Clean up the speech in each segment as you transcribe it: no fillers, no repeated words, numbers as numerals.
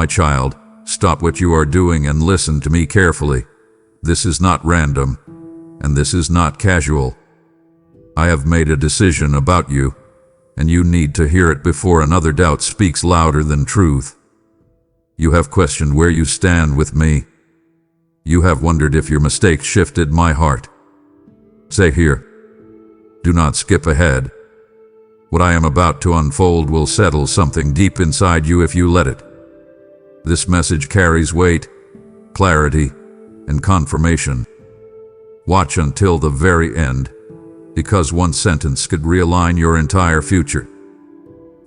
My child, stop what you are doing and listen to me carefully. This is not random, and this is not casual. I have made a decision about you, and you need to hear it before another doubt speaks louder than truth. You have questioned where you stand with me. You have wondered if your mistake shifted my heart. Stay here. Do not skip ahead. What I am about to unfold will settle something deep inside you if you let it. This message carries weight, clarity, and confirmation. Watch until the very end, because one sentence could realign your entire future.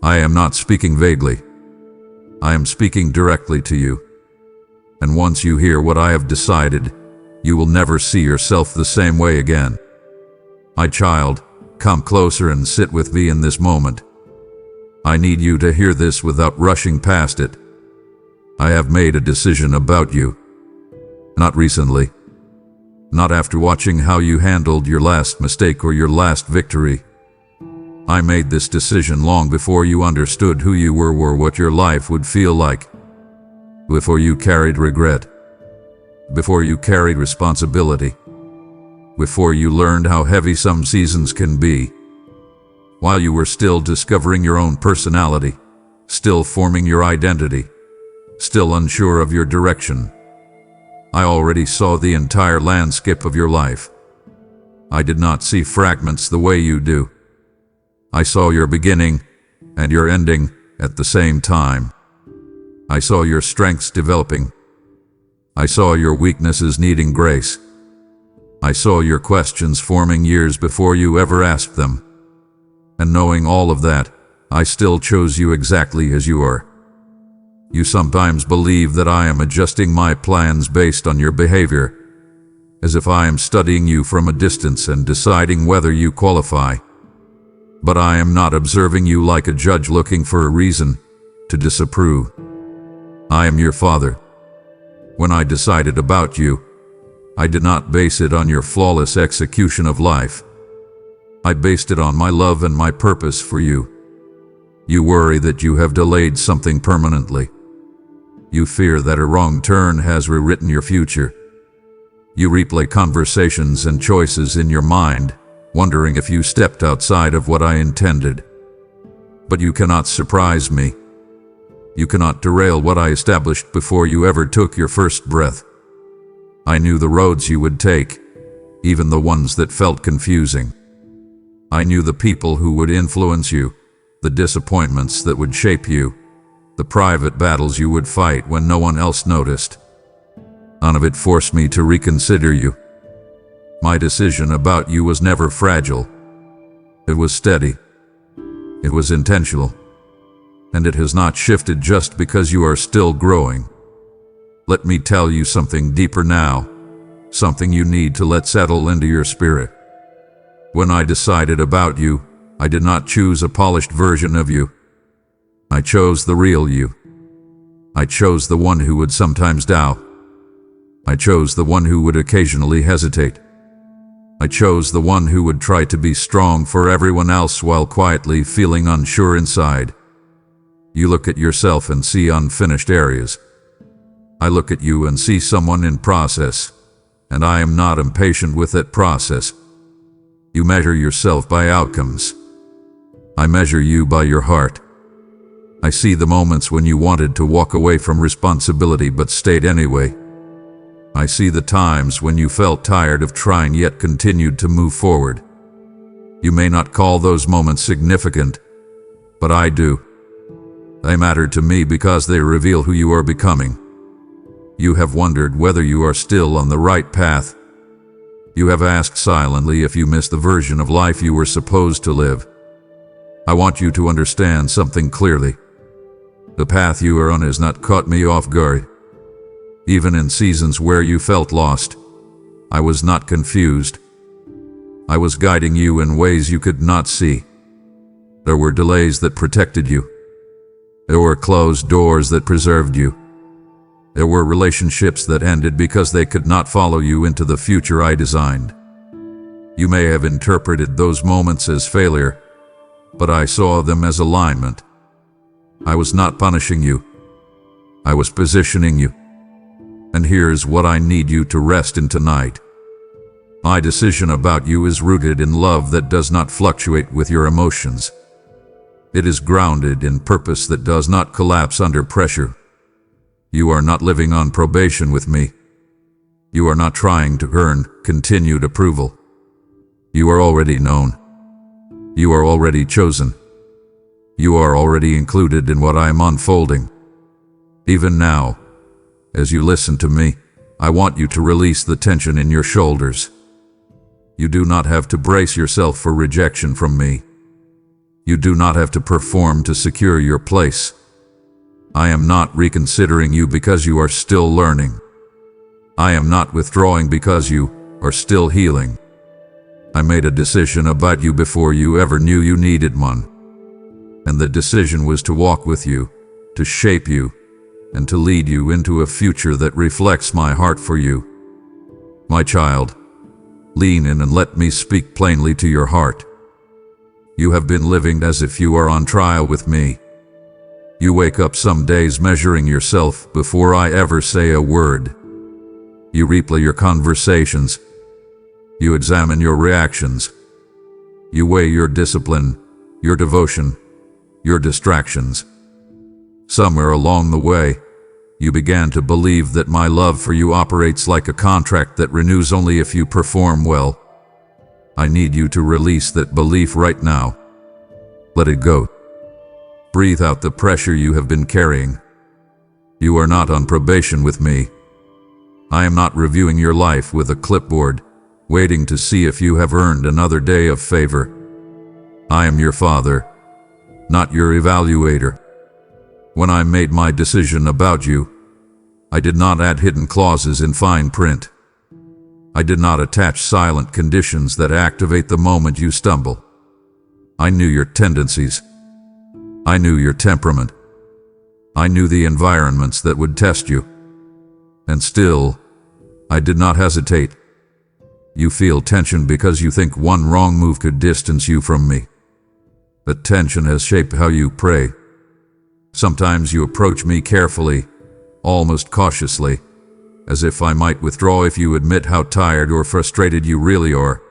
I am not speaking vaguely. I am speaking directly to you. And once you hear what I have decided, you will never see yourself the same way again. My child, come closer and sit with me in this moment. I need you to hear this without rushing past it. I have made a decision about you. Not recently. Not after watching how you handled your last mistake or your last victory. I made this decision long before you understood who you were or what your life would feel like. Before you carried regret. Before you carried responsibility. Before you learned how heavy some seasons can be. While you were still discovering your own personality, still forming your identity, still unsure of your direction. I already saw the entire landscape of your life. I did not see fragments the way you do. I saw your beginning and your ending at the same time. I saw your strengths developing. I saw your weaknesses needing grace. I saw your questions forming years before you ever asked them. And knowing all of that, I still chose you exactly as you are. You sometimes believe that I am adjusting my plans based on your behavior, as if I am studying you from a distance and deciding whether you qualify. But I am not observing you like a judge looking for a reason to disapprove. I am your father. When I decided about you, I did not base it on your flawless execution of life. I based it on my love and my purpose for you. You worry that you have delayed something permanently. You fear that a wrong turn has rewritten your future. You replay conversations and choices in your mind, wondering if you stepped outside of what I intended. But you cannot surprise me. You cannot derail what I established before you ever took your first breath. I knew the roads you would take, even the ones that felt confusing. I knew the people who would influence you, the disappointments that would shape you, the private battles you would fight when no one else noticed. None of it forced me to reconsider you. My decision about you was never fragile. It was steady. It was intentional. And it has not shifted just because you are still growing. Let me tell you something deeper now, something you need to let settle into your spirit. When I decided about you, I did not choose a polished version of you. I chose the real you. I chose the one who would sometimes doubt. I chose the one who would occasionally hesitate. I chose the one who would try to be strong for everyone else while quietly feeling unsure inside. You look at yourself and see unfinished areas. I look at you and see someone in process, and I am not impatient with that process. You measure yourself by outcomes. I measure you by your heart. I see the moments when you wanted to walk away from responsibility but stayed anyway. I see the times when you felt tired of trying yet continued to move forward. You may not call those moments significant, but I do. They matter to me because they reveal who you are becoming. You have wondered whether you are still on the right path. You have asked silently if you missed the version of life you were supposed to live. I want you to understand something clearly. The path you are on has not caught me off guard. Even in seasons where you felt lost, I was not confused. I was guiding you in ways you could not see. There were delays that protected you. There were closed doors that preserved you. There were relationships that ended because they could not follow you into the future I designed. You may have interpreted those moments as failure, but I saw them as alignment. I was not punishing you. I was positioning you. And here's what I need you to rest in tonight. My decision about you is rooted in love that does not fluctuate with your emotions. It is grounded in purpose that does not collapse under pressure. You are not living on probation with me. You are not trying to earn continued approval. You are already known. You are already chosen. You are already included in what I am unfolding. Even now, as you listen to me, I want you to release the tension in your shoulders. You do not have to brace yourself for rejection from me. You do not have to perform to secure your place. I am not reconsidering you because you are still learning. I am not withdrawing because you are still healing. I made a decision about you before you ever knew you needed one. And the decision was to walk with you, to shape you, and to lead you into a future that reflects my heart for you. My child, lean in and let me speak plainly to your heart. You have been living as if you are on trial with me. You wake up some days measuring yourself before I ever say a word. You replay your conversations. You examine your reactions. You weigh your discipline, your devotion, your distractions. Somewhere along the way, you began to believe that my love for you operates like a contract that renews only if you perform well. I need you to release that belief right now. Let it go. Breathe out the pressure you have been carrying. You are not on probation with me. I am not reviewing your life with a clipboard, waiting to see if you have earned another day of favor. I am your father, not your evaluator. When I made my decision about you, I did not add hidden clauses in fine print. I did not attach silent conditions that activate the moment you stumble. I knew your tendencies. I knew your temperament. I knew the environments that would test you. And still, I did not hesitate. You feel tension because you think one wrong move could distance you from me. But tension has shaped how you pray. Sometimes you approach me carefully, almost cautiously, as if I might withdraw if you admit how tired or frustrated you really are.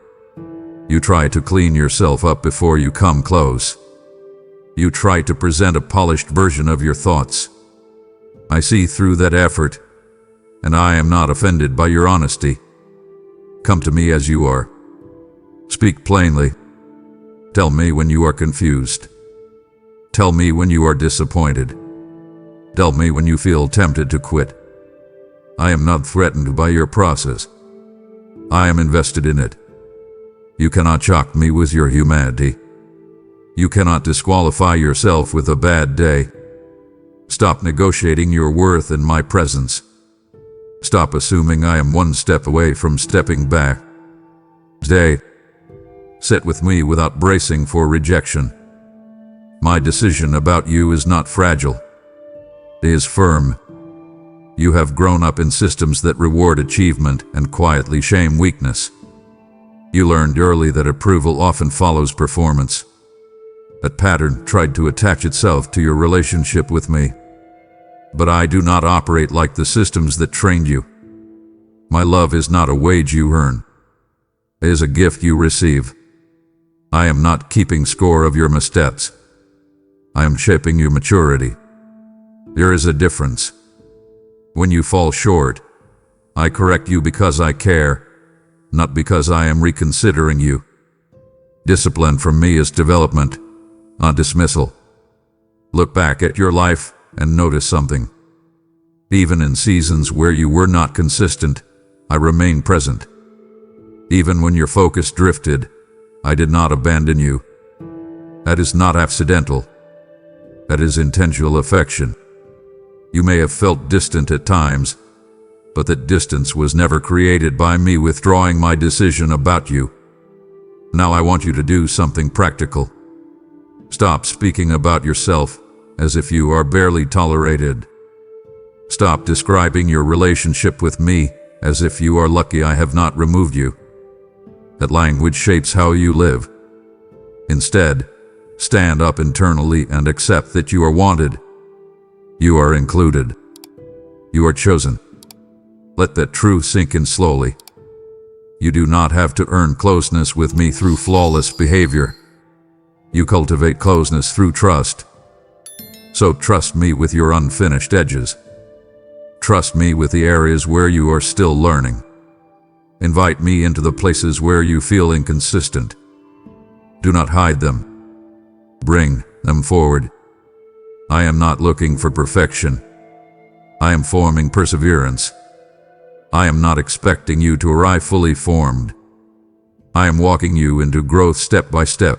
You try to clean yourself up before you come close. You try to present a polished version of your thoughts. I see through that effort, and I am not offended by your honesty. Come to me as you are. Speak plainly. Tell me when you are confused. Tell me when you are disappointed. Tell me when you feel tempted to quit. I am not threatened by your process. I am invested in it. You cannot shock me with your humanity. You cannot disqualify yourself with a bad day. Stop negotiating your worth in my presence. Stop assuming I am one step away from stepping back. Stay. Sit with me without bracing for rejection. My decision about you is not fragile. It is firm. You have grown up in systems that reward achievement and quietly shame weakness. You learned early that approval often follows performance. That pattern tried to attach itself to your relationship with me. But I do not operate like the systems that trained you. My love is not a wage you earn. It is a gift you receive. I am not keeping score of your missteps. I am shaping your maturity. There is a difference. When you fall short, I correct you because I care, not because I am reconsidering you. Discipline from me is development, not dismissal. Look back at your life and notice something. Even in seasons where you were not consistent, I remained present. Even when your focus drifted, I did not abandon you. That is not accidental. That is intentional affection. You may have felt distant at times, but that distance was never created by me withdrawing my decision about you. Now I want you to do something practical. Stop speaking about yourself as if you are barely tolerated. Stop describing your relationship with me as if you are lucky I have not removed you. That language shapes how you live. Instead, stand up internally and accept that you are wanted. You are included. You are chosen. Let that truth sink in slowly. You do not have to earn closeness with me through flawless behavior. You cultivate closeness through trust. So trust me with your unfinished edges. Trust me with the areas where you are still learning. Invite me into the places where you feel inconsistent. Do not hide them. Bring them forward. I am not looking for perfection. I am forming perseverance. I am not expecting you to arrive fully formed. I am walking you into growth step by step.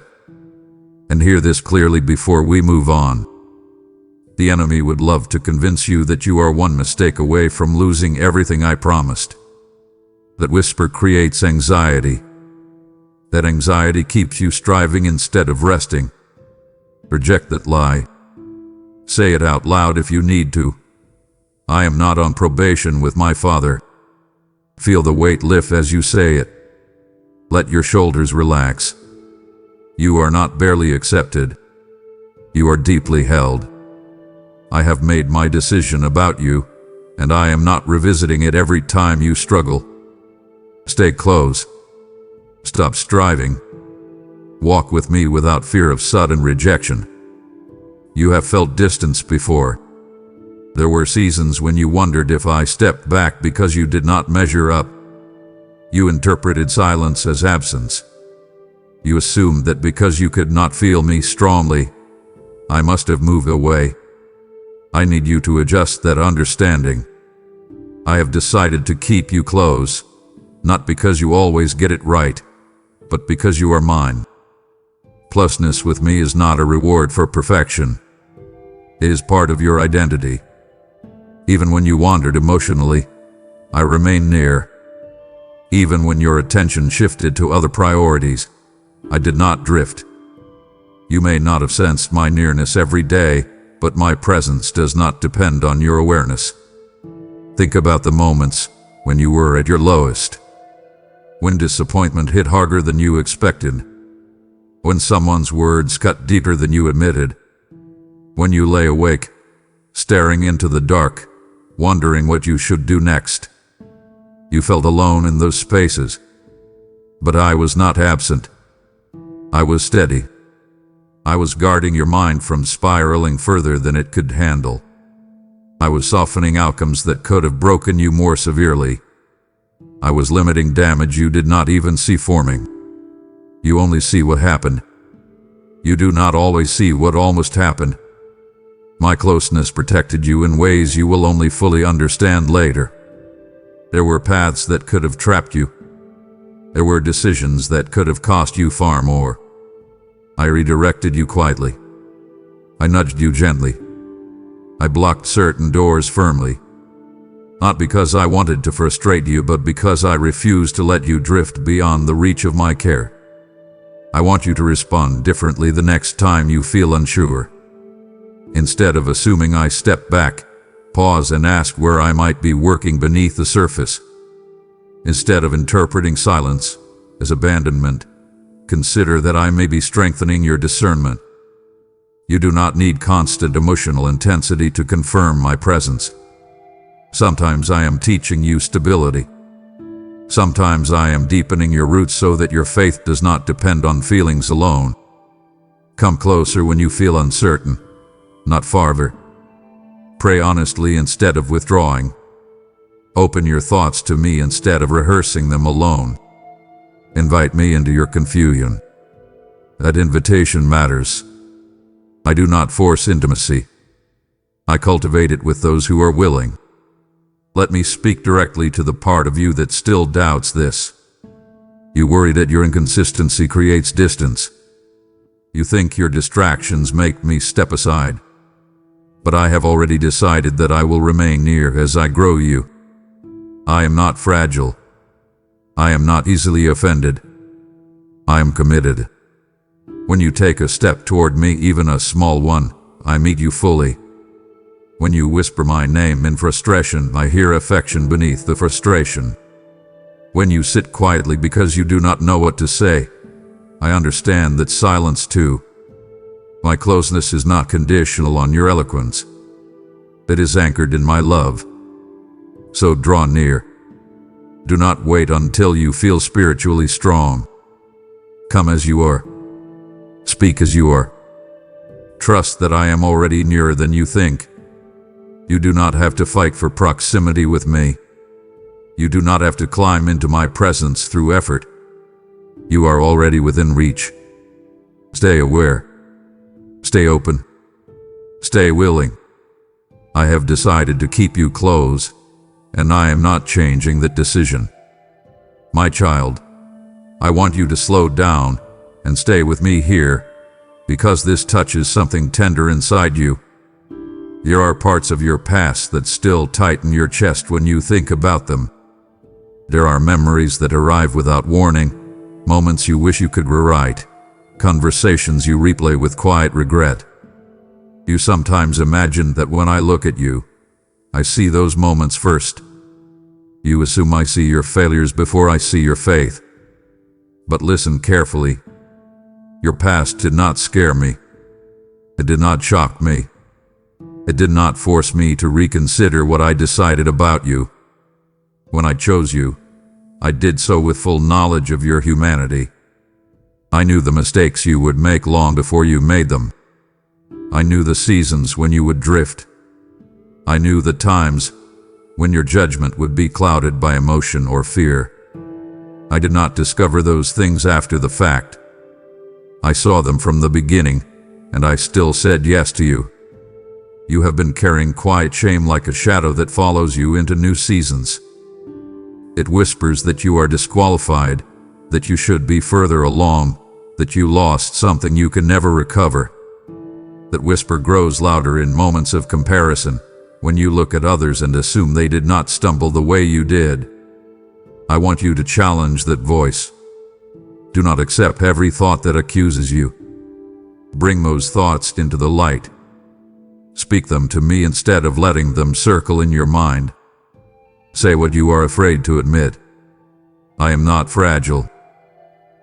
And hear this clearly before we move on. The enemy would love to convince you that you are one mistake away from losing everything I promised. That whisper creates anxiety. That anxiety keeps you striving instead of resting. Reject that lie. Say it out loud if you need to. I am not on probation with my Father. Feel the weight lift as you say it. Let your shoulders relax. You are not barely accepted. You are deeply held. I have made my decision about you, and I am not revisiting it every time you struggle. Stay close. Stop striving. Walk with me without fear of sudden rejection. You have felt distance before. There were seasons when you wondered if I stepped back because you did not measure up. You interpreted silence as absence. You assumed that because you could not feel me strongly, I must have moved away. I need you to adjust that understanding. I have decided to keep you close, not because you always get it right, but because you are mine. Closeness with me is not a reward for perfection. It is part of your identity. Even when you wandered emotionally, I remained near. Even when your attention shifted to other priorities, I did not drift. You may not have sensed my nearness every day, but my presence does not depend on your awareness. Think about the moments when you were at your lowest. When disappointment hit harder than you expected. When someone's words cut deeper than you admitted. When you lay awake, staring into the dark, wondering what you should do next. You felt alone in those spaces. But I was not absent. I was steady. I was guarding your mind from spiraling further than it could handle. I was softening outcomes that could have broken you more severely. I was limiting damage you did not even see forming. You only see what happened. You do not always see what almost happened. My closeness protected you in ways you will only fully understand later. There were paths that could have trapped you. There were decisions that could have cost you far more. I redirected you quietly. I nudged you gently. I blocked certain doors firmly. Not because I wanted to frustrate you, but because I refused to let you drift beyond the reach of my care. I want you to respond differently the next time you feel unsure. Instead of assuming I step back, pause and ask where I might be working beneath the surface. Instead of interpreting silence as abandonment, consider that I may be strengthening your discernment. You do not need constant emotional intensity to confirm my presence. Sometimes I am teaching you stability. Sometimes I am deepening your roots so that your faith does not depend on feelings alone. Come closer when you feel uncertain, not farther. Pray honestly instead of withdrawing. Open your thoughts to me instead of rehearsing them alone. Invite me into your confusion. That invitation matters. I do not force intimacy. I cultivate it with those who are willing. Let me speak directly to the part of you that still doubts this. You worry that your inconsistency creates distance. You think your distractions make me step aside. But I have already decided that I will remain near as I grow you. I am not fragile. I am not easily offended. I am committed. When you take a step toward me, even a small one, I meet you fully. When you whisper my name in frustration, I hear affection beneath the frustration. When you sit quietly because you do not know what to say, I understand that silence too. My closeness is not conditional on your eloquence. It is anchored in my love. So draw near. Do not wait until you feel spiritually strong. Come as you are. Speak as you are. Trust that I am already nearer than you think. You do not have to fight for proximity with me. You do not have to climb into my presence through effort. You are already within reach. Stay aware. Stay open. Stay willing. I have decided to keep you close, and I am not changing that decision. My child, I want you to slow down and stay with me here, because this touches something tender inside you. There are parts of your past that still tighten your chest when you think about them. There are memories that arrive without warning, moments you wish you could rewrite, conversations you replay with quiet regret. You sometimes imagine that when I look at you, I see those moments first. You assume I see your failures before I see your faith. But listen carefully. Your past did not scare me. It did not shock me. It did not force me to reconsider what I decided about you. When I chose you, I did so with full knowledge of your humanity. I knew the mistakes you would make long before you made them. I knew the seasons when you would drift. I knew the times when your judgment would be clouded by emotion or fear. I did not discover those things after the fact. I saw them from the beginning, and I still said yes to you. You have been carrying quiet shame like a shadow that follows you into new seasons. It whispers that you are disqualified, that you should be further along, that you lost something you can never recover. That whisper grows louder in moments of comparison, when you look at others and assume they did not stumble the way you did. I want you to challenge that voice. Do not accept every thought that accuses you. Bring those thoughts into the light. Speak them to me instead of letting them circle in your mind. Say what you are afraid to admit. I am not fragile.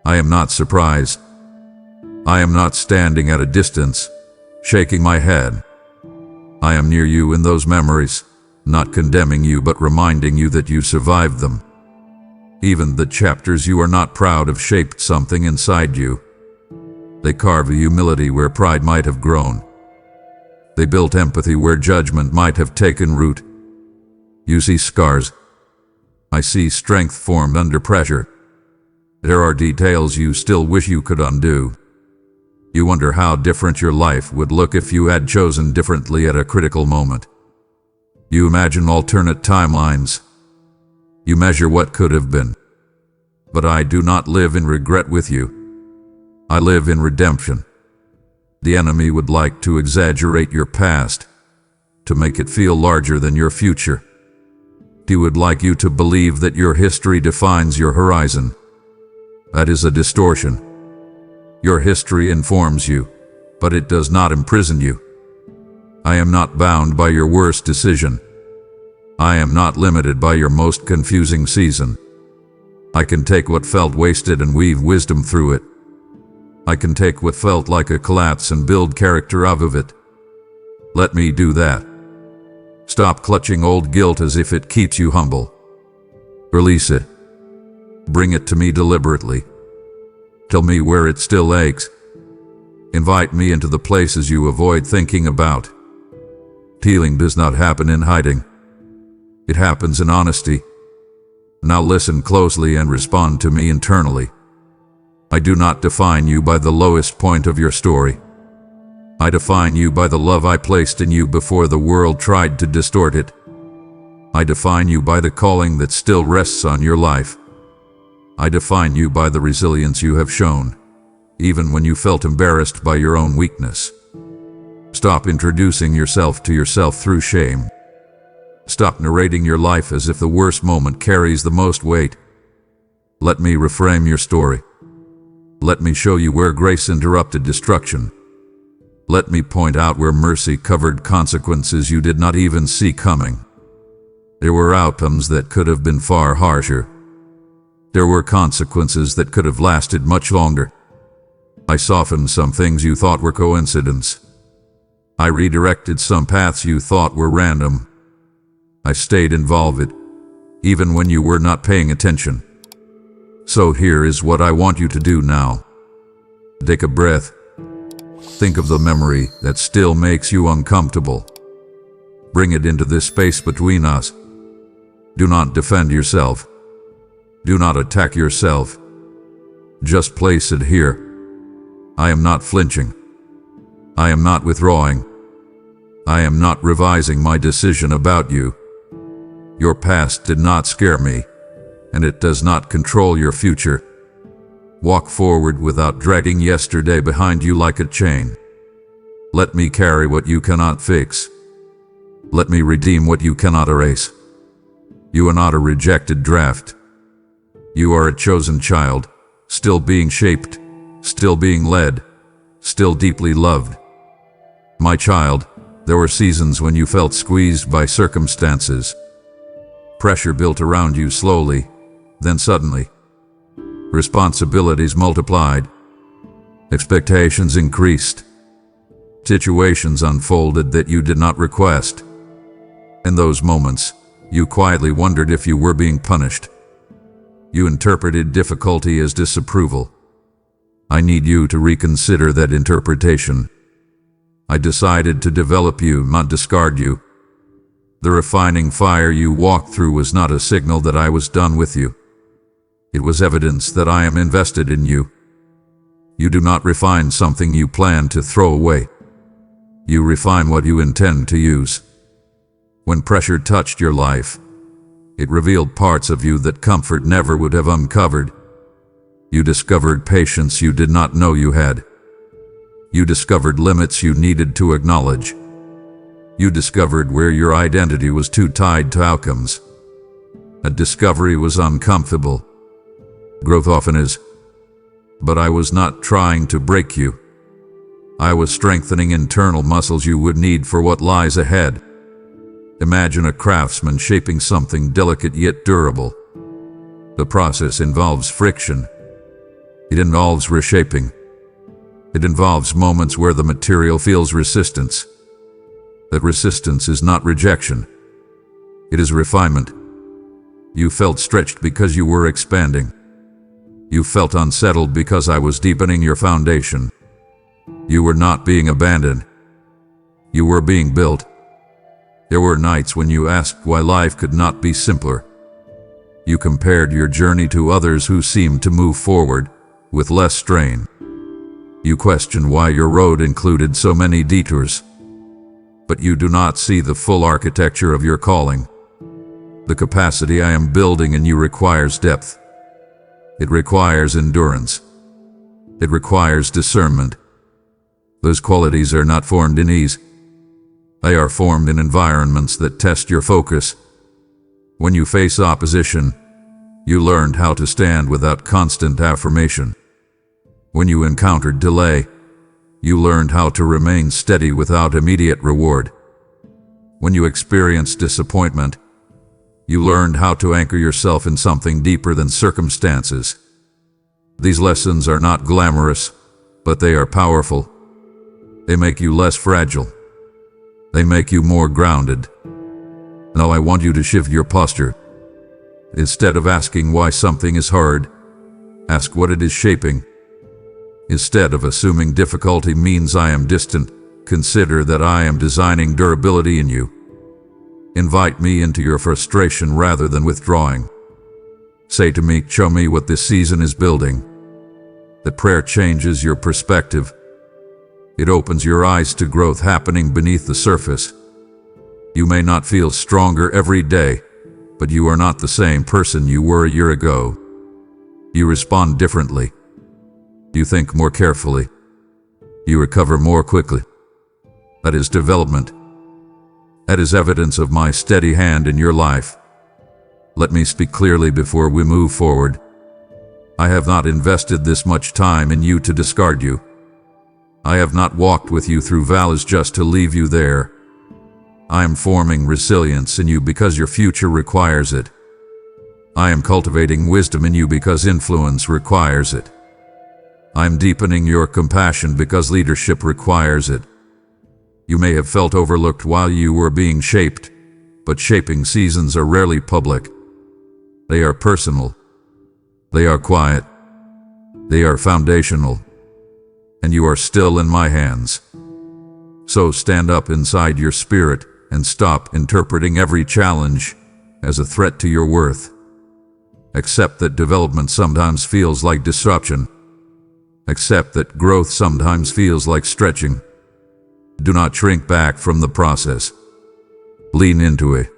I am not surprised. I am not standing at a distance, shaking my head. I am near you in those memories, not condemning you but reminding you that you survived them. Even the chapters you are not proud of shaped something inside you. They carve a humility where pride might have grown. They built empathy where judgment might have taken root. You see scars. I see strength formed under pressure. There are details you still wish you could undo. You wonder how different your life would look if you had chosen differently at a critical moment. You imagine alternate timelines. You measure what could have been. But I do not live in regret with you. I live in redemption. The enemy would like to exaggerate your past, to make it feel larger than your future. He would like you to believe that your history defines your horizon. That is a distortion. Your history informs you, but it does not imprison you. I am not bound by your worst decision. I am not limited by your most confusing season. I can take what felt wasted and weave wisdom through it. I can take what felt like a collapse and build character out of it. Let me do that. Stop clutching old guilt as if it keeps you humble. Release it. Bring it to me deliberately. Tell me where it still aches. Invite me into the places you avoid thinking about. Healing does not happen in hiding. It happens in honesty. Now listen closely and respond to me internally. I do not define you by the lowest point of your story. I define you by the love I placed in you before the world tried to distort it. I define you by the calling that still rests on your life. I define you by the resilience you have shown, even when you felt embarrassed by your own weakness. Stop introducing yourself to yourself through shame. Stop narrating your life as if the worst moment carries the most weight. Let me reframe your story. Let me show you where grace interrupted destruction. Let me point out where mercy covered consequences you did not even see coming. There were outcomes that could have been far harsher. There were consequences that could have lasted much longer. I softened some things you thought were coincidence. I redirected some paths you thought were random. I stayed involved even when you were not paying attention. So here is what I want you to do now. Take a breath. Think of the memory that still makes you uncomfortable. Bring it into this space between us. Do not defend yourself. Do not attack yourself. Just place it here. I am not flinching. I am not withdrawing. I am not revising my decision about you. Your past did not scare me, and it does not control your future. Walk forward without dragging yesterday behind you like a chain. Let me carry what you cannot fix. Let me redeem what you cannot erase. You are not a rejected draft. You are a chosen child, still being shaped, still being led, still deeply loved. My child, there were seasons when you felt squeezed by circumstances. Pressure built around you slowly, then suddenly. Responsibilities multiplied. Expectations increased. Situations unfolded that you did not request. In those moments, you quietly wondered if you were being punished. You interpreted difficulty as disapproval. I need you to reconsider that interpretation. I decided to develop you, not discard you. The refining fire you walked through was not a signal that I was done with you. It was evidence that I am invested in you. You do not refine something you plan to throw away. You refine what you intend to use. When pressure touched your life, it revealed parts of you that comfort never would have uncovered. You discovered patience you did not know you had. You discovered limits you needed to acknowledge. You discovered where your identity was too tied to outcomes. That discovery was uncomfortable. Growth often is. But I was not trying to break you. I was strengthening internal muscles you would need for what lies ahead. Imagine a craftsman shaping something delicate yet durable. The process involves friction. It involves reshaping. It involves moments where the material feels resistance. That resistance is not rejection. It is refinement. You felt stretched because you were expanding. You felt unsettled because I was deepening your foundation. You were not being abandoned. You were being built. There were nights when you asked why life could not be simpler. You compared your journey to others who seemed to move forward with less strain. You questioned why your road included so many detours. But you do not see the full architecture of your calling. The capacity I am building in you requires depth. It requires endurance. It requires discernment. Those qualities are not formed in ease. They are formed in environments that test your focus. When you face opposition, you learned how to stand without constant affirmation. When you encountered delay, you learned how to remain steady without immediate reward. When you experienced disappointment, you learned how to anchor yourself in something deeper than circumstances. These lessons are not glamorous, but they are powerful. They make you less fragile. They make you more grounded. Now I want you to shift your posture. Instead of asking why something is hard, ask what it is shaping. Instead of assuming difficulty means I am distant, consider that I am designing durability in you. Invite me into your frustration rather than withdrawing. Say to me, show me what this season is building. That prayer changes your perspective. It opens your eyes to growth happening beneath the surface. You may not feel stronger every day, but you are not the same person you were a year ago. You respond differently. You think more carefully. You recover more quickly. That is development. That is evidence of my steady hand in your life. Let me speak clearly before we move forward. I have not invested this much time in you to discard you. I have not walked with you through valleys just to leave you there. I am forming resilience in you because your future requires it. I am cultivating wisdom in you because influence requires it. I am deepening your compassion because leadership requires it. You may have felt overlooked while you were being shaped, but shaping seasons are rarely public. They are personal. They are quiet. They are foundational. And you are still in my hands. So stand up inside your spirit and stop interpreting every challenge as a threat to your worth. Accept that development sometimes feels like disruption. Accept that growth sometimes feels like stretching. Do not shrink back from the process. Lean into it.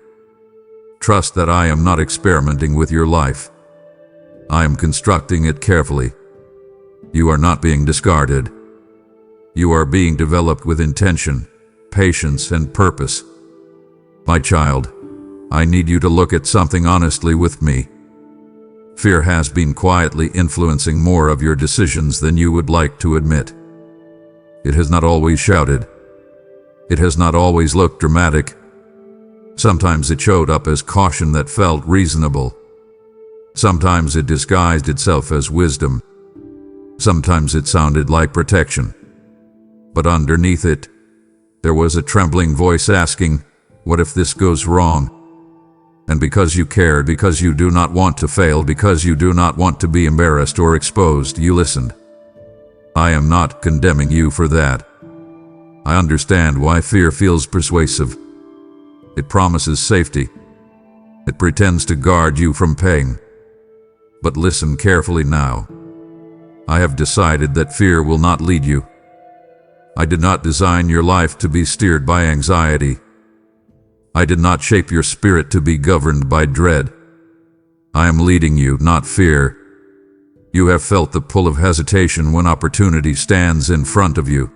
Trust that I am not experimenting with your life. I am constructing it carefully. You are not being discarded. You are being developed with intention, patience, and purpose. My child, I need you to look at something honestly with me. Fear has been quietly influencing more of your decisions than you would like to admit. It has not always shouted. It has not always looked dramatic. Sometimes it showed up as caution that felt reasonable. Sometimes it disguised itself as wisdom. Sometimes it sounded like protection. But underneath it, there was a trembling voice asking, "What if this goes wrong?" And because you cared, because you do not want to fail, because you do not want to be embarrassed or exposed, you listened. I am not condemning you for that. I understand why fear feels persuasive. It promises safety. It pretends to guard you from pain. But listen carefully now. I have decided that fear will not lead you. I did not design your life to be steered by anxiety. I did not shape your spirit to be governed by dread. I am leading you, not fear. You have felt the pull of hesitation when opportunity stands in front of you.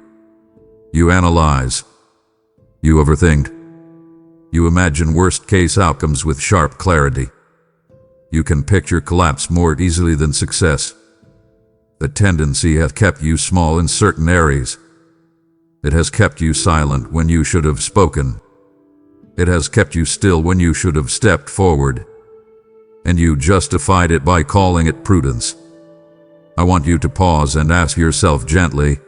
You analyze. You overthink. You imagine worst-case outcomes with sharp clarity. You can picture collapse more easily than success. The tendency has kept you small in certain areas. It has kept you silent when you should have spoken. It has kept you still when you should have stepped forward. And you justified it by calling it prudence. I want you to pause and ask yourself gently,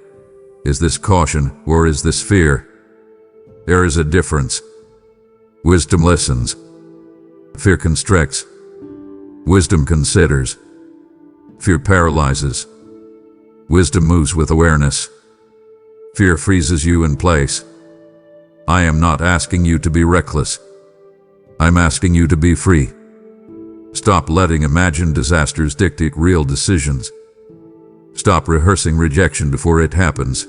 is this caution or is this fear? There is a difference. Wisdom listens. Fear constricts. Wisdom considers. Fear paralyzes. Wisdom moves with awareness. Fear freezes you in place. I am not asking you to be reckless. I'm asking you to be free. Stop letting imagined disasters dictate real decisions. Stop rehearsing rejection before it happens.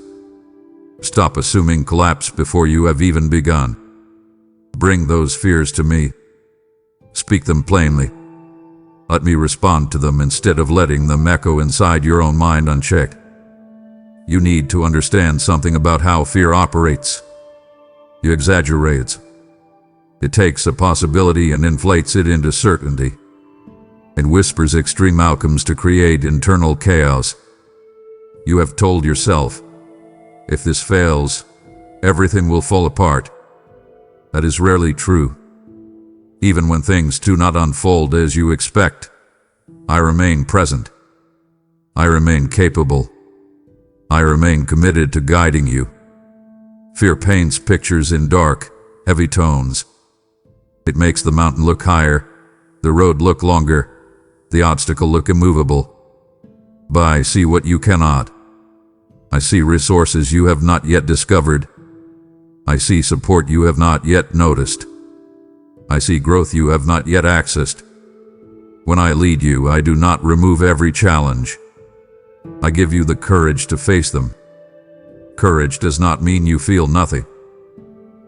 Stop assuming collapse before you have even begun. Bring those fears to me. Speak them plainly. Let me respond to them instead of letting them echo inside your own mind unchecked. You need to understand something about how fear operates. It exaggerates. It takes a possibility and inflates it into certainty. It whispers extreme outcomes to create internal chaos. You have told yourself, if this fails, everything will fall apart. That is rarely true. Even when things do not unfold as you expect, I remain present. I remain capable. I remain committed to guiding you. Fear paints pictures in dark, heavy tones. It makes the mountain look higher, the road look longer, the obstacle look immovable. But I see what you cannot. I see resources you have not yet discovered. I see support you have not yet noticed. I see growth you have not yet accessed. When I lead you, I do not remove every challenge. I give you the courage to face them. Courage does not mean you feel nothing.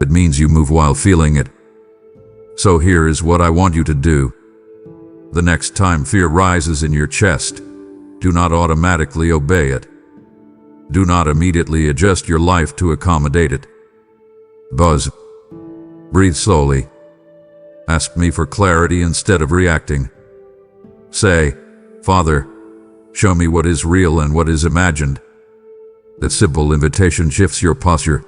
It means you move while feeling it. So here is what I want you to do. The next time fear rises in your chest, do not automatically obey it. Do not immediately adjust your life to accommodate it. Buzz. Breathe slowly. Ask me for clarity instead of reacting. Say, Father, show me what is real and what is imagined. That simple invitation shifts your posture.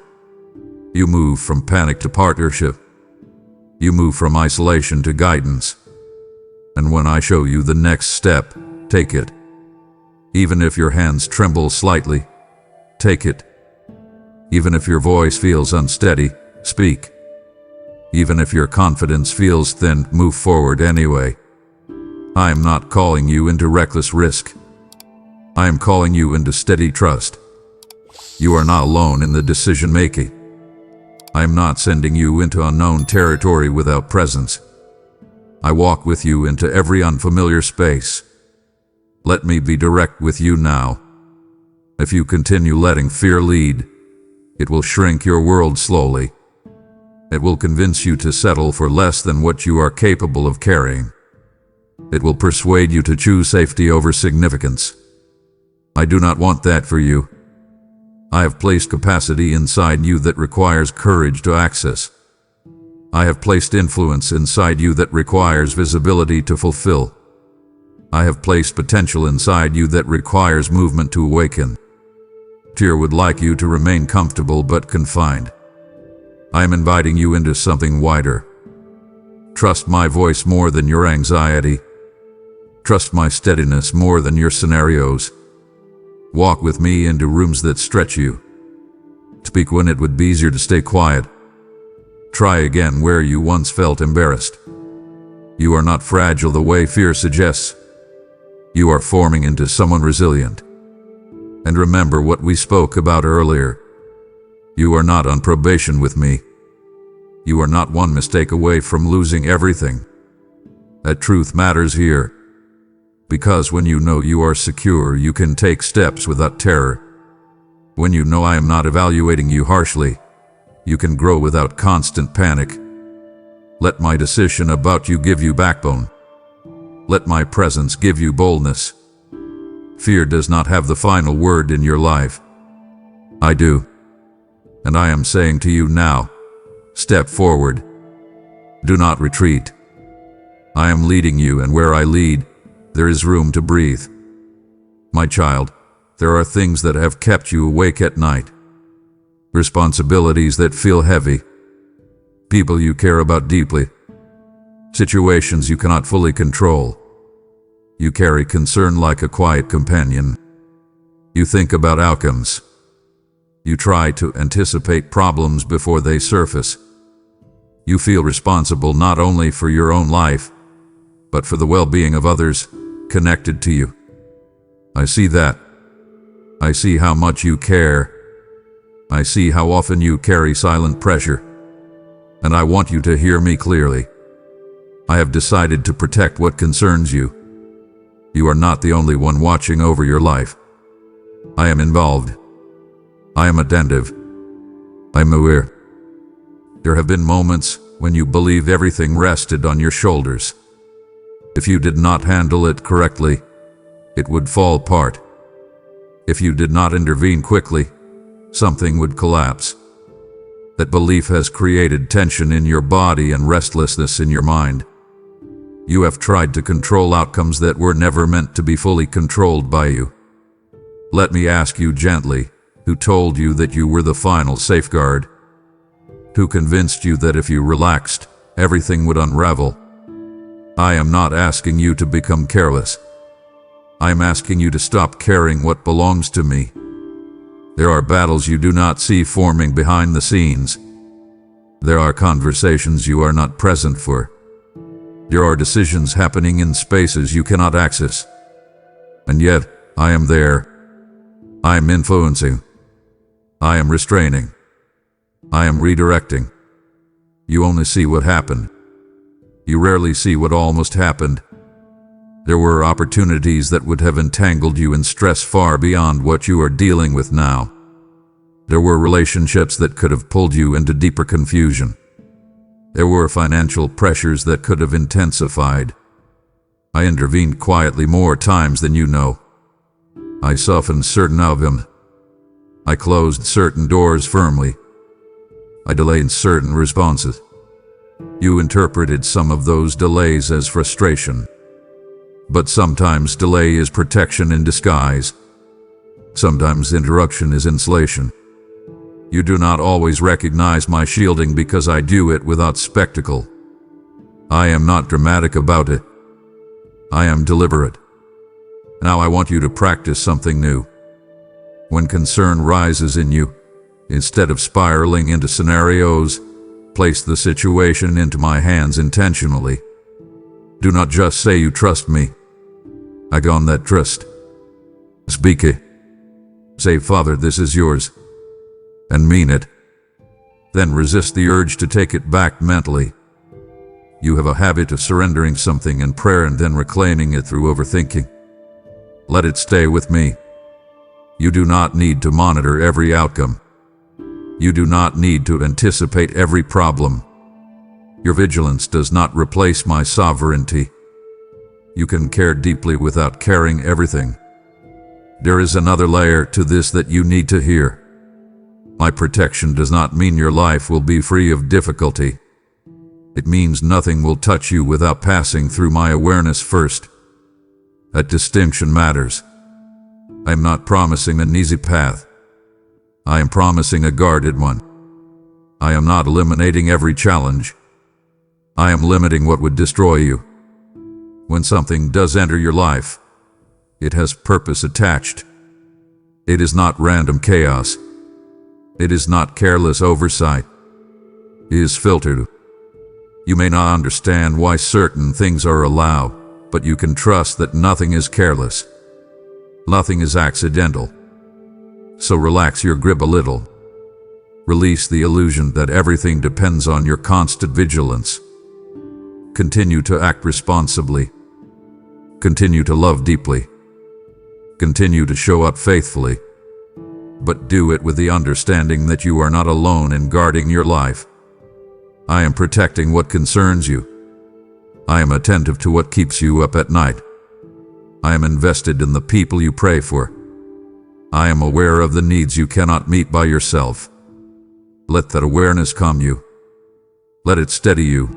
You move from panic to partnership. You move from isolation to guidance. And when I show you the next step, take it. Even if your hands tremble slightly, take it. Even if your voice feels unsteady, speak. Even if your confidence feels thin, move forward anyway. I am not calling you into reckless risk. I am calling you into steady trust. You are not alone in the decision-making. I am not sending you into unknown territory without presence. I walk with you into every unfamiliar space. Let me be direct with you now. If you continue letting fear lead, it will shrink your world slowly. It will convince you to settle for less than what you are capable of carrying. It will persuade you to choose safety over significance. I do not want that for you. I have placed capacity inside you that requires courage to access. I have placed influence inside you that requires visibility to fulfill. I have placed potential inside you that requires movement to awaken. Fear would like you to remain comfortable but confined. I am inviting you into something wider. Trust my voice more than your anxiety. Trust my steadiness more than your scenarios. Walk with me into rooms that stretch you. Speak when it would be easier to stay quiet. Try again where you once felt embarrassed. You are not fragile the way fear suggests. You are forming into someone resilient. And remember what we spoke about earlier. You are not on probation with me. You are not one mistake away from losing everything. That truth matters here. Because when you know you are secure, you can take steps without terror. When you know I am not evaluating you harshly, you can grow without constant panic. Let my decision about you give you backbone. Let my presence give you boldness. Fear does not have the final word in your life. I do. And I am saying to you now, step forward. Do not retreat. I am leading you, and where I lead, there is room to breathe. My child, there are things that have kept you awake at night. Responsibilities that feel heavy. People you care about deeply. Situations you cannot fully control. You carry concern like a quiet companion. You think about outcomes. You try to anticipate problems before they surface. You feel responsible not only for your own life, but for the well-being of others connected to you. I see that. I see how much you care. I see how often you carry silent pressure. And I want you to hear me clearly. I have decided to protect what concerns you. You are not the only one watching over your life. I am involved. I am attentive. I am aware. There have been moments when you believed everything rested on your shoulders. If you did not handle it correctly, it would fall apart. If you did not intervene quickly, something would collapse. That belief has created tension in your body and restlessness in your mind. You have tried to control outcomes that were never meant to be fully controlled by you. Let me ask you gently, who told you that you were the final safeguard? Who convinced you that if you relaxed, everything would unravel? I am not asking you to become careless. I am asking you to stop carrying what belongs to me. There are battles you do not see forming behind the scenes. There are conversations you are not present for. There are decisions happening in spaces you cannot access. And yet, I am there. I am influencing. I am restraining. I am redirecting. You only see what happened. You rarely see what almost happened. There were opportunities that would have entangled you in stress far beyond what you are dealing with now. There were relationships that could have pulled you into deeper confusion. There were financial pressures that could have intensified. I intervened quietly more times than you know. I softened certain of them. I closed certain doors firmly. I delayed certain responses. You interpreted some of those delays as frustration. But sometimes delay is protection in disguise. Sometimes interruption is insulation. You do not always recognize my shielding because I do it without spectacle. I am not dramatic about it. I am deliberate. Now I want you to practice something new. When concern rises in you, instead of spiraling into scenarios, place the situation into my hands intentionally. Do not just say you trust me. Act on that trust. Speak it. Say, Father, this is yours, and mean it. Then resist the urge to take it back mentally. You have a habit of surrendering something in prayer and then reclaiming it through overthinking. Let it stay with me. You do not need to monitor every outcome. You do not need to anticipate every problem. Your vigilance does not replace my sovereignty. You can care deeply without caring everything. There is another layer to this that you need to hear. My protection does not mean your life will be free of difficulty. It means nothing will touch you without passing through my awareness first. That distinction matters. I am not promising an easy path. I am promising a guarded one. I am not eliminating every challenge. I am limiting what would destroy you. When something does enter your life, it has purpose attached. It is not random chaos. It is not careless oversight. It is filtered. You may not understand why certain things are allowed, but you can trust that nothing is careless. Nothing is accidental. So relax your grip a little. Release the illusion that everything depends on your constant vigilance. Continue to act responsibly. Continue to love deeply. Continue to show up faithfully. But do it with the understanding that you are not alone in guarding your life. I am protecting what concerns you. I am attentive to what keeps you up at night. I am invested in the people you pray for. I am aware of the needs you cannot meet by yourself. Let that awareness calm you. Let it steady you.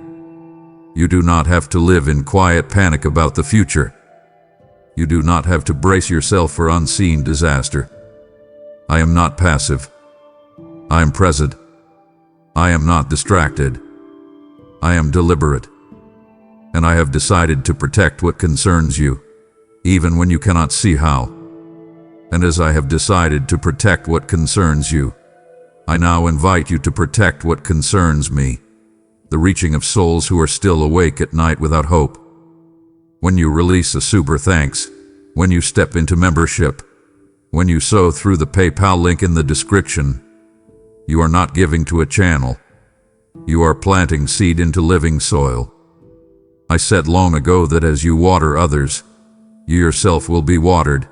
You do not have to live in quiet panic about the future. You do not have to brace yourself for unseen disaster. I am not passive. I am present. I am not distracted. I am deliberate. And I have decided to protect what concerns you, even when you cannot see how. And as I have decided to protect what concerns you, I now invite you to protect what concerns me, the reaching of souls who are still awake at night without hope. When you release a super thanks, when you step into membership, when you sow through the PayPal link in the description, you are not giving to a channel. You are planting seed into living soil. I said long ago that as you water others, you yourself will be watered,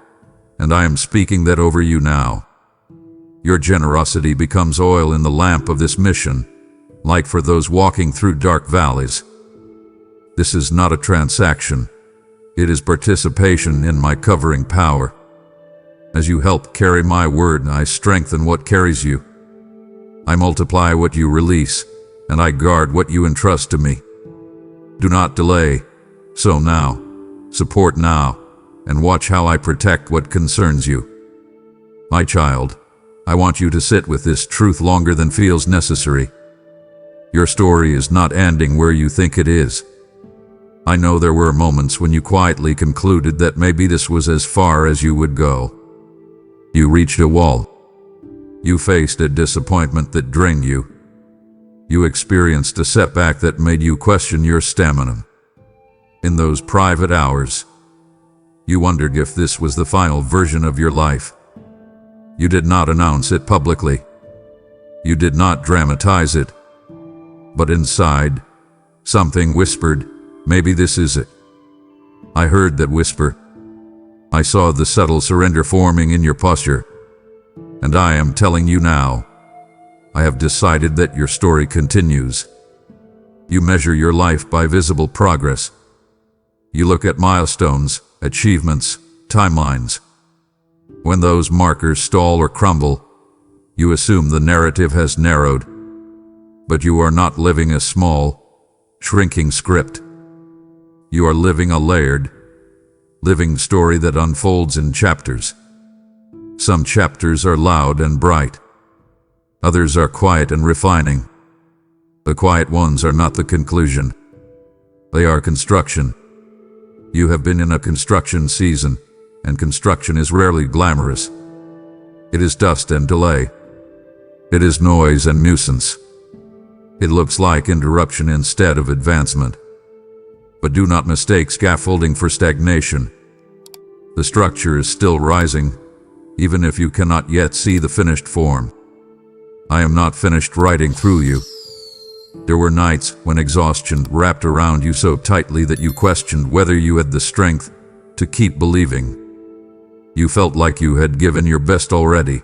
and I am speaking that over you now. Your generosity becomes oil in the lamp of this mission, like for those walking through dark valleys. This is not a transaction. It is participation in my covering power. As you help carry my word, I strengthen what carries you. I multiply what you release, and I guard what you entrust to me. Do not delay. Sow now, support now, and watch how I protect what concerns you. My child, I want you to sit with this truth longer than feels necessary. Your story is not ending where you think it is. I know there were moments when you quietly concluded that maybe this was as far as you would go. You reached a wall. You faced a disappointment that drained you. You experienced a setback that made you question your stamina. In those private hours, you wondered if this was the final version of your life. You did not announce it publicly. You did not dramatize it. But inside, something whispered, maybe this is it. I heard that whisper. I saw the subtle surrender forming in your posture. And I am telling you now, I have decided that your story continues. You measure your life by visible progress. You look at milestones, achievements, timelines. When those markers stall or crumble, you assume the narrative has narrowed. But you are not living a small, shrinking script. You are living a layered, living story that unfolds in chapters. Some chapters are loud and bright. Others are quiet and refining. The quiet ones are not the conclusion. They are construction. You have been in a construction season, and construction is rarely glamorous. It is dust and delay. It is noise and nuisance. It looks like interruption instead of advancement. But do not mistake scaffolding for stagnation. The structure is still rising, even if you cannot yet see the finished form. I am not finished writing through you. There were nights when exhaustion wrapped around you so tightly that you questioned whether you had the strength to keep believing. You felt like you had given your best already.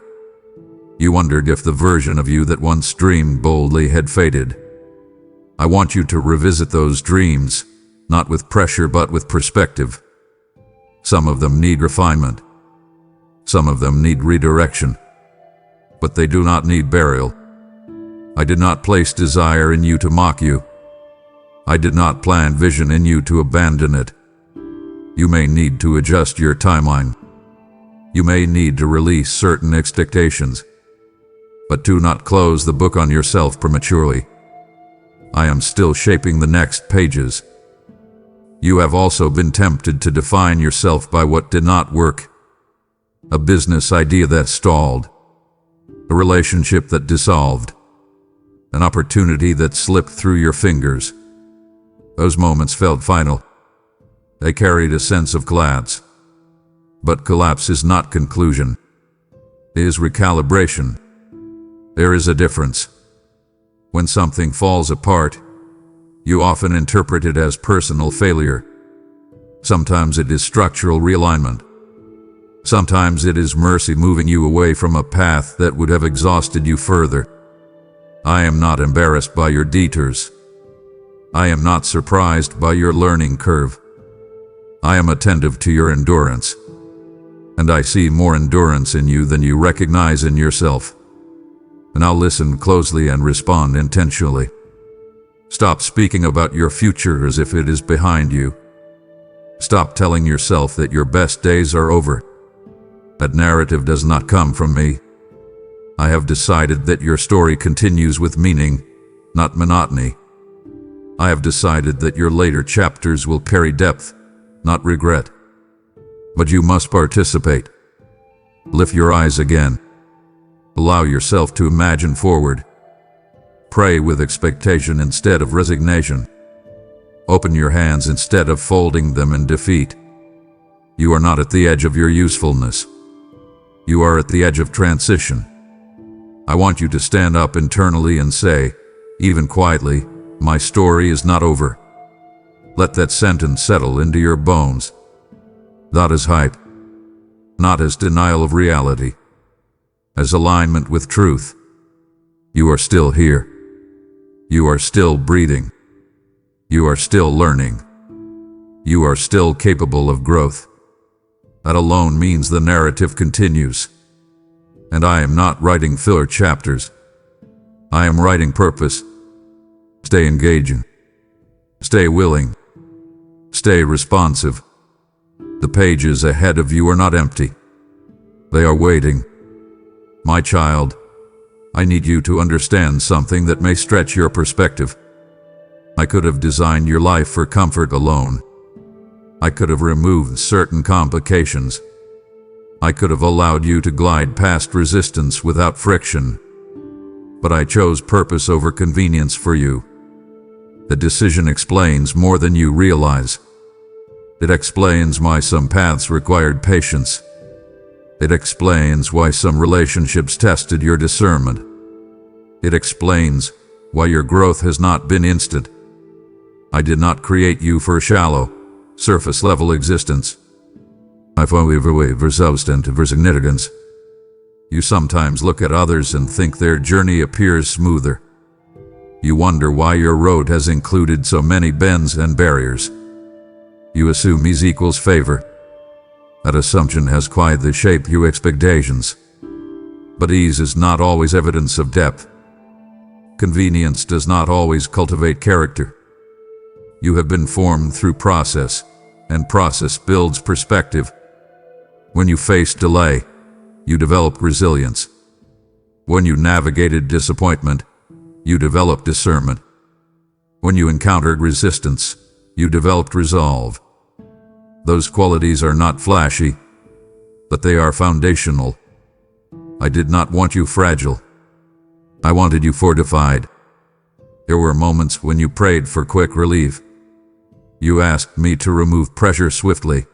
You wondered if the version of you that once dreamed boldly had faded. I want you to revisit those dreams, not with pressure but with perspective. Some of them need refinement. Some of them need redirection. But they do not need burial. I did not place desire in you to mock you. I did not plant vision in you to abandon it. You may need to adjust your timeline. You may need to release certain expectations. But do not close the book on yourself prematurely. I am still shaping the next pages. You have also been tempted to define yourself by what did not work. A business idea that stalled. A relationship that dissolved. An opportunity that slipped through your fingers. Those moments felt final. They carried a sense of collapse. But collapse is not conclusion. It is recalibration. There is a difference. When something falls apart, you often interpret it as personal failure. Sometimes it is structural realignment. Sometimes it is mercy moving you away from a path that would have exhausted you further. I am not embarrassed by your detours. I am not surprised by your learning curve. I am attentive to your endurance. And I see more endurance in you than you recognize in yourself. And I'll listen closely and respond intentionally. Stop speaking about your future as if it is behind you. Stop telling yourself that your best days are over. That narrative does not come from me. I have decided that your story continues with meaning, not monotony. I have decided that your later chapters will carry depth, not regret. But you must participate. Lift your eyes again. Allow yourself to imagine forward. Pray with expectation instead of resignation. Open your hands instead of folding them in defeat. You are not at the edge of your usefulness. You are at the edge of transition. I want you to stand up internally and say, even quietly, my story is not over. Let that sentence settle into your bones. Not as hype, not as denial of reality, as alignment with truth. You are still here. You are still breathing. You are still learning. You are still capable of growth. That alone means the narrative continues. And I am not writing filler chapters. I am writing purpose. Stay engaging. Stay willing. Stay responsive. The pages ahead of you are not empty. They are waiting. My child, I need you to understand something that may stretch your perspective. I could have designed your life for comfort alone. I could have removed certain complications. I could have allowed you to glide past resistance without friction. But I chose purpose over convenience for you. The decision explains more than you realize. It explains why some paths required patience. It explains why some relationships tested your discernment. It explains why your growth has not been instant. I did not create you for a shallow, surface-level existence. I only for substantive significance. You sometimes look at others and think their journey appears smoother. You wonder why your road has included so many bends and barriers. You assume ease equals favor. That assumption has quietly shaped your expectations. But ease is not always evidence of depth. Convenience does not always cultivate character. You have been formed through process, and process builds perspective. When you faced delay, you developed resilience. When you navigated disappointment, you developed discernment. When you encountered resistance, you developed resolve. Those qualities are not flashy, but they are foundational. I did not want you fragile. I wanted you fortified. There were moments when you prayed for quick relief. You asked me to remove pressure swiftly.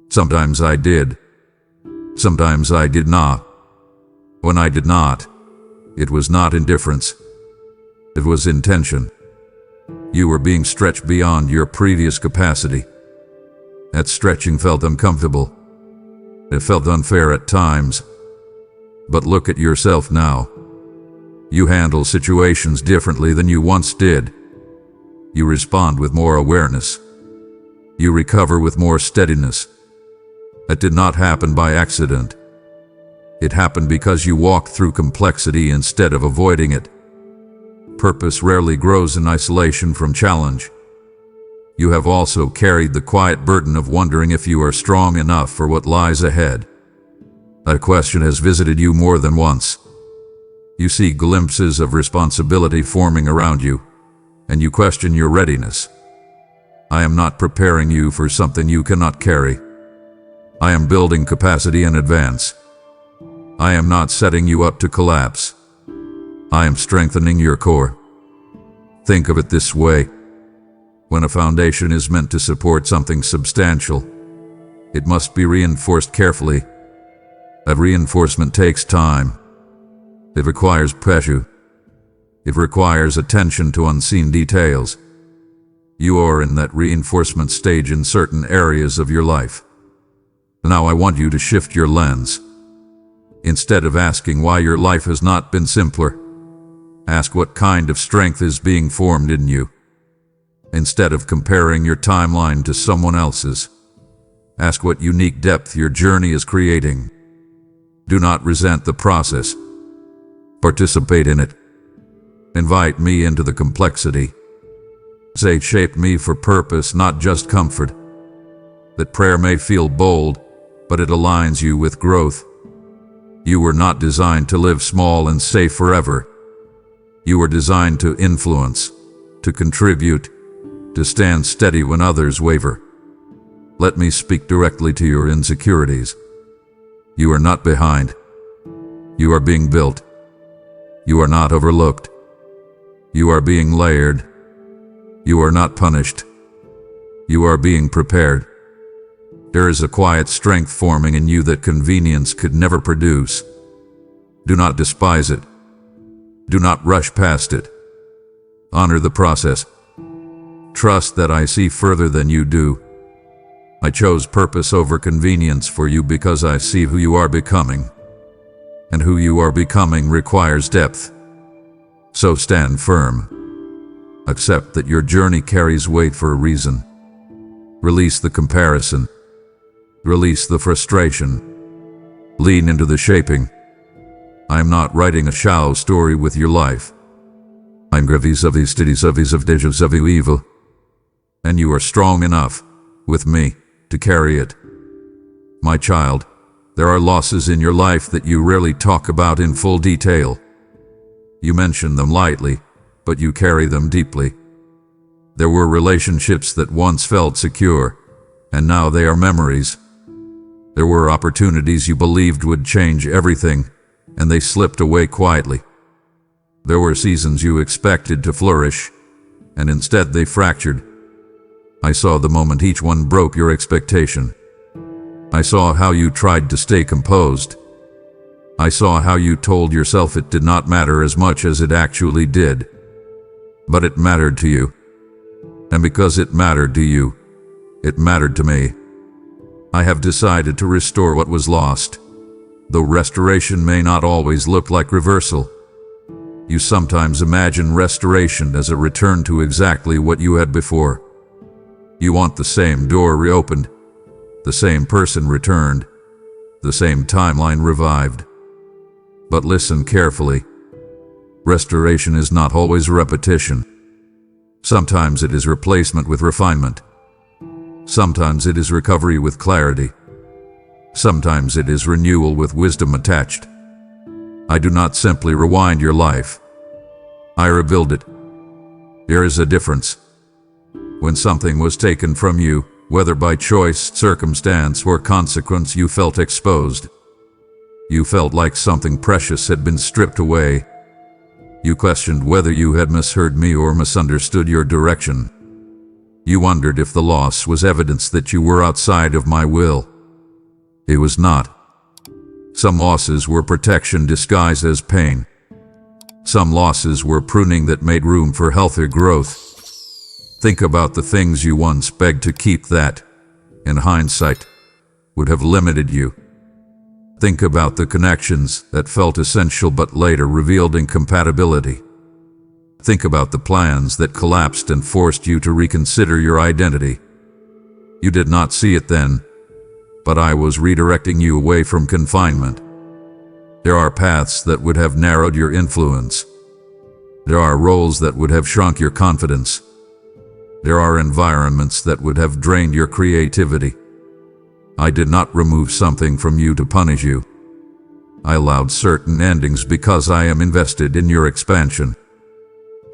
Sometimes I did. Sometimes I did not. When I did not, it was not indifference. It was intention. You were being stretched beyond your previous capacity. That stretching felt uncomfortable. It felt unfair at times. But look at yourself now. You handle situations differently than you once did. You respond with more awareness. You recover with more steadiness. That did not happen by accident. It happened because you walked through complexity instead of avoiding it. Purpose rarely grows in isolation from challenge. You have also carried the quiet burden of wondering if you are strong enough for what lies ahead. That question has visited you more than once. You see glimpses of responsibility forming around you, and you question your readiness. I am not preparing you for something you cannot carry. I am building capacity in advance. I am not setting you up to collapse. I am strengthening your core. Think of it this way. When a foundation is meant to support something substantial, it must be reinforced carefully. That reinforcement takes time. It requires pressure. It requires attention to unseen details. You are in that reinforcement stage in certain areas of your life. Now I want you to shift your lens. Instead of asking why your life has not been simpler, ask what kind of strength is being formed in you. Instead of comparing your timeline to someone else's, ask what unique depth your journey is creating. Do not resent the process. Participate in it. Invite me into the complexity. Say, shape me for purpose, not just comfort. That prayer may feel bold, but it aligns you with growth. You were not designed to live small and safe forever. You were designed to influence, to contribute, to stand steady when others waver. Let me speak directly to your insecurities. You are not behind. You are being built. You are not overlooked. You are being layered. You are not punished. You are being prepared. There is a quiet strength forming in you that convenience could never produce. Do not despise it. Do not rush past it. Honor the process. Trust that I see further than you do. I chose purpose over convenience for you because I see who you are becoming. And who you are becoming requires depth. So stand firm. Accept that your journey carries weight for a reason. Release the comparison. Release the frustration. Lean into the shaping. I am not writing a shallow story with your life. I'm vis-a-vis studies of deja vu evil. And you are strong enough, with me, to carry it. My child, there are losses in your life that you rarely talk about in full detail. You mention them lightly, but you carry them deeply. There were relationships that once felt secure, and now they are memories. There were opportunities you believed would change everything, and they slipped away quietly. There were seasons you expected to flourish, and instead they fractured. I saw the moment each one broke your expectation. I saw how you tried to stay composed. I saw how you told yourself it did not matter as much as it actually did. But it mattered to you. And because it mattered to you, it mattered to me. I have decided to restore what was lost. Though restoration may not always look like reversal. You sometimes imagine restoration as a return to exactly what you had before. You want the same door reopened, the same person returned, the same timeline revived. But listen carefully. Restoration is not always repetition. Sometimes it is replacement with refinement. Sometimes it is recovery with clarity. Sometimes it is renewal with wisdom attached. I do not simply rewind your life. I rebuild it. There is a difference. When something was taken from you, whether by choice, circumstance, or consequence, you felt exposed. You felt like something precious had been stripped away. You questioned whether you had misheard me or misunderstood your direction. You wondered if the loss was evidence that you were outside of my will. It was not. Some losses were protection disguised as pain. Some losses were pruning that made room for healthier growth. Think about the things you once begged to keep that, in hindsight, would have limited you. Think about the connections that felt essential but later revealed incompatibility. Think about the plans that collapsed and forced you to reconsider your identity. You did not see it then, but I was redirecting you away from confinement. There are paths that would have narrowed your influence. There are roles that would have shrunk your confidence. There are environments that would have drained your creativity. I did not remove something from you to punish you. I allowed certain endings because I am invested in your expansion.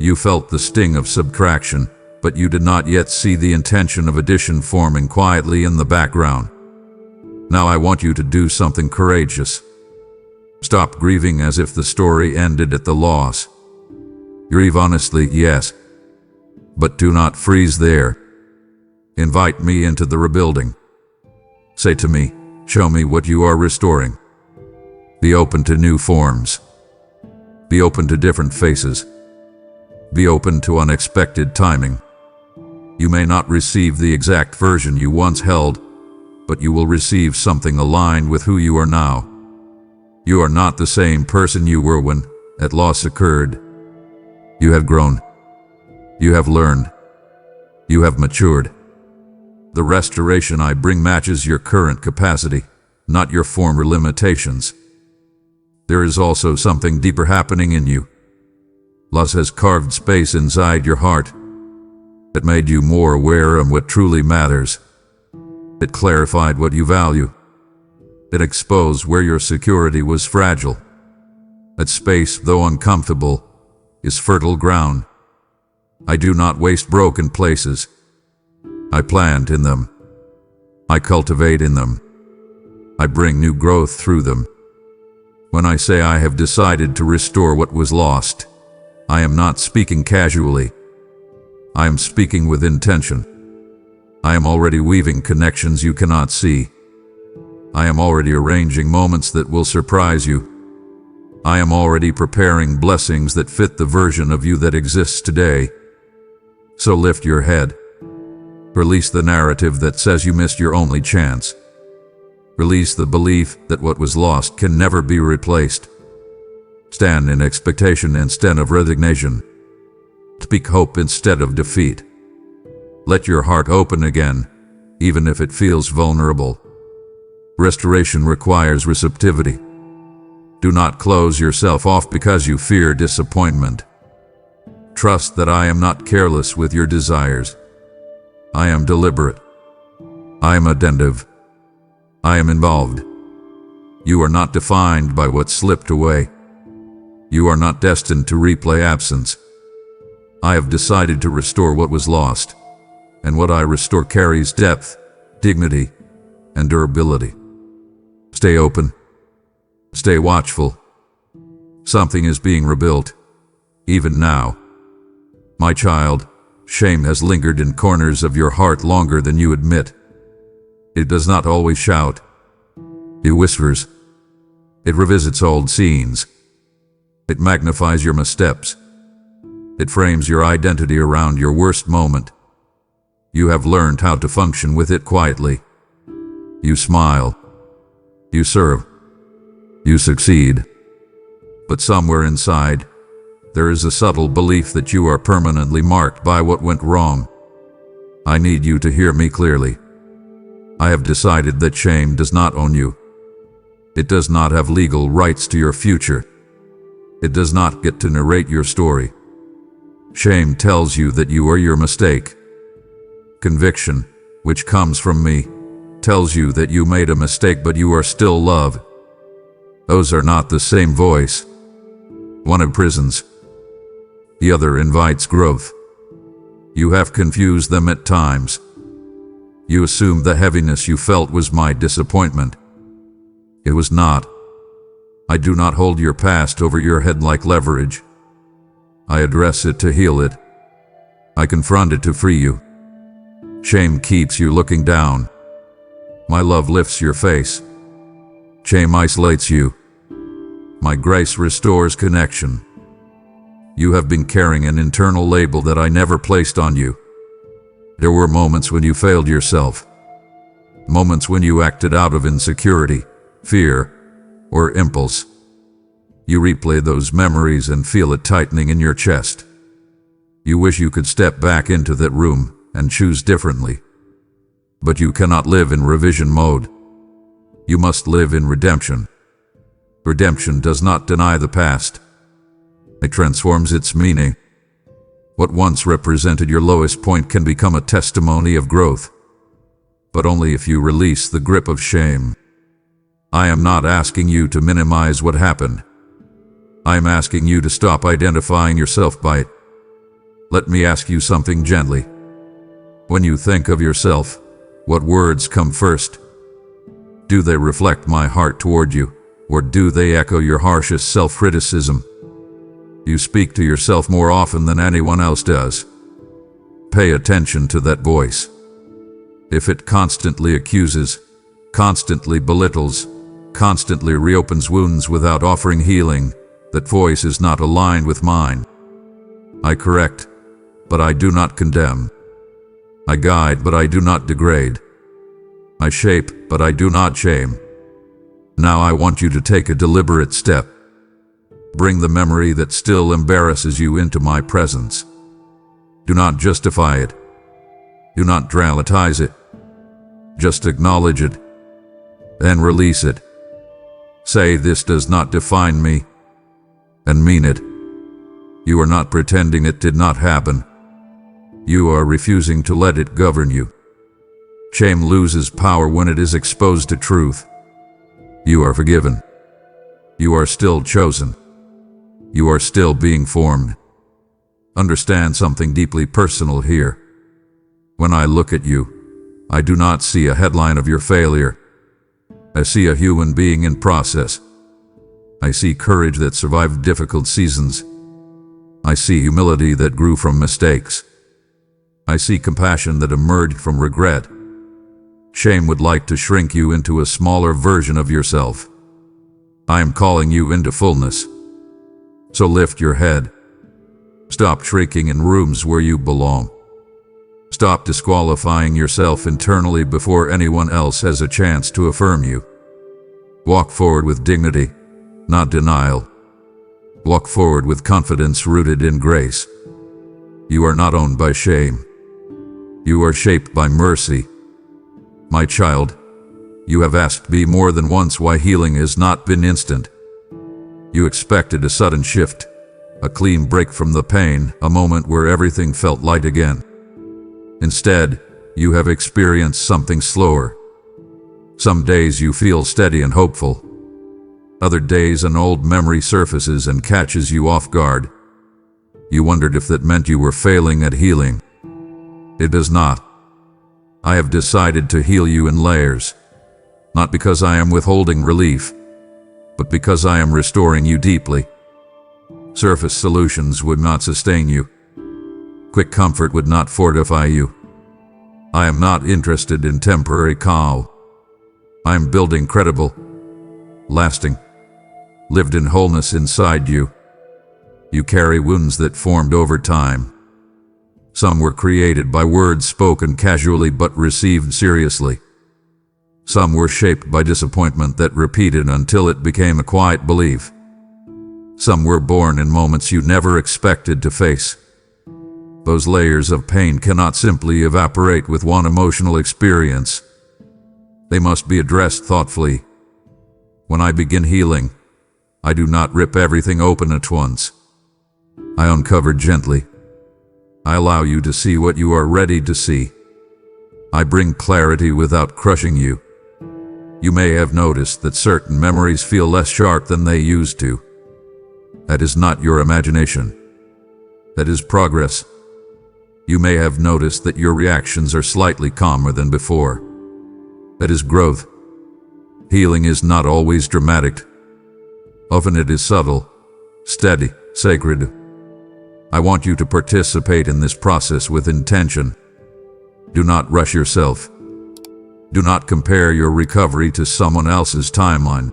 You felt the sting of subtraction, but you did not yet see the intention of addition forming quietly in the background. Now I want you to do something courageous. Stop grieving as if the story ended at the loss. Grieve honestly, yes, but do not freeze there. Invite me into the rebuilding. Say to me, show me what you are restoring. Be open to new forms. Be open to different faces. Be open to unexpected timing. You may not receive the exact version you once held, but you will receive something aligned with who you are now. You are not the same person you were when that loss occurred. You have grown. You have learned. You have matured. The restoration I bring matches your current capacity, not your former limitations. There is also something deeper happening in you. Loss has carved space inside your heart. It made you more aware of what truly matters. It clarified what you value. It exposed where your security was fragile. That space, though uncomfortable, is fertile ground. I do not waste broken places. I plant in them. I cultivate in them. I bring new growth through them. When I say I have decided to restore what was lost, I am not speaking casually. I am speaking with intention. I am already weaving connections you cannot see. I am already arranging moments that will surprise you. I am already preparing blessings that fit the version of you that exists today. So lift your head. Release the narrative that says you missed your only chance. Release the belief that what was lost can never be replaced. Stand in expectation instead of resignation. Speak hope instead of defeat. Let your heart open again, even if it feels vulnerable. Restoration requires receptivity. Do not close yourself off because you fear disappointment. Trust that I am not careless with your desires. I am deliberate. I am attentive. I am involved. You are not defined by what slipped away. You are not destined to replay absence. I have decided to restore what was lost, and what I restore carries depth, dignity, and durability. Stay open. Stay watchful. Something is being rebuilt, even now. My child, shame has lingered in corners of your heart longer than you admit. It does not always shout. It whispers. It revisits old scenes. It magnifies your missteps. It frames your identity around your worst moment. You have learned how to function with it quietly. You smile. You serve. You succeed. But somewhere inside, there is a subtle belief that you are permanently marked by what went wrong. I need you to hear me clearly. I have decided that shame does not own you. It does not have legal rights to your future. It does not get to narrate your story. Shame tells you that you are your mistake. Conviction, which comes from me, tells you that you made a mistake but you are still loved. Those are not the same voice. One imprisons. The other invites growth. You have confused them at times. You assumed the heaviness you felt was my disappointment. It was not. I do not hold your past over your head like leverage. I address it to heal it. I confront it to free you. Shame keeps you looking down. My love lifts your face. Shame isolates you. My grace restores connection. You have been carrying an internal label that I never placed on you. There were moments when you failed yourself. Moments when you acted out of insecurity, fear, or impulse. You replay those memories and feel it tightening in your chest. You wish you could step back into that room and choose differently. But you cannot live in revision mode. You must live in redemption. Redemption does not deny the past. It transforms its meaning. What once represented your lowest point can become a testimony of growth, but only if you release the grip of shame. I am not asking you to minimize what happened. I am asking you to stop identifying yourself by it. Let me ask you something gently. When you think of yourself, what words come first? Do they reflect my heart toward you, or do they echo your harshest self-criticism? You speak to yourself more often than anyone else does. Pay attention to that voice. If it constantly accuses, constantly belittles, constantly reopens wounds without offering healing, that voice is not aligned with mine. I correct, but I do not condemn. I guide, but I do not degrade. I shape, but I do not shame. Now I want you to take a deliberate step. Bring the memory that still embarrasses you into my presence. Do not justify it. Do not dramatize it. Just acknowledge it. Then release it. Say, this does not define me. And mean it. You are not pretending it did not happen. You are refusing to let it govern you. Shame loses power when it is exposed to truth. You are forgiven. You are still chosen. You are still being formed. Understand something deeply personal here. When I look at you, I do not see a headline of your failure. I see a human being in process. I see courage that survived difficult seasons. I see humility that grew from mistakes. I see compassion that emerged from regret. Shame would like to shrink you into a smaller version of yourself. I am calling you into fullness. So lift your head. Stop shrieking in rooms where you belong. Stop disqualifying yourself internally before anyone else has a chance to affirm you. Walk forward with dignity, not denial. Walk forward with confidence rooted in grace. You are not owned by shame. You are shaped by mercy. My child, you have asked me more than once why healing has not been instant. You expected a sudden shift, a clean break from the pain, a moment where everything felt light again. Instead, you have experienced something slower. Some days you feel steady and hopeful. Other days an old memory surfaces and catches you off guard. You wondered if that meant you were failing at healing. It does not. I have decided to heal you in layers, not because I am withholding relief, but because I am restoring you deeply. Surface solutions would not sustain you. Quick comfort would not fortify you. I am not interested in temporary calm. I am building credible, lasting, lived-in wholeness inside you. You carry wounds that formed over time. Some were created by words spoken casually but received seriously. Some were shaped by disappointment that repeated until it became a quiet belief. Some were born in moments you never expected to face. Those layers of pain cannot simply evaporate with one emotional experience. They must be addressed thoughtfully. When I begin healing, I do not rip everything open at once. I uncover gently. I allow you to see what you are ready to see. I bring clarity without crushing you. You may have noticed that certain memories feel less sharp than they used to. That is not your imagination. That is progress. You may have noticed that your reactions are slightly calmer than before. That is growth. Healing is not always dramatic. Often it is subtle, steady, sacred. I want you to participate in this process with intention. Do not rush yourself. Do not compare your recovery to someone else's timeline.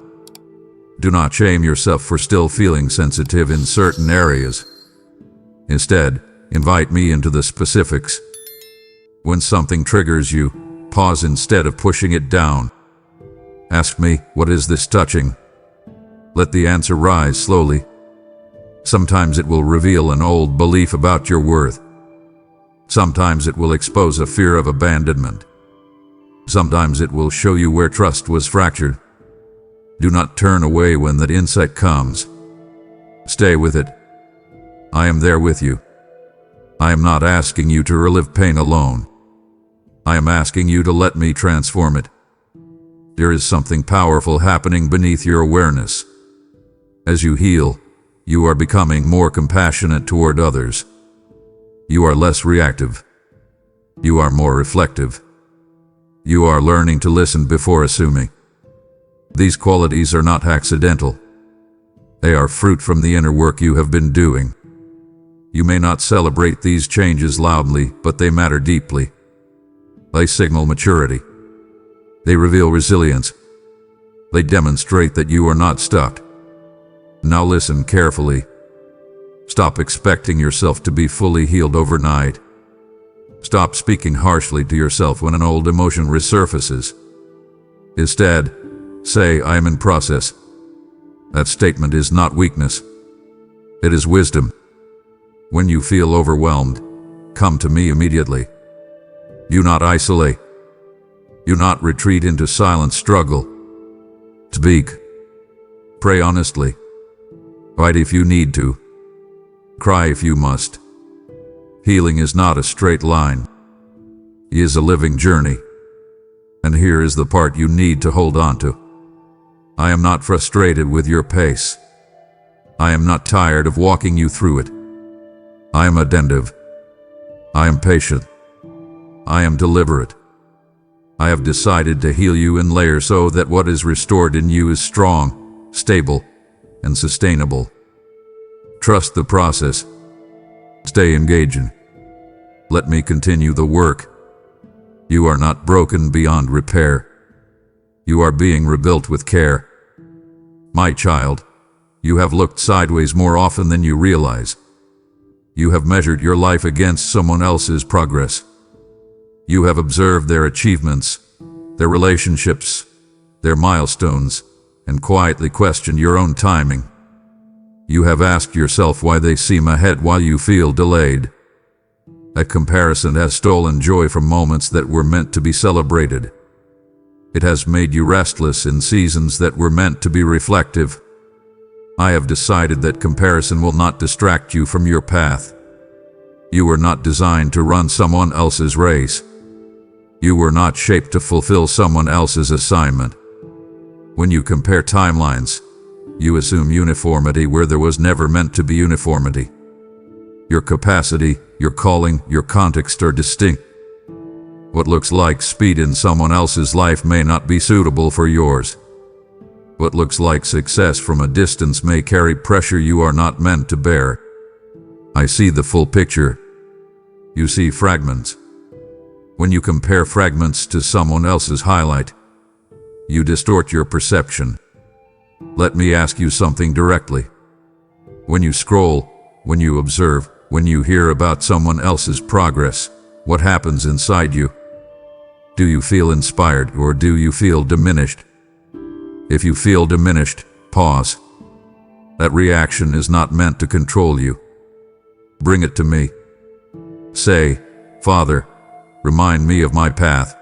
Do not shame yourself for still feeling sensitive in certain areas. Instead, invite me into the specifics. When something triggers you, pause instead of pushing it down. Ask me, what is this touching? Let the answer rise slowly. Sometimes it will reveal an old belief about your worth. Sometimes it will expose a fear of abandonment. Sometimes it will show you where trust was fractured. Do not turn away when that insight comes. Stay with it. I am there with you. I am not asking you to relive pain alone. I am asking you to let me transform it. There is something powerful happening beneath your awareness. As you heal, you are becoming more compassionate toward others. You are less reactive. You are more reflective. You are learning to listen before assuming. These qualities are not accidental. They are fruit from the inner work you have been doing. You may not celebrate these changes loudly, but they matter deeply. They signal maturity. They reveal resilience. They demonstrate that you are not stuck. Now listen carefully. Stop expecting yourself to be fully healed overnight. Stop speaking harshly to yourself when an old emotion resurfaces. Instead, say, I am in process. That statement is not weakness. It is wisdom. When you feel overwhelmed, come to me immediately. Do not isolate. Do not retreat into silent struggle. Speak. Pray honestly. Fight if you need to. Cry if you must. Healing is not a straight line. It is a living journey. And here is the part you need to hold on to. I am not frustrated with your pace. I am not tired of walking you through it. I am attentive. I am patient. I am deliberate. I have decided to heal you in layers so that what is restored in you is strong, stable, and sustainable. Trust the process. Stay engaging. Let me continue the work. You are not broken beyond repair. You are being rebuilt with care. My child, you have looked sideways more often than you realize. You have measured your life against someone else's progress. You have observed their achievements, their relationships, their milestones, and quietly questioned your own timing. You have asked yourself why they seem ahead while you feel delayed. That comparison has stolen joy from moments that were meant to be celebrated. It has made you restless in seasons that were meant to be reflective. I have decided that comparison will not distract you from your path. You were not designed to run someone else's race. You were not shaped to fulfill someone else's assignment. When you compare timelines, you assume uniformity where there was never meant to be uniformity. Your capacity, your calling, your context are distinct. What looks like speed in someone else's life may not be suitable for yours. What looks like success from a distance may carry pressure you are not meant to bear. I see the full picture. You see fragments. When you compare fragments to someone else's highlight, you distort your perception. Let me ask you something directly. When you scroll, when you observe, when you hear about someone else's progress, what happens inside you? Do you feel inspired or do you feel diminished? If you feel diminished, pause. That reaction is not meant to control you. Bring it to me. Say, Father, remind me of my path.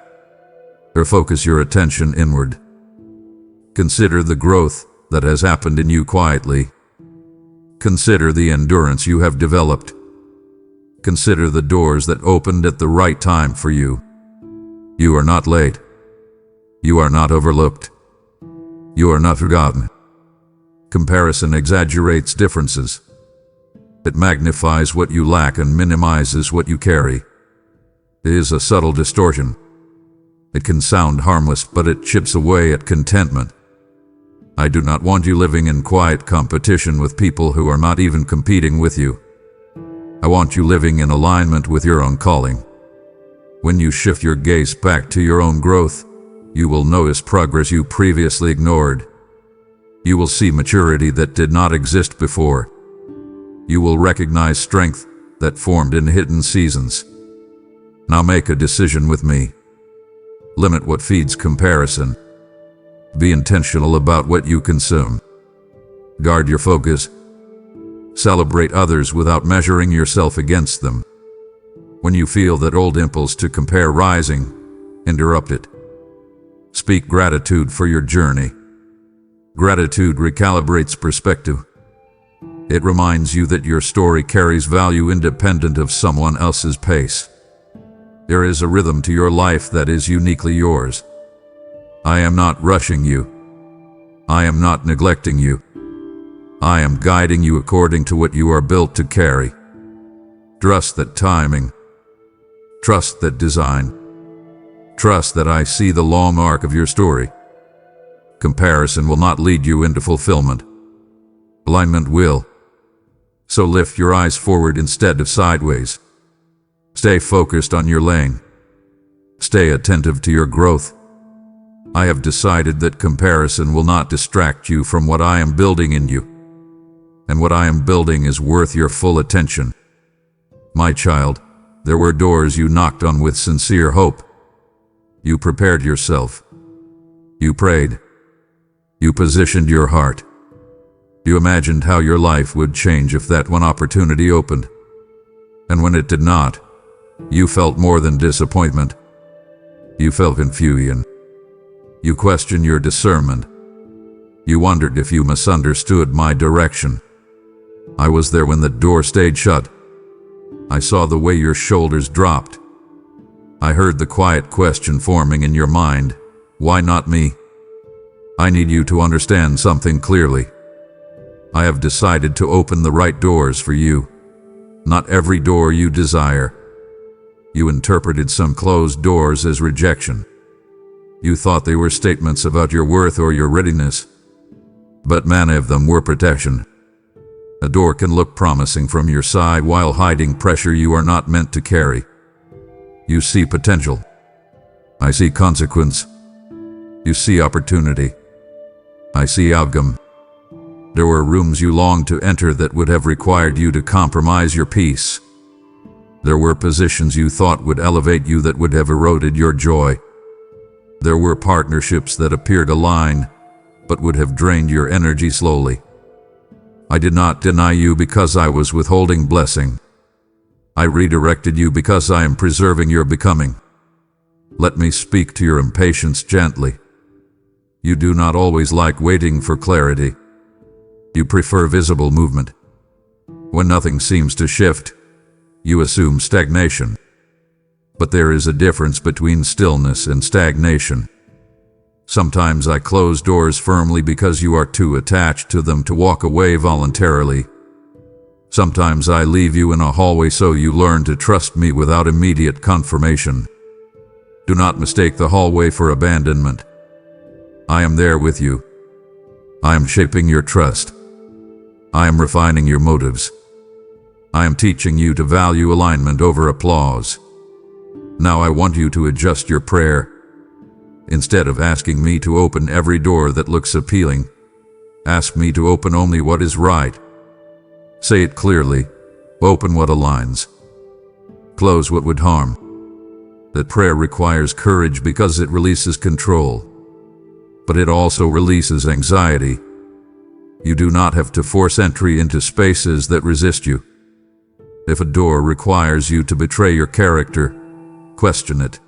Or focus your attention inward. Consider the growth that has happened in you quietly. Consider the endurance you have developed. Consider the doors that opened at the right time for you. You are not late. You are not overlooked. You are not forgotten. Comparison exaggerates differences. It magnifies what you lack and minimizes what you carry. It is a subtle distortion. It can sound harmless, but it chips away at contentment. I do not want you living in quiet competition with people who are not even competing with you. I want you living in alignment with your own calling. When you shift your gaze back to your own growth, you will notice progress you previously ignored. You will see maturity that did not exist before. You will recognize strength that formed in hidden seasons. Now make a decision with me. Limit what feeds comparison. Be intentional about what you consume. Guard your focus. Celebrate others without measuring yourself against them. When you feel that old impulse to compare rising, interrupt it. Speak gratitude for your journey. Gratitude recalibrates perspective. It reminds you that your story carries value independent of someone else's pace. There is a rhythm to your life that is uniquely yours. I am not rushing you. I am not neglecting you. I am guiding you according to what you are built to carry. Trust that timing. Trust that design. Trust that I see the long arc of your story. Comparison will not lead you into fulfillment. Alignment will. So lift your eyes forward instead of sideways. Stay focused on your lane. Stay attentive to your growth. I have decided that comparison will not distract you from what I am building in you. And what I am building is worth your full attention. My child, there were doors you knocked on with sincere hope. You prepared yourself. You prayed. You positioned your heart. You imagined how your life would change if that one opportunity opened. And when it did not, you felt more than disappointment. You felt confusion. You questioned your discernment. You wondered if you misunderstood my direction. I was there when the door stayed shut. I saw the way your shoulders dropped. I heard the quiet question forming in your mind, why not me? I need you to understand something clearly. I have decided to open the right doors for you. Not every door you desire. You interpreted some closed doors as rejection. You thought they were statements about your worth or your readiness. But many of them were protection. A door can look promising from your side while hiding pressure you are not meant to carry. You see potential. I see consequence. You see opportunity. I see outcome. There were rooms you longed to enter that would have required you to compromise your peace. There were positions you thought would elevate you that would have eroded your joy. There were partnerships that appeared aligned, but would have drained your energy slowly. I did not deny you because I was withholding blessing. I redirected you because I am preserving your becoming. Let me speak to your impatience gently. You do not always like waiting for clarity. You prefer visible movement. When nothing seems to shift, you assume stagnation. But there is a difference between stillness and stagnation. Sometimes I close doors firmly because you are too attached to them to walk away voluntarily. Sometimes I leave you in a hallway so you learn to trust me without immediate confirmation. Do not mistake the hallway for abandonment. I am there with you. I am shaping your trust. I am refining your motives. I am teaching you to value alignment over applause. Now I want you to adjust your prayer. Instead of asking me to open every door that looks appealing, ask me to open only what is right. Say it clearly. Open what aligns. Close what would harm. That prayer requires courage because it releases control. But it also releases anxiety. You do not have to force entry into spaces that resist you. If a door requires you to betray your character, question it.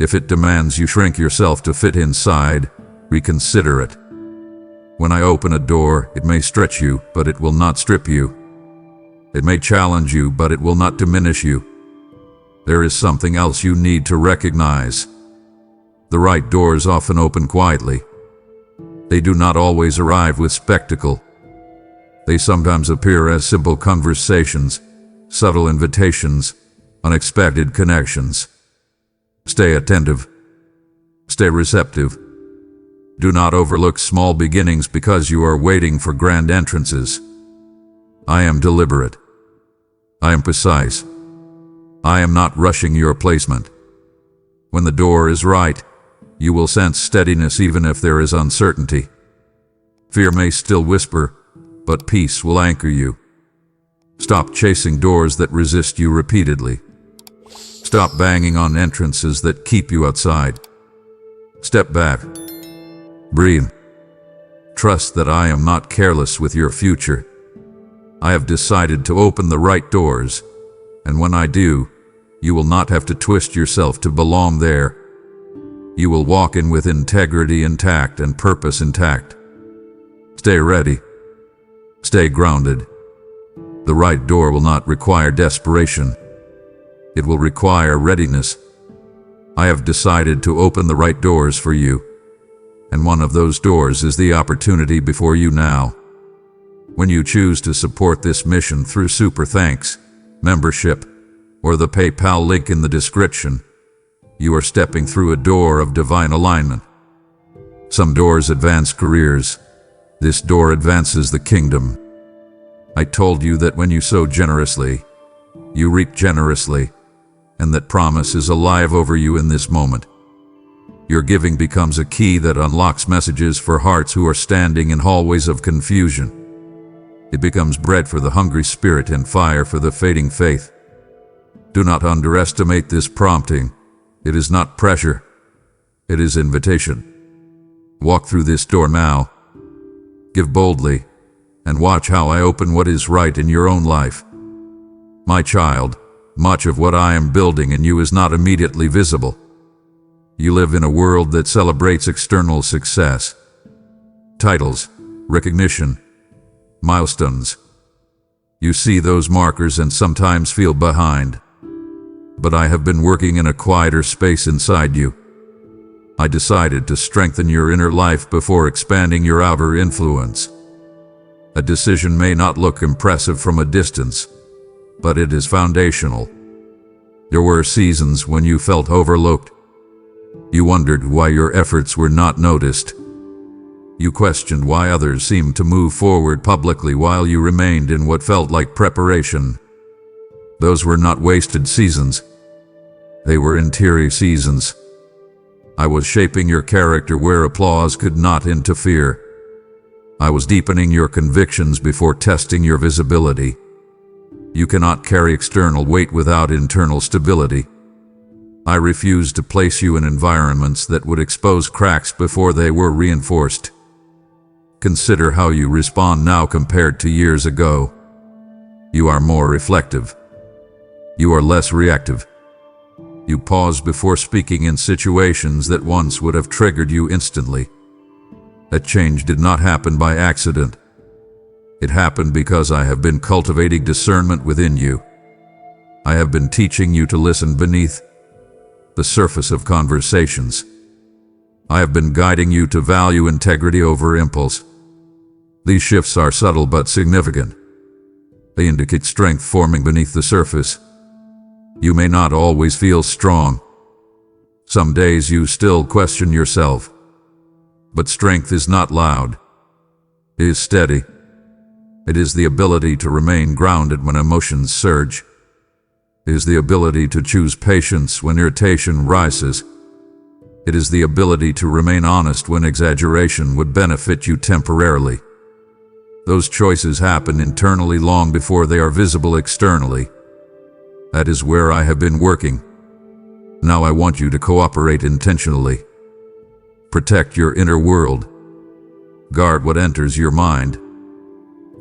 If it demands you shrink yourself to fit inside, reconsider it. When I open a door, it may stretch you, but it will not strip you. It may challenge you, but it will not diminish you. There is something else you need to recognize. The right doors often open quietly. They do not always arrive with spectacle. They sometimes appear as simple conversations, subtle invitations, unexpected connections. Stay attentive. Stay receptive. Do not overlook small beginnings because you are waiting for grand entrances. I am deliberate. I am precise. I am not rushing your placement. When the door is right, you will sense steadiness even if there is uncertainty. Fear may still whisper, but peace will anchor you. Stop chasing doors that resist you repeatedly. Stop banging on entrances that keep you outside. Step back. Breathe. Trust that I am not careless with your future. I have decided to open the right doors, and when I do, you will not have to twist yourself to belong there. You will walk in with integrity intact and purpose intact. Stay ready. Stay grounded. The right door will not require desperation. It will require readiness. I have decided to open the right doors for you, and one of those doors is the opportunity before you now. When you choose to support this mission through Super Thanks, membership, or the PayPal link in the description, you are stepping through a door of divine alignment. Some doors advance careers. This door advances the kingdom. I told you that when you sow generously, you reap generously, and that promise is alive over you in this moment. Your giving becomes a key that unlocks messages for hearts who are standing in hallways of confusion. It becomes bread for the hungry spirit and fire for the fading faith. Do not underestimate this prompting. It is not pressure. It is invitation. Walk through this door now. Give boldly, and watch how I open what is right in your own life. My child, much of what I am building in you is not immediately visible. You live in a world that celebrates external success, titles, recognition, milestones. You see those markers and sometimes feel behind. But I have been working in a quieter space inside you. I decided to strengthen your inner life before expanding your outer influence. A decision may not look impressive from a distance, but it is foundational. There were seasons when you felt overlooked. You wondered why your efforts were not noticed. You questioned why others seemed to move forward publicly while you remained in what felt like preparation. Those were not wasted seasons. They were interior seasons. I was shaping your character where applause could not interfere. I was deepening your convictions before testing your visibility. You cannot carry external weight without internal stability. I refused to place you in environments that would expose cracks before they were reinforced. Consider how you respond now compared to years ago. You are more reflective. You are less reactive. You pause before speaking in situations that once would have triggered you instantly. That change did not happen by accident. It happened because I have been cultivating discernment within you. I have been teaching you to listen beneath the surface of conversations. I have been guiding you to value integrity over impulse. These shifts are subtle but significant. They indicate strength forming beneath the surface. You may not always feel strong. Some days you still question yourself. But strength is not loud. It is steady. It is the ability to remain grounded when emotions surge. It is the ability to choose patience when irritation rises. It is the ability to remain honest when exaggeration would benefit you temporarily. Those choices happen internally long before they are visible externally. That is where I have been working. Now I want you to cooperate intentionally. Protect your inner world. Guard what enters your mind.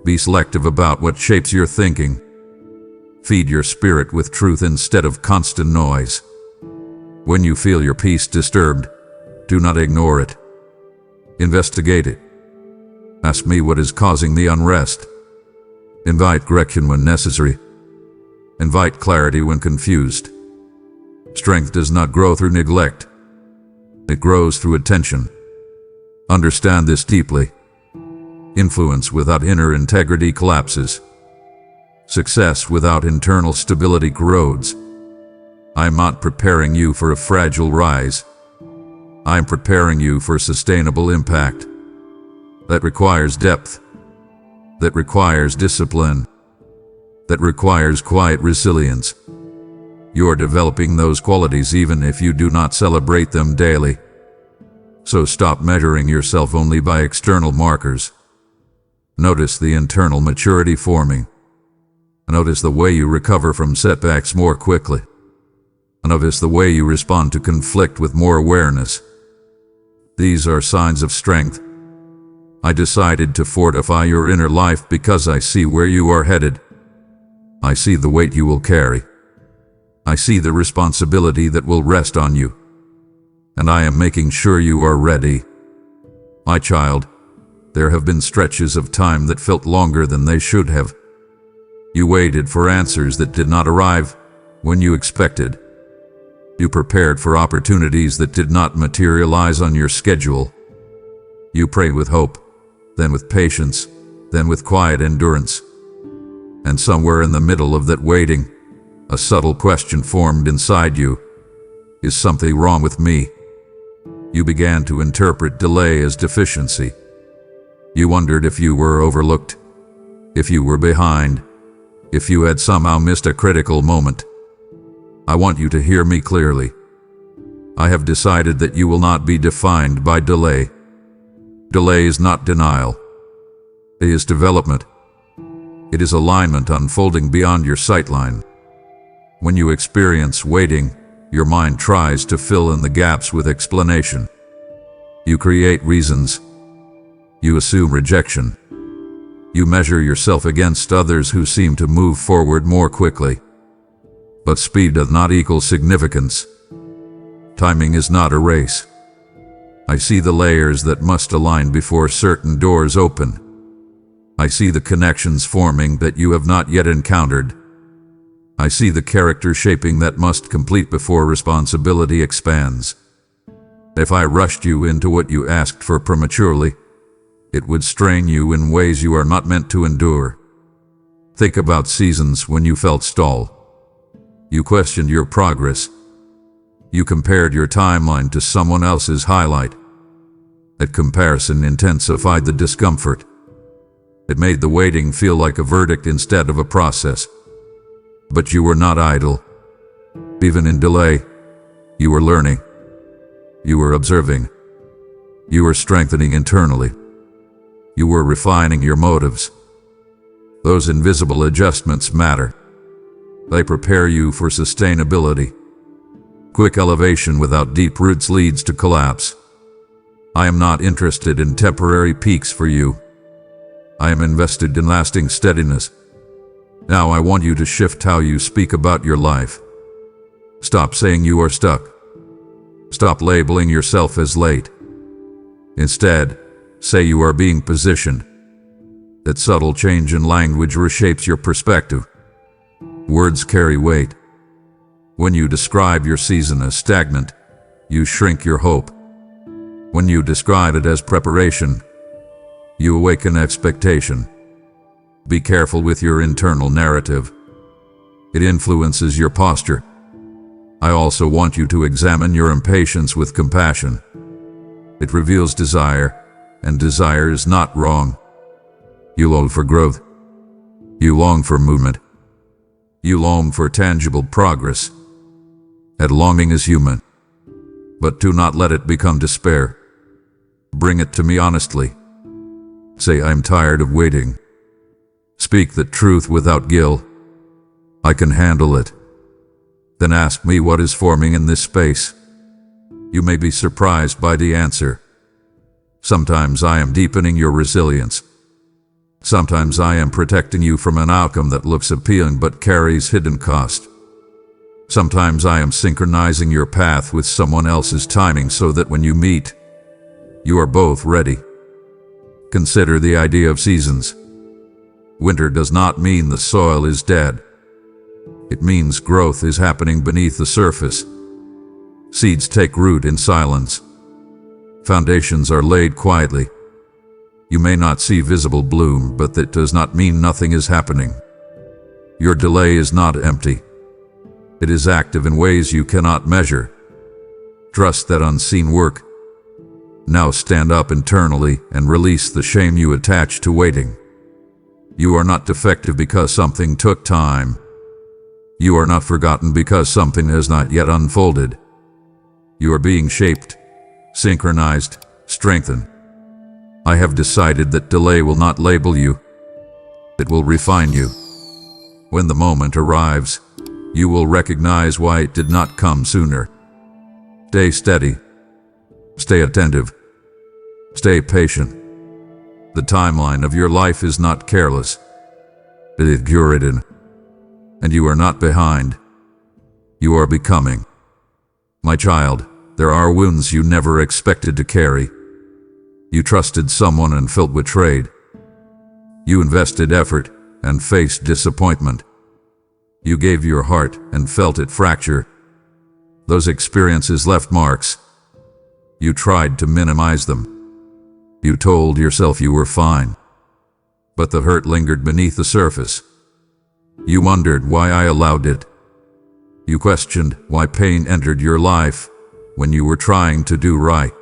Be selective about what shapes your thinking. Feed your spirit with truth instead of constant noise. When you feel your peace disturbed, do not ignore it. Investigate it. Ask me what is causing the unrest. Invite correction when necessary. Invite clarity when confused. Strength does not grow through neglect. It grows through attention. Understand this deeply. Influence without inner integrity collapses. Success without internal stability corrodes. I am not preparing you for a fragile rise. I am preparing you for sustainable impact. That requires depth. That requires discipline. That requires quiet resilience. You are developing those qualities even if you do not celebrate them daily. So stop measuring yourself only by external markers. Notice the internal maturity forming. Notice the way you recover from setbacks more quickly. Notice the way you respond to conflict with more awareness. These are signs of strength. I decided to fortify your inner life because I see where you are headed. I see the weight you will carry. I see the responsibility that will rest on you. And I am making sure you are ready. My child, there have been stretches of time that felt longer than they should have. You waited for answers that did not arrive when you expected. You prepared for opportunities that did not materialize on your schedule. You prayed with hope, then with patience, then with quiet endurance. And somewhere in the middle of that waiting, a subtle question formed inside you. Is something wrong with me? You began to interpret delay as deficiency. You wondered if you were overlooked, if you were behind, if you had somehow missed a critical moment. I want you to hear me clearly. I have decided that you will not be defined by delay. Delay is not denial. It is development. It is alignment unfolding beyond your sightline. When you experience waiting, your mind tries to fill in the gaps with explanation. You create reasons. You assume rejection. You measure yourself against others who seem to move forward more quickly. But speed does not equal significance. Timing is not a race. I see the layers that must align before certain doors open. I see the connections forming that you have not yet encountered. I see the character shaping that must complete before responsibility expands. If I rushed you into what you asked for prematurely, it would strain you in ways you are not meant to endure. Think about seasons when you felt stalled. You questioned your progress. You compared your timeline to someone else's highlight. That comparison intensified the discomfort. It made the waiting feel like a verdict instead of a process. But you were not idle. Even in delay, you were learning. You were observing. You were strengthening internally. You were refining your motives. Those invisible adjustments matter. They prepare you for sustainability. Quick elevation without deep roots leads to collapse. I am not interested in temporary peaks for you. I am invested in lasting steadiness. Now I want you to shift how you speak about your life. Stop saying you are stuck. Stop labeling yourself as late. Instead, say you are being positioned. That subtle change in language reshapes your perspective. Words carry weight. When you describe your season as stagnant, you shrink your hope. When you describe it as preparation, you awaken expectation. Be careful with your internal narrative. It influences your posture. I also want you to examine your impatience with compassion. It reveals desire, and desire is not wrong. You long for growth. You long for movement. You long for tangible progress. That longing is human. But do not let it become despair. Bring it to me honestly. Say, I'm tired of waiting. Speak the truth without guilt. I can handle it. Then ask me what is forming in this space. You may be surprised by the answer. Sometimes I am deepening your resilience. Sometimes I am protecting you from an outcome that looks appealing but carries hidden cost. Sometimes I am synchronizing your path with someone else's timing so that when you meet, you are both ready. Consider the idea of seasons. Winter does not mean the soil is dead. It means growth is happening beneath the surface. Seeds take root in silence. Foundations are laid quietly. You may not see visible bloom, but that does not mean nothing is happening. Your delay is not empty. It is active in ways you cannot measure. Trust that unseen work. Now stand up internally and release the shame you attach to waiting. You are not defective because something took time. You are not forgotten because something has not yet unfolded. You are being shaped, synchronized, strengthened. I have decided that delay will not label you. It will refine you. When the moment arrives, you will recognize why it did not come sooner. Stay steady. Stay attentive. Stay patient. The timeline of your life is not careless. It is curated. And you are not behind. You are becoming. My child, there are wounds you never expected to carry. You trusted someone and felt betrayed. You invested effort and faced disappointment. You gave your heart and felt it fracture. Those experiences left marks. You tried to minimize them. You told yourself you were fine. But the hurt lingered beneath the surface. You wondered why I allowed it. You questioned why pain entered your life when you were trying to do right.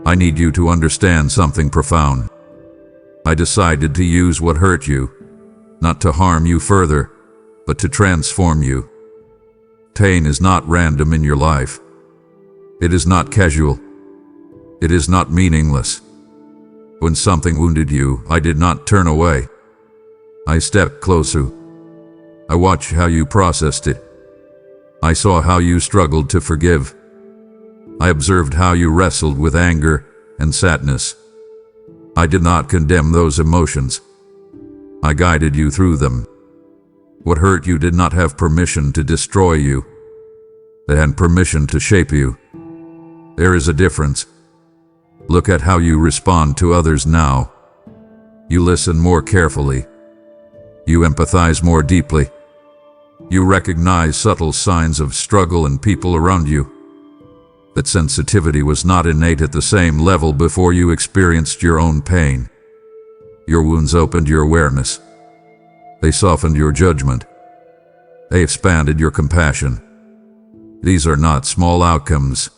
I need you to understand something profound. I decided to use what hurt you, not to harm you further, but to transform you. Pain is not random in your life. It is not casual. It is not meaningless. When something wounded you, I did not turn away. I stepped closer. I watched how you processed it. I saw how you struggled to forgive. I observed how you wrestled with anger and sadness. I did not condemn those emotions. I guided you through them. What hurt you did not have permission to destroy you. It had permission to shape you. There is a difference. Look at how you respond to others now. You listen more carefully. You empathize more deeply. You recognize subtle signs of struggle in people around you. That sensitivity was not innate at the same level before you experienced your own pain. Your wounds opened your awareness. They softened your judgment. They expanded your compassion. These are not small outcomes.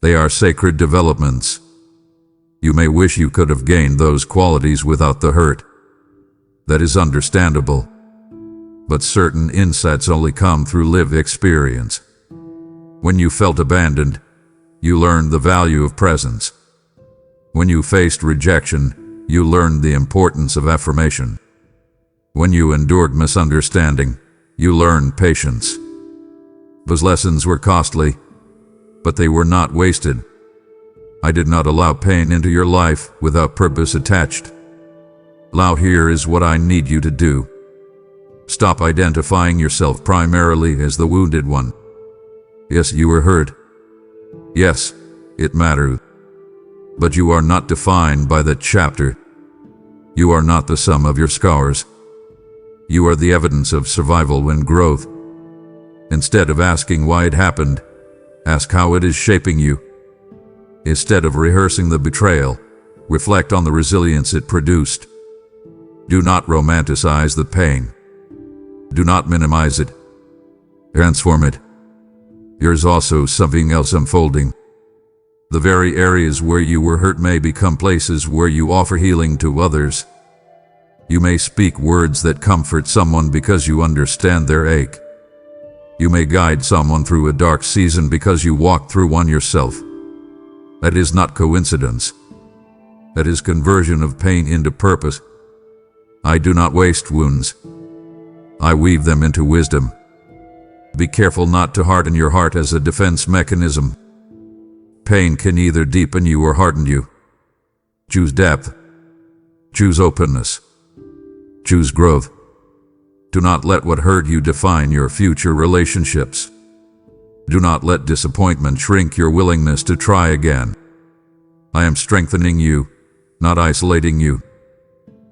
They are sacred developments. You may wish you could have gained those qualities without the hurt. That is understandable. But certain insights only come through lived experience. When you felt abandoned, you learned the value of presence. When you faced rejection, you learned the importance of affirmation. When you endured misunderstanding, you learned patience. Those lessons were costly, but they were not wasted. I did not allow pain into your life without purpose attached. Now here is what I need you to do. Stop identifying yourself primarily as the wounded one. Yes, you were hurt. Yes, it mattered. But you are not defined by that chapter. You are not the sum of your scars. You are the evidence of survival and growth. Instead of asking why it happened, ask how it is shaping you. Instead of rehearsing the betrayal, reflect on the resilience it produced. Do not romanticize the pain. Do not minimize it. Transform it. There is also something else unfolding. The very areas where you were hurt may become places where you offer healing to others. You may speak words that comfort someone because you understand their ache. You may guide someone through a dark season because you walked through one yourself. That is not coincidence. That is conversion of pain into purpose. I do not waste wounds. I weave them into wisdom. Be careful not to harden your heart as a defense mechanism. Pain can either deepen you or harden you. Choose depth. Choose openness. Choose growth. Do not let what hurt you define your future relationships. Do not let disappointment shrink your willingness to try again. I am strengthening you, not isolating you.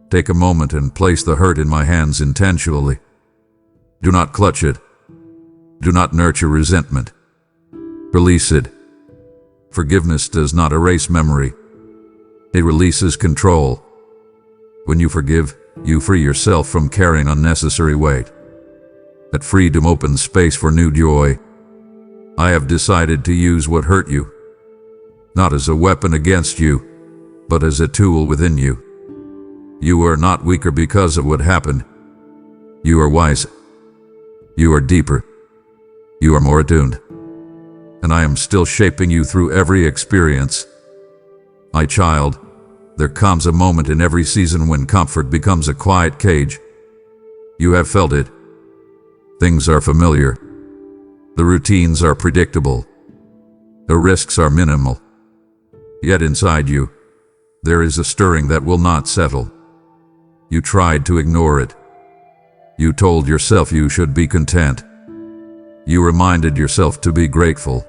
Take a moment and place the hurt in my hands intentionally. Do not clutch it. Do not nurture resentment. Release it. Forgiveness does not erase memory. It releases control. When you forgive, you free yourself from carrying unnecessary weight. That freedom opens space for new joy. I have decided to use what hurt you, not as a weapon against you, but as a tool within you. You are not weaker because of what happened. You are wiser. You are deeper. You are more attuned. And I am still shaping you through every experience. My child, there comes a moment in every season when comfort becomes a quiet cage. You have felt it. Things are familiar. The routines are predictable. The risks are minimal. Yet inside you, there is a stirring that will not settle. You tried to ignore it. You told yourself you should be content. You reminded yourself to be grateful.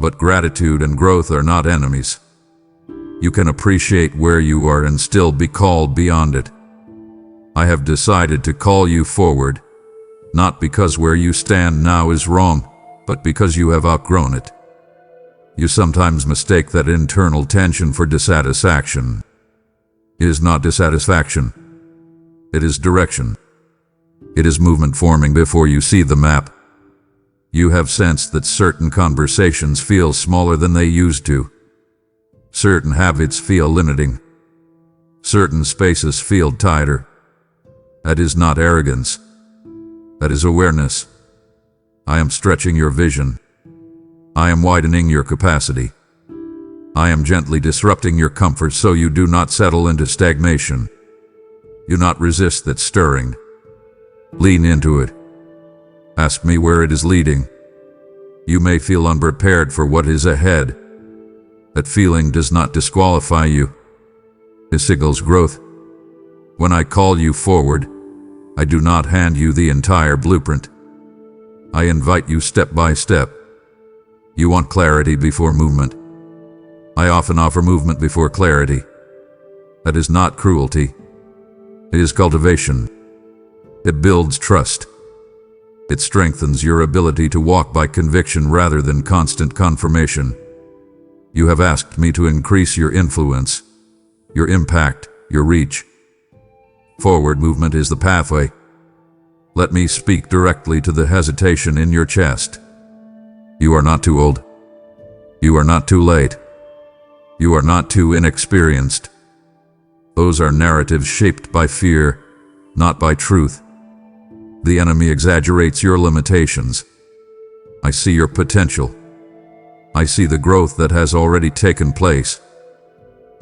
But gratitude and growth are not enemies. You can appreciate where you are and still be called beyond it. I have decided to call you forward, not because where you stand now is wrong, but because you have outgrown it. You sometimes mistake that internal tension for dissatisfaction. It is not dissatisfaction. It is direction. It is movement forming before you see the map. You have sensed that certain conversations feel smaller than they used to. Certain habits feel limiting. Certain spaces feel tighter. That is not arrogance. That is awareness. I am stretching your vision. I am widening your capacity. I am gently disrupting your comfort so you do not settle into stagnation. Do not resist that stirring. Lean into it. Ask me where it is leading. You may feel unprepared for what is ahead. That feeling does not disqualify you. It signals growth. When I call you forward, I do not hand you the entire blueprint. I invite you step by step. You want clarity before movement. I often offer movement before clarity. That is not cruelty. It is cultivation. It builds trust. It strengthens your ability to walk by conviction rather than constant confirmation. You have asked me to increase your influence, your impact, your reach. Forward movement is the pathway. Let me speak directly to the hesitation in your chest. You are not too old. You are not too late. You are not too inexperienced. Those are narratives shaped by fear, not by truth. The enemy exaggerates your limitations. I see your potential. I see the growth that has already taken place.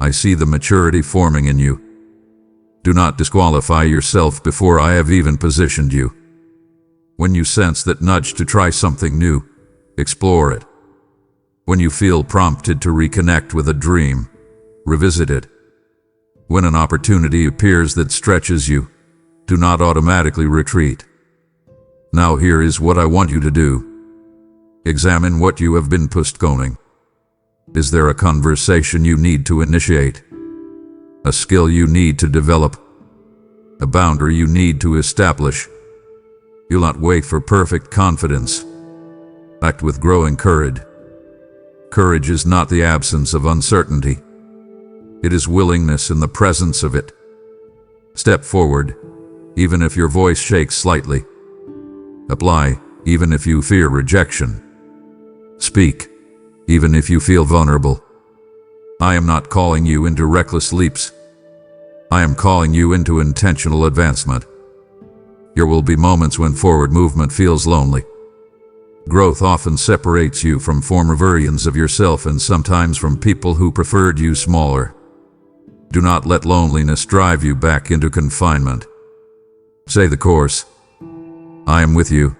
I see the maturity forming in you. Do not disqualify yourself before I have even positioned you. When you sense that nudge to try something new, explore it. When you feel prompted to reconnect with a dream, revisit it. When an opportunity appears that stretches you, do not automatically retreat. Now here is what I want you to do. Examine what you have been postponing. Is there a conversation you need to initiate? A skill you need to develop? A boundary you need to establish? Do not wait for perfect confidence. Act with growing courage. Courage is not the absence of uncertainty. It is willingness in the presence of it. Step forward, even if your voice shakes slightly. Apply, even if you fear rejection. Speak, even if you feel vulnerable. I am not calling you into reckless leaps. I am calling you into intentional advancement. There will be moments when forward movement feels lonely. Growth often separates you from former versions of yourself and sometimes from people who preferred you smaller. Do not let loneliness drive you back into confinement. Say the course. I am with you.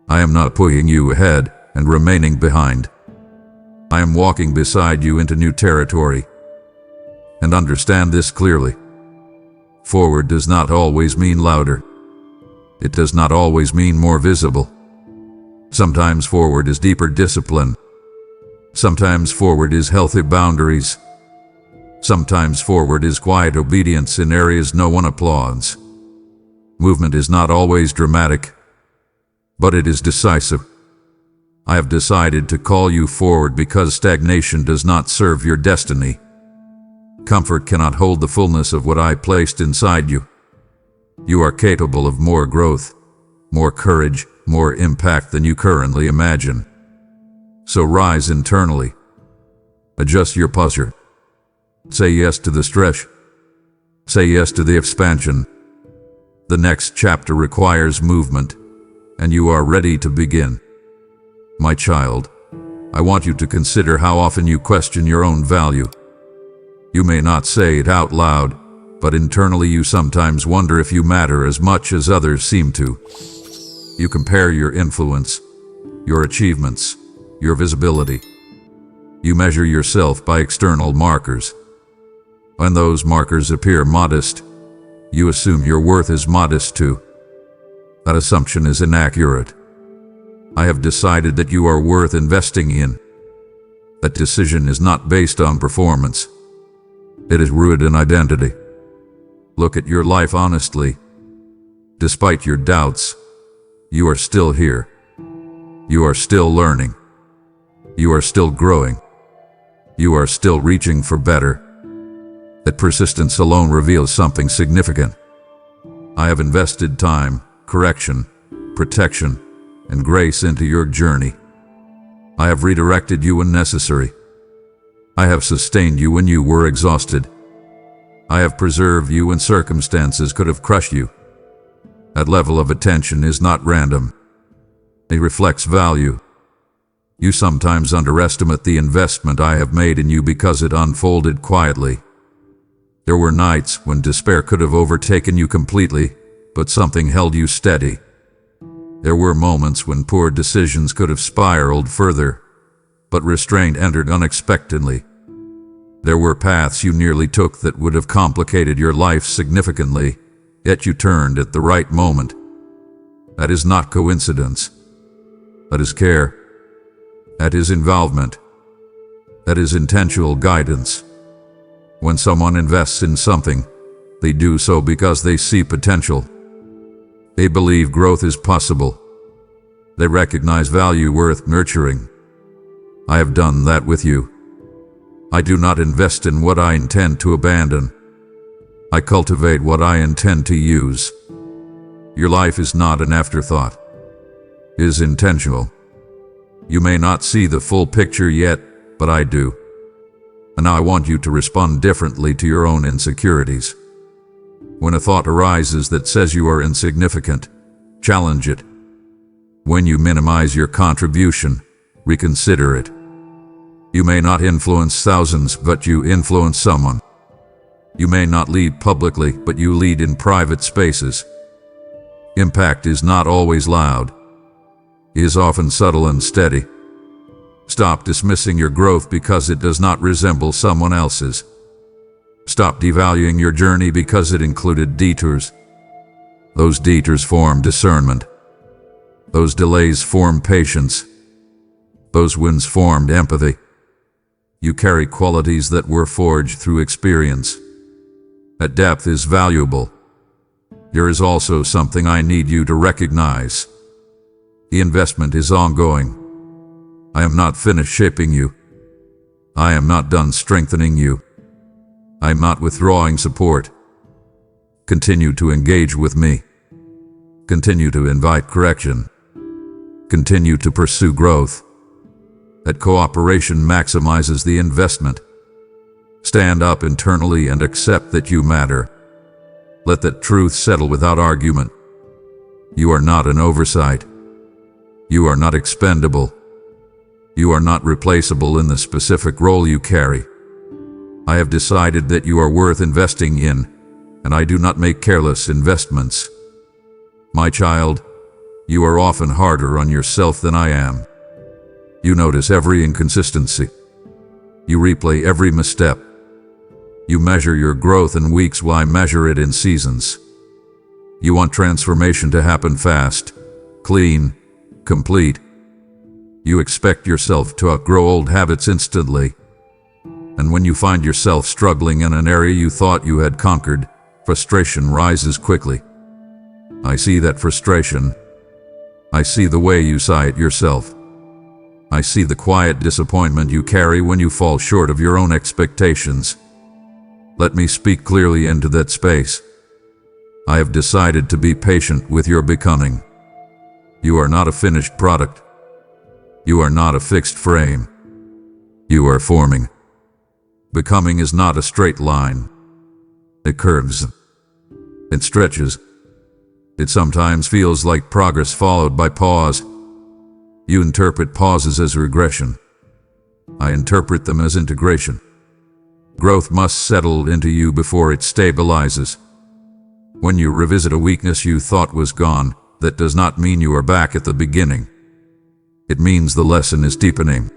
I am not pushing you ahead and remaining behind. I am walking beside you into new territory. And understand this clearly. Forward does not always mean louder. It does not always mean more visible. Sometimes forward is deeper discipline. Sometimes forward is healthy boundaries. Sometimes forward is quiet obedience in areas no one applauds. Movement is not always dramatic, but it is decisive. I have decided to call you forward because stagnation does not serve your destiny. Comfort cannot hold the fullness of what I placed inside you. You are capable of more growth, more courage, more impact than you currently imagine. So rise internally. Adjust your posture. Say yes to the stretch. Say yes to the expansion. The next chapter requires movement, and you are ready to begin. My child, I want you to consider how often you question your own value. You may not say it out loud, but internally you sometimes wonder if you matter as much as others seem to. You compare your influence, your achievements, your visibility. You measure yourself by external markers. When those markers appear modest, you assume your worth is modest too. That assumption is inaccurate. I have decided that you are worth investing in. That decision is not based on performance. It is rooted in identity. Look at your life honestly. Despite your doubts, you are still here. You are still learning. You are still growing. You are still reaching for better. That persistence alone reveals something significant. I have invested time, correction, protection, and grace into your journey. I have redirected you when necessary. I have sustained you when you were exhausted. I have preserved you when circumstances could have crushed you. That level of attention is not random. It reflects value. You sometimes underestimate the investment I have made in you because it unfolded quietly. There were nights when despair could have overtaken you completely, but something held you steady. There were moments when poor decisions could have spiraled further, but restraint entered unexpectedly. There were paths you nearly took that would have complicated your life significantly, yet you turned at the right moment. That is not coincidence. That is care. That is involvement. That is intentional guidance. When someone invests in something, they do so because they see potential. They believe growth is possible. They recognize value worth nurturing. I have done that with you. I do not invest in what I intend to abandon. I cultivate what I intend to use. Your life is not an afterthought. It is intentional. You may not see the full picture yet, but I do. And I want you to respond differently to your own insecurities. When a thought arises that says you are insignificant, challenge it. When you minimize your contribution, reconsider it. You may not influence thousands, but you influence someone. You may not lead publicly, but you lead in private spaces. Impact is not always loud. It is often subtle and steady. Stop dismissing your growth because it does not resemble someone else's. Stop devaluing your journey because it included detours. Those detours form discernment. Those delays form patience. Those wins formed empathy. You carry qualities that were forged through experience. That depth is valuable. There is also something I need you to recognize. The investment is ongoing. I am not finished shaping you. I am not done strengthening you. I am not withdrawing support. Continue to engage with me. Continue to invite correction. Continue to pursue growth. That cooperation maximizes the investment. Stand up internally and accept that you matter. Let that truth settle without argument. You are not an oversight. You are not expendable. You are not replaceable in the specific role you carry. I have decided that you are worth investing in, and I do not make careless investments. My child, you are often harder on yourself than I am. You notice every inconsistency. You replay every misstep. You measure your growth in weeks while I measure it in seasons. You want transformation to happen fast, clean, complete. You expect yourself to outgrow old habits instantly. And when you find yourself struggling in an area you thought you had conquered, frustration rises quickly. I see that frustration. I see the way you sigh at yourself. I see the quiet disappointment you carry when you fall short of your own expectations. Let me speak clearly into that space. I have decided to be patient with your becoming. You are not a finished product. You are not a fixed frame. You are forming. Becoming is not a straight line. It curves. It stretches. It sometimes feels like progress followed by pause. You interpret pauses as regression. I interpret them as integration. Growth must settle into you before it stabilizes. When you revisit a weakness you thought was gone, that does not mean you are back at the beginning. It means the lesson is deepening.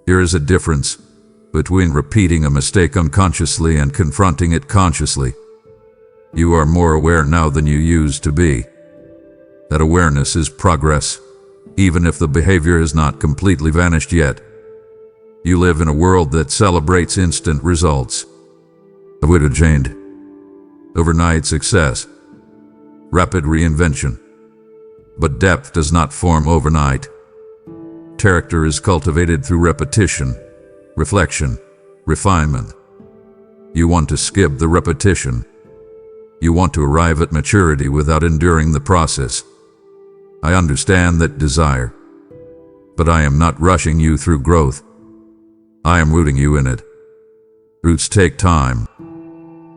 There is a difference between repeating a mistake unconsciously and confronting it consciously. You are more aware now than you used to be. That awareness is progress, even if the behavior has not completely vanished yet. You live in a world that celebrates instant results. Avoided change, overnight success, rapid reinvention. But depth does not form overnight. Character is cultivated through repetition, reflection, refinement. You want to skip the repetition. You want to arrive at maturity without enduring the process. I understand that desire, but I am not rushing you through growth. I am rooting you in it. Roots take time.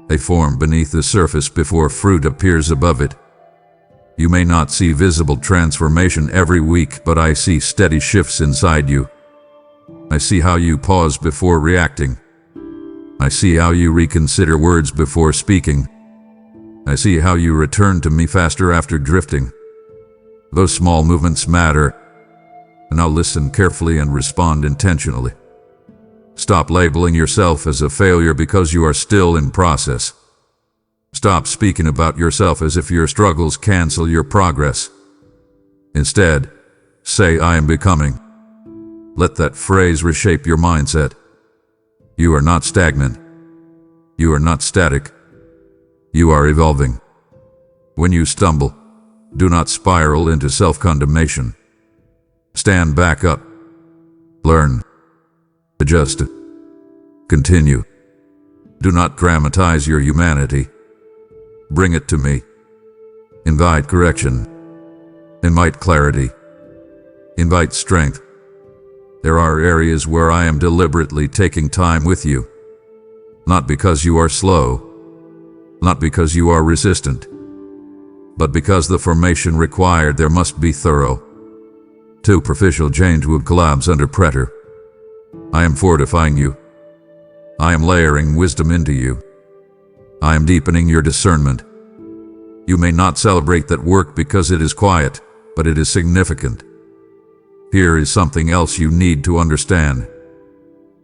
They form beneath the surface before fruit appears above it. You may not see visible transformation every week, but I see steady shifts inside you. I see how you pause before reacting. I see how you reconsider words before speaking. I see how you return to me faster after drifting. Those small movements matter. Now listen carefully and respond intentionally. Stop labeling yourself as a failure because you are still in process. Stop speaking about yourself as if your struggles cancel your progress. Instead, say, I am becoming. Let that phrase reshape your mindset. You are not stagnant. You are not static. You are evolving. When you stumble, do not spiral into self-condemnation. Stand back up. Learn. Adjust. Continue. Do not dramatize your humanity. Bring it to me. Invite correction. Invite clarity. Invite strength. There are areas where I am deliberately taking time with you. Not because you are slow. Not because you are resistant. But because the formation required there must be thorough. Superficial change would collapse under pressure. I am fortifying you. I am layering wisdom into you. I am deepening your discernment. You may not celebrate that work because it is quiet, but it is significant. Here is something else you need to understand.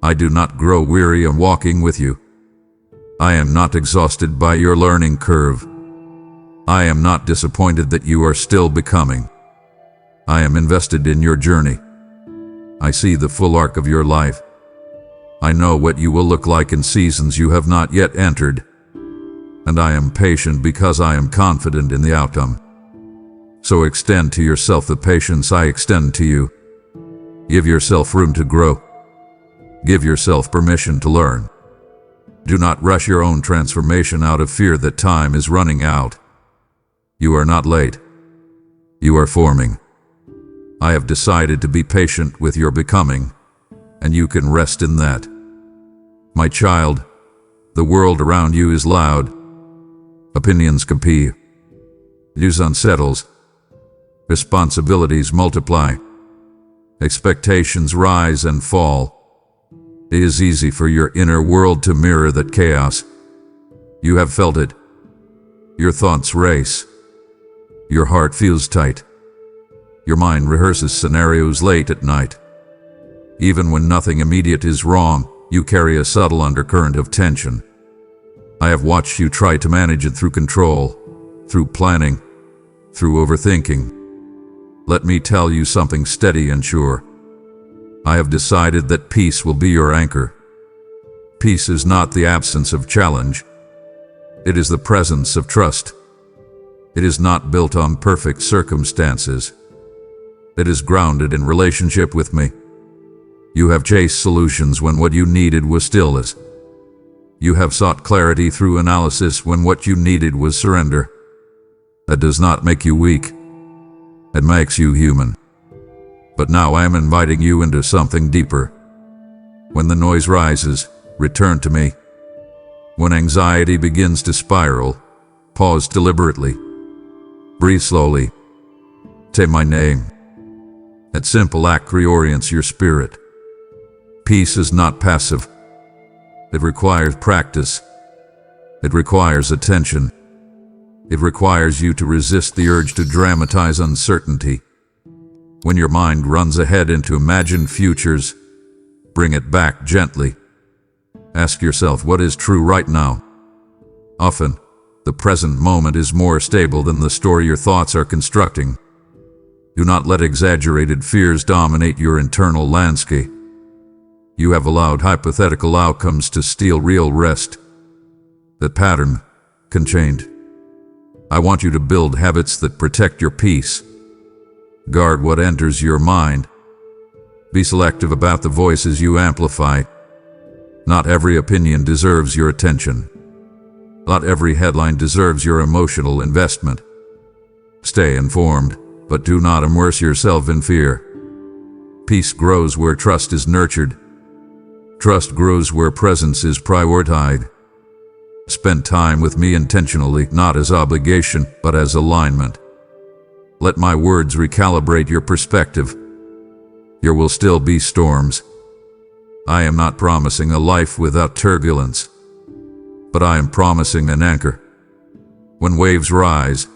I do not grow weary of walking with you. I am not exhausted by your learning curve. I am not disappointed that you are still becoming. I am invested in your journey. I see the full arc of your life. I know what you will look like in seasons you have not yet entered. And I am patient because I am confident in the outcome. So extend to yourself the patience I extend to you. Give yourself room to grow. Give yourself permission to learn. Do not rush your own transformation out of fear that time is running out. You are not late. You are forming. I have decided to be patient with your becoming, and you can rest in that. My child, the world around you is loud. Opinions compete. News unsettles. Responsibilities multiply. Expectations rise and fall. It is easy for your inner world to mirror that chaos. You have felt it. Your thoughts race. Your heart feels tight. Your mind rehearses scenarios late at night. Even when nothing immediate is wrong, you carry a subtle undercurrent of tension. I have watched you try to manage it through control, through planning, through overthinking. Let me tell you something steady and sure. I have decided that peace will be your anchor. Peace is not the absence of challenge. It is the presence of trust. It is not built on perfect circumstances. It is grounded in relationship with me. You have chased solutions when what you needed was stillness. You have sought clarity through analysis when what you needed was surrender. That does not make you weak. It makes you human. But now I am inviting you into something deeper. When the noise rises, return to me. When anxiety begins to spiral, pause deliberately. Breathe slowly. Say my name. That simple act reorients your spirit. Peace is not passive. It requires practice. It requires attention. It requires you to resist the urge to dramatize uncertainty. When your mind runs ahead into imagined futures, bring it back gently. Ask yourself what is true right now. Often, the present moment is more stable than the story your thoughts are constructing. Do not let exaggerated fears dominate your internal landscape. You have allowed hypothetical outcomes to steal real rest. That pattern can change. I want you to build habits that protect your peace. Guard what enters your mind. Be selective about the voices you amplify. Not every opinion deserves your attention. Not every headline deserves your emotional investment. Stay informed, but do not immerse yourself in fear. Peace grows where trust is nurtured. Trust grows where presence is prioritized. Spend time with me intentionally, not as obligation, but as alignment. Let my words recalibrate your perspective. There will still be storms. I am not promising a life without turbulence, but I am promising an anchor. When waves rise,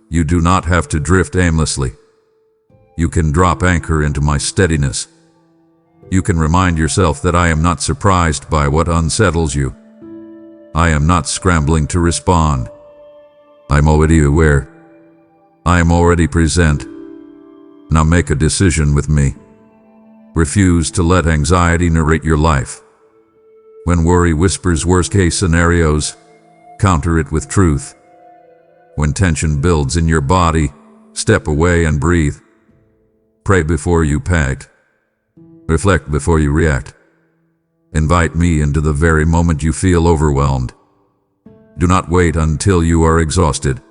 you do not have to drift aimlessly. You can drop anchor into my steadiness. You can remind yourself that I am not surprised by what unsettles you. I am not scrambling to respond. I'm already aware. I am already present. Now make a decision with me. Refuse to let anxiety narrate your life. When worry whispers worst-case scenarios, counter it with truth. When tension builds in your body, step away and breathe. Pray before you panic. Reflect before you react. Invite me into the very moment you feel overwhelmed. Do not wait until you are exhausted.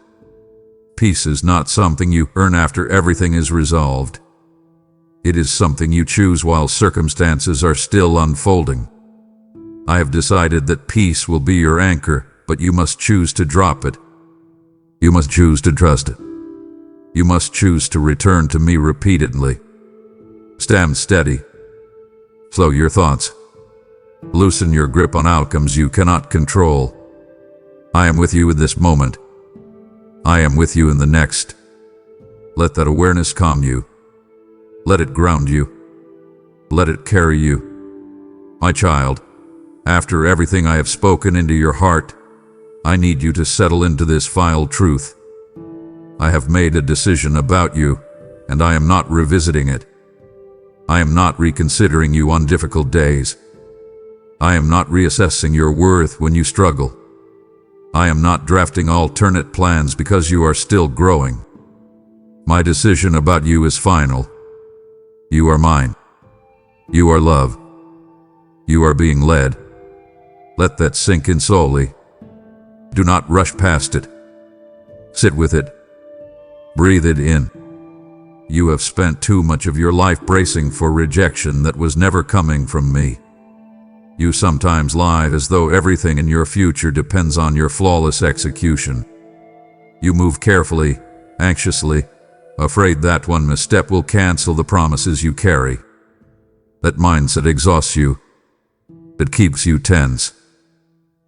Peace is not something you earn after everything is resolved. It is something you choose while circumstances are still unfolding. I have decided that peace will be your anchor, but you must choose to drop it. You must choose to trust it. You must choose to return to me repeatedly. Stand steady. Slow your thoughts. Loosen your grip on outcomes you cannot control. I am with you in this moment. I am with you in the next. Let that awareness calm you. Let it ground you. Let it carry you. My child, after everything I have spoken into your heart, I need you to settle into this final truth. I have made a decision about you, and I am not revisiting it. I am not reconsidering you on difficult days. I am not reassessing your worth when you struggle. I am not drafting alternate plans because you are still growing. My decision about you is final. You are mine. You are love. You are being led. Let that sink in slowly. Do not rush past it. Sit with it. Breathe it in. You have spent too much of your life bracing for rejection that was never coming from me. You sometimes lie as though everything in your future depends on your flawless execution. You move carefully, anxiously, afraid that one misstep will cancel the promises you carry. That mindset exhausts you. It keeps you tense.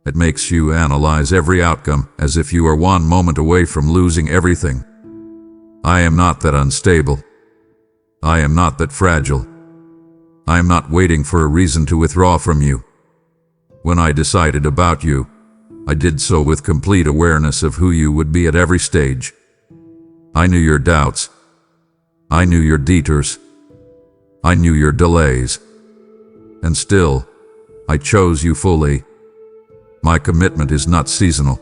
It makes you analyze every outcome as if you are one moment away from losing everything. I am not that unstable. I am not that fragile. I am not waiting for a reason to withdraw from you. When I decided about you, I did so with complete awareness of who you would be at every stage. I knew your doubts. I knew your detours. I knew your delays. And still, I chose you fully. My commitment is not seasonal.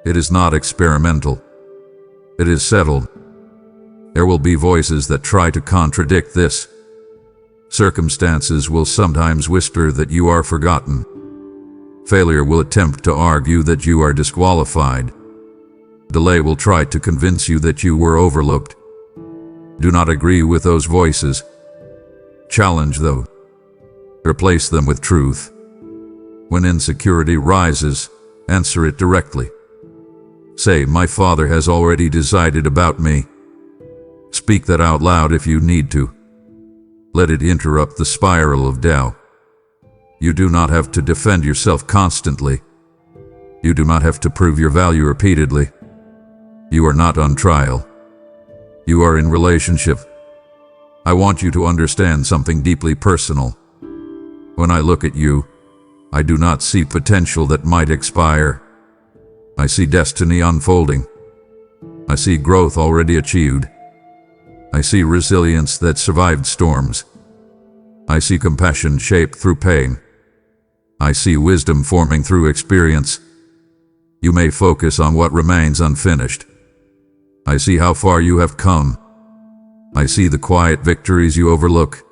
It is not experimental. It is settled. There will be voices that try to contradict this. Circumstances will sometimes whisper that you are forgotten. Failure will attempt to argue that you are disqualified. Delay will try to convince you that you were overlooked. Do not agree with those voices. Challenge them. Replace them with truth. When insecurity rises, answer it directly. Say, my Father has already decided about me. Speak that out loud if you need to. Let it interrupt the spiral of doubt. You do not have to defend yourself constantly. You do not have to prove your value repeatedly. You are not on trial. You are in relationship. I want you to understand something deeply personal. When I look at you, I do not see potential that might expire. I see destiny unfolding. I see growth already achieved. I see resilience that survived storms. I see compassion shaped through pain. I see wisdom forming through experience. You may focus on what remains unfinished. I see how far you have come. I see the quiet victories you overlook.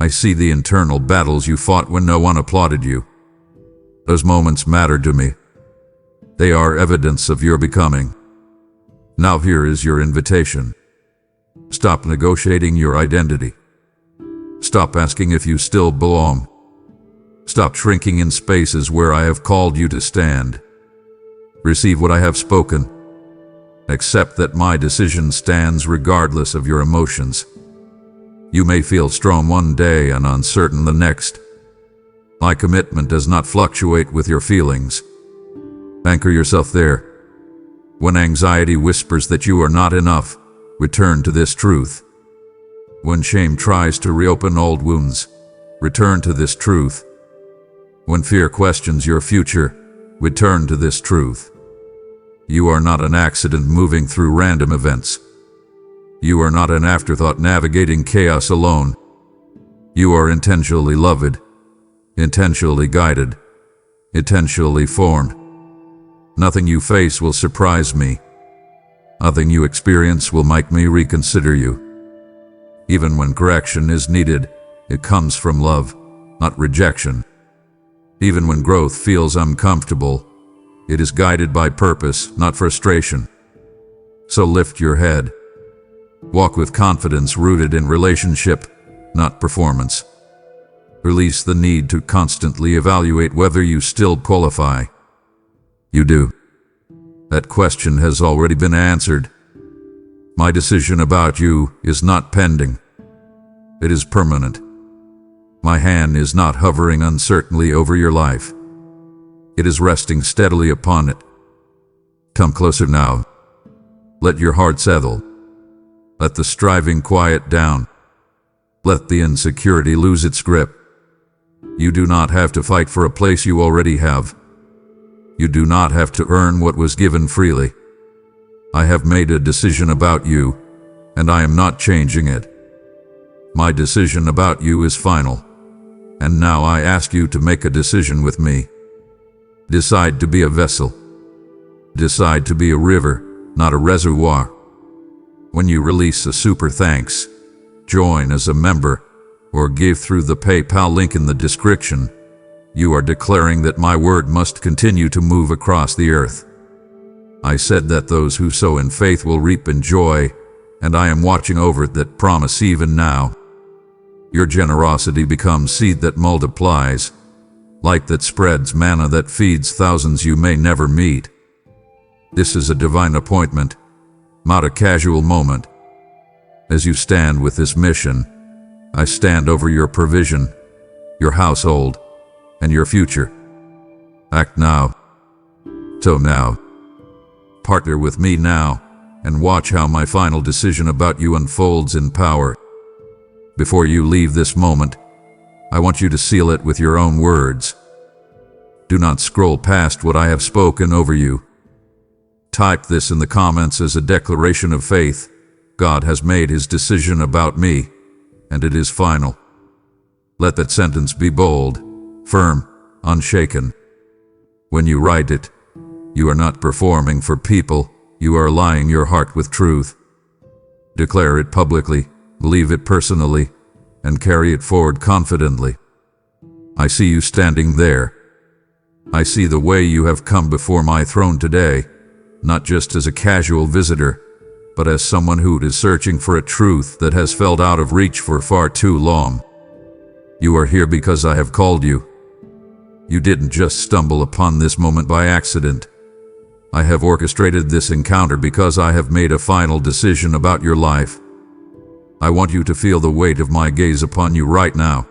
I see the internal battles you fought when no one applauded you. Those moments matter to me. They are evidence of your becoming. Now here is your invitation. Stop negotiating your identity. Stop asking if you still belong. Stop shrinking in spaces where I have called you to stand. Receive what I have spoken. Accept that my decision stands regardless of your emotions. You may feel strong one day and uncertain the next. My commitment does not fluctuate with your feelings. Anchor yourself there. When anxiety whispers that you are not enough, return to this truth. When shame tries to reopen old wounds, return to this truth. When fear questions your future, return to this truth. You are not an accident moving through random events. You are not an afterthought navigating chaos alone. You are intentionally loved, intentionally guided, intentionally formed. Nothing you face will surprise me. Nothing you experience will make me reconsider you. Even when correction is needed, it comes from love, not rejection. Even when growth feels uncomfortable, it is guided by purpose, not frustration. So lift your head. Walk with confidence rooted in relationship, not performance. Release the need to constantly evaluate whether you still qualify. You do. That question has already been answered. My decision about you is not pending. It is permanent. My hand is not hovering uncertainly over your life. It is resting steadily upon it. Come closer now. Let your heart settle. Let the striving quiet down. Let the insecurity lose its grip. You do not have to fight for a place you already have. You do not have to earn what was given freely. I have made a decision about you, and I am not changing it. My decision about you is final, and now I ask you to make a decision with me. Decide to be a vessel. Decide to be a river, not a reservoir. When you release a super thanks, join as a member, or give through the PayPal link in the description, you are declaring that my word must continue to move across the earth. I said that those who sow in faith will reap in joy, and I am watching over that promise even now. Your generosity becomes seed that multiplies, light that spreads, manna that feeds thousands you may never meet. This is a divine appointment, not a casual moment. As you stand with this mission, I stand over your provision, your household, and your future. Act now. So now. Partner with me now, and watch how my final decision about you unfolds in power. Before you leave this moment, I want you to seal it with your own words. Do not scroll past what I have spoken over you. Type this in the comments as a declaration of faith. God has made his decision about me, and it is final. Let that sentence be bold, firm, unshaken. When you write it, you are not performing for people, you are aligning your heart with truth. Declare it publicly, believe it personally, and carry it forward confidently. I see you standing there. I see the way you have come before my throne today, not just as a casual visitor, but as someone who is searching for a truth that has felt out of reach for far too long. You are here because I have called you. You didn't just stumble upon this moment by accident. I have orchestrated this encounter because I have made a final decision about your life. I want you to feel the weight of my gaze upon you right now.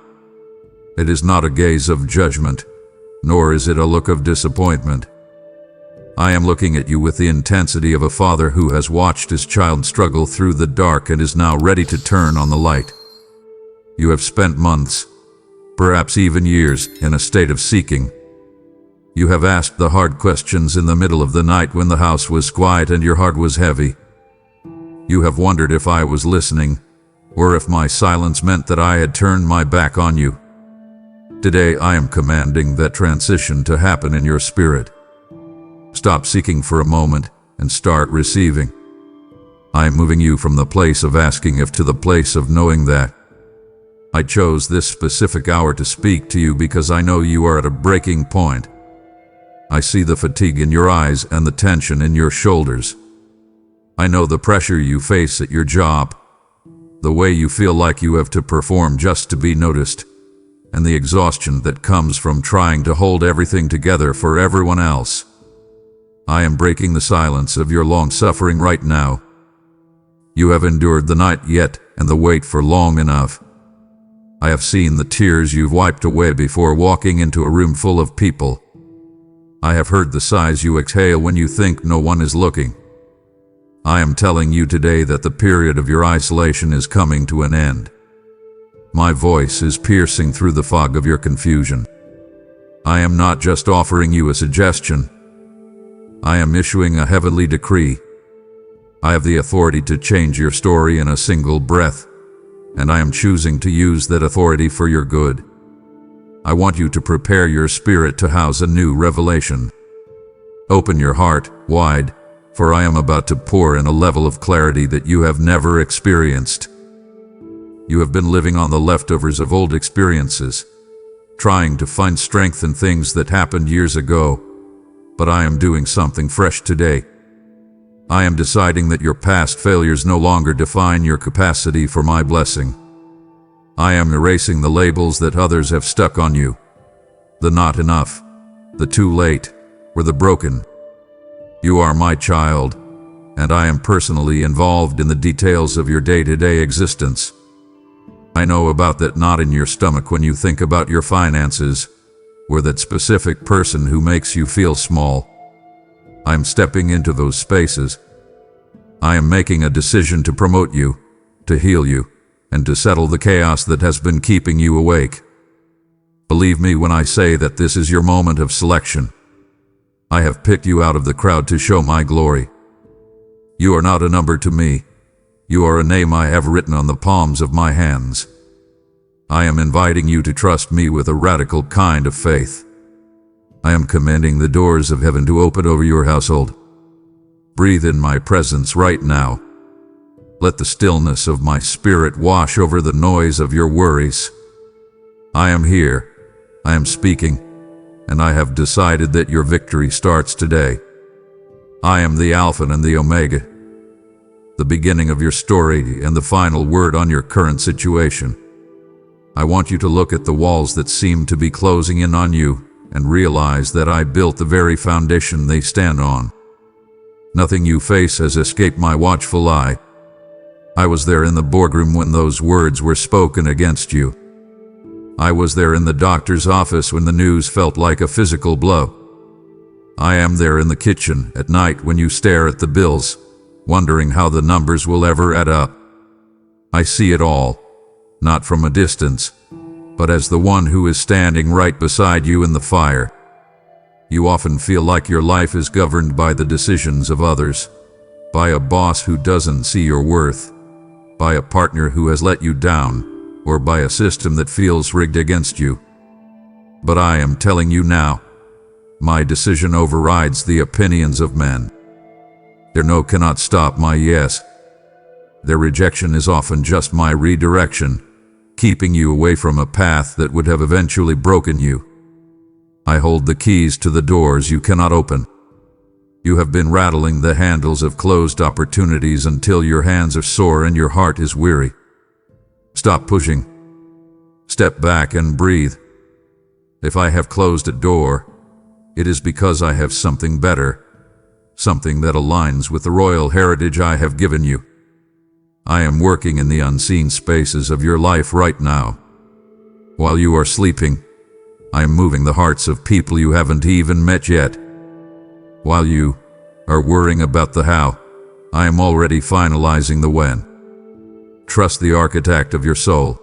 It is not a gaze of judgment, nor is it a look of disappointment. I am looking at you with the intensity of a father who has watched his child struggle through the dark and is now ready to turn on the light. You have spent months, perhaps even years, in a state of seeking. You have asked the hard questions in the middle of the night when the house was quiet and your heart was heavy. You have wondered if I was listening, or if my silence meant that I had turned my back on you. Today I am commanding that transition to happen in your spirit. Stop seeking for a moment and start receiving. I am moving you from the place of asking if to the place of knowing that. I chose this specific hour to speak to you because I know you are at a breaking point. I see the fatigue in your eyes and the tension in your shoulders. I know the pressure you face at your job, the way you feel like you have to perform just to be noticed, and the exhaustion that comes from trying to hold everything together for everyone else. I am breaking the silence of your long suffering right now. You have endured the night yet and the wait for long enough. I have seen the tears you've wiped away before walking into a room full of people. I have heard the sighs you exhale when you think no one is looking. I am telling you today that the period of your isolation is coming to an end. My voice is piercing through the fog of your confusion. I am not just offering you a suggestion. I am issuing a heavenly decree. I have the authority to change your story in a single breath, and I am choosing to use that authority for your good. I want you to prepare your spirit to house a new revelation. Open your heart wide, for I am about to pour in a level of clarity that you have never experienced. You have been living on the leftovers of old experiences, trying to find strength in things that happened years ago. But I am doing something fresh today. I am deciding that your past failures no longer define your capacity for my blessing. I am erasing the labels that others have stuck on you. The not enough, the too late, or the broken. You are my child, and I am personally involved in the details of your day-to-day existence. I know about that knot in your stomach when you think about your finances, or that specific person who makes you feel small. I'm stepping into those spaces. I am making a decision to promote you, to heal you, and to settle the chaos that has been keeping you awake. Believe me when I say that this is your moment of selection. I have picked you out of the crowd to show my glory. You are not a number to me. You are a name I have written on the palms of my hands. I am inviting you to trust me with a radical kind of faith. I am commanding the doors of heaven to open over your household. Breathe in my presence right now. Let the stillness of my spirit wash over the noise of your worries. I am here. I am speaking, and I have decided that your victory starts today. I am the Alpha and the Omega, the beginning of your story and the final word on your current situation. I want you to look at the walls that seem to be closing in on you and realize that I built the very foundation they stand on. Nothing you face has escaped my watchful eye. I was there in the boardroom when those words were spoken against you. I was there in the doctor's office when the news felt like a physical blow. I am there in the kitchen at night when you stare at the bills, wondering how the numbers will ever add up. I see it all. Not from a distance, but as the one who is standing right beside you in the fire. You often feel like your life is governed by the decisions of others, by a boss who doesn't see your worth, by a partner who has let you down, or by a system that feels rigged against you. But I am telling you now, my decision overrides the opinions of men. Their no cannot stop my yes. Their rejection is often just my redirection, keeping you away from a path that would have eventually broken you. I hold the keys to the doors you cannot open. You have been rattling the handles of closed opportunities until your hands are sore and your heart is weary. Stop pushing. Step back and breathe. If I have closed a door, it is because I have something better, something that aligns with the royal heritage I have given you. I am working in the unseen spaces of your life right now. While you are sleeping, I am moving the hearts of people you haven't even met yet. While you are worrying about the how, I am already finalizing the when. Trust the architect of your soul.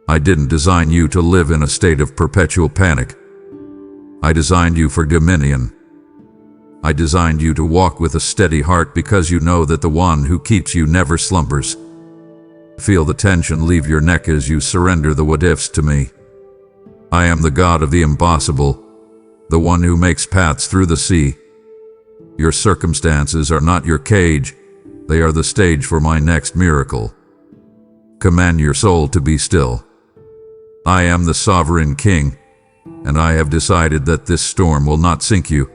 I didn't design you to live in a state of perpetual panic. I designed you for dominion. I designed you to walk with a steady heart because you know that the one who keeps you never slumbers. Feel the tension leave your neck as you surrender the what-ifs to me. I am the God of the impossible, the one who makes paths through the sea. Your circumstances are not your cage, they are the stage for my next miracle. Command your soul to be still. I am the sovereign king, and I have decided that this storm will not sink you.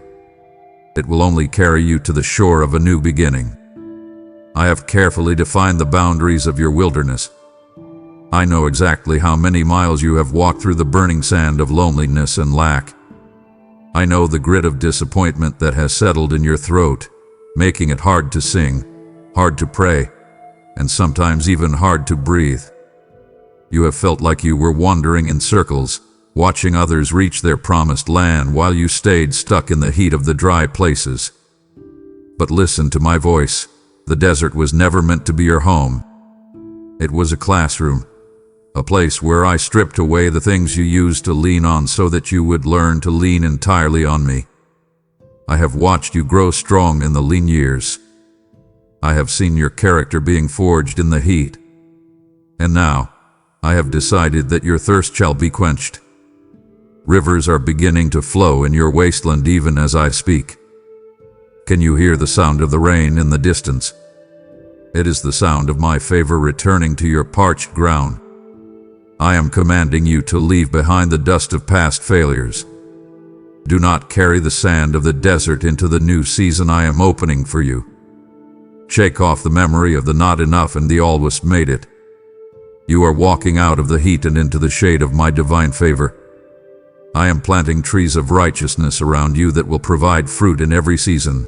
It will only carry you to the shore of a new beginning. I have carefully defined the boundaries of your wilderness. I know exactly how many miles you have walked through the burning sand of loneliness and lack. I know the grit of disappointment that has settled in your throat, making it hard to sing, hard to pray, and sometimes even hard to breathe. You have felt like you were wandering in circles, watching others reach their promised land while you stayed stuck in the heat of the dry places. But listen to my voice. The desert was never meant to be your home. It was a classroom, a place where I stripped away the things you used to lean on so that you would learn to lean entirely on me. I have watched you grow strong in the lean years. I have seen your character being forged in the heat. And now, I have decided that your thirst shall be quenched. Rivers are beginning to flow in your wasteland even as I speak. Can you hear the sound of the rain in the distance? It is the sound of my favor returning to your parched ground. I am commanding you to leave behind the dust of past failures. Do not carry the sand of the desert into the new season I am opening for you. Shake off the memory of the not enough and the always made it. You are walking out of the heat and into the shade of my divine favor. I am planting trees of righteousness around you that will provide fruit in every season.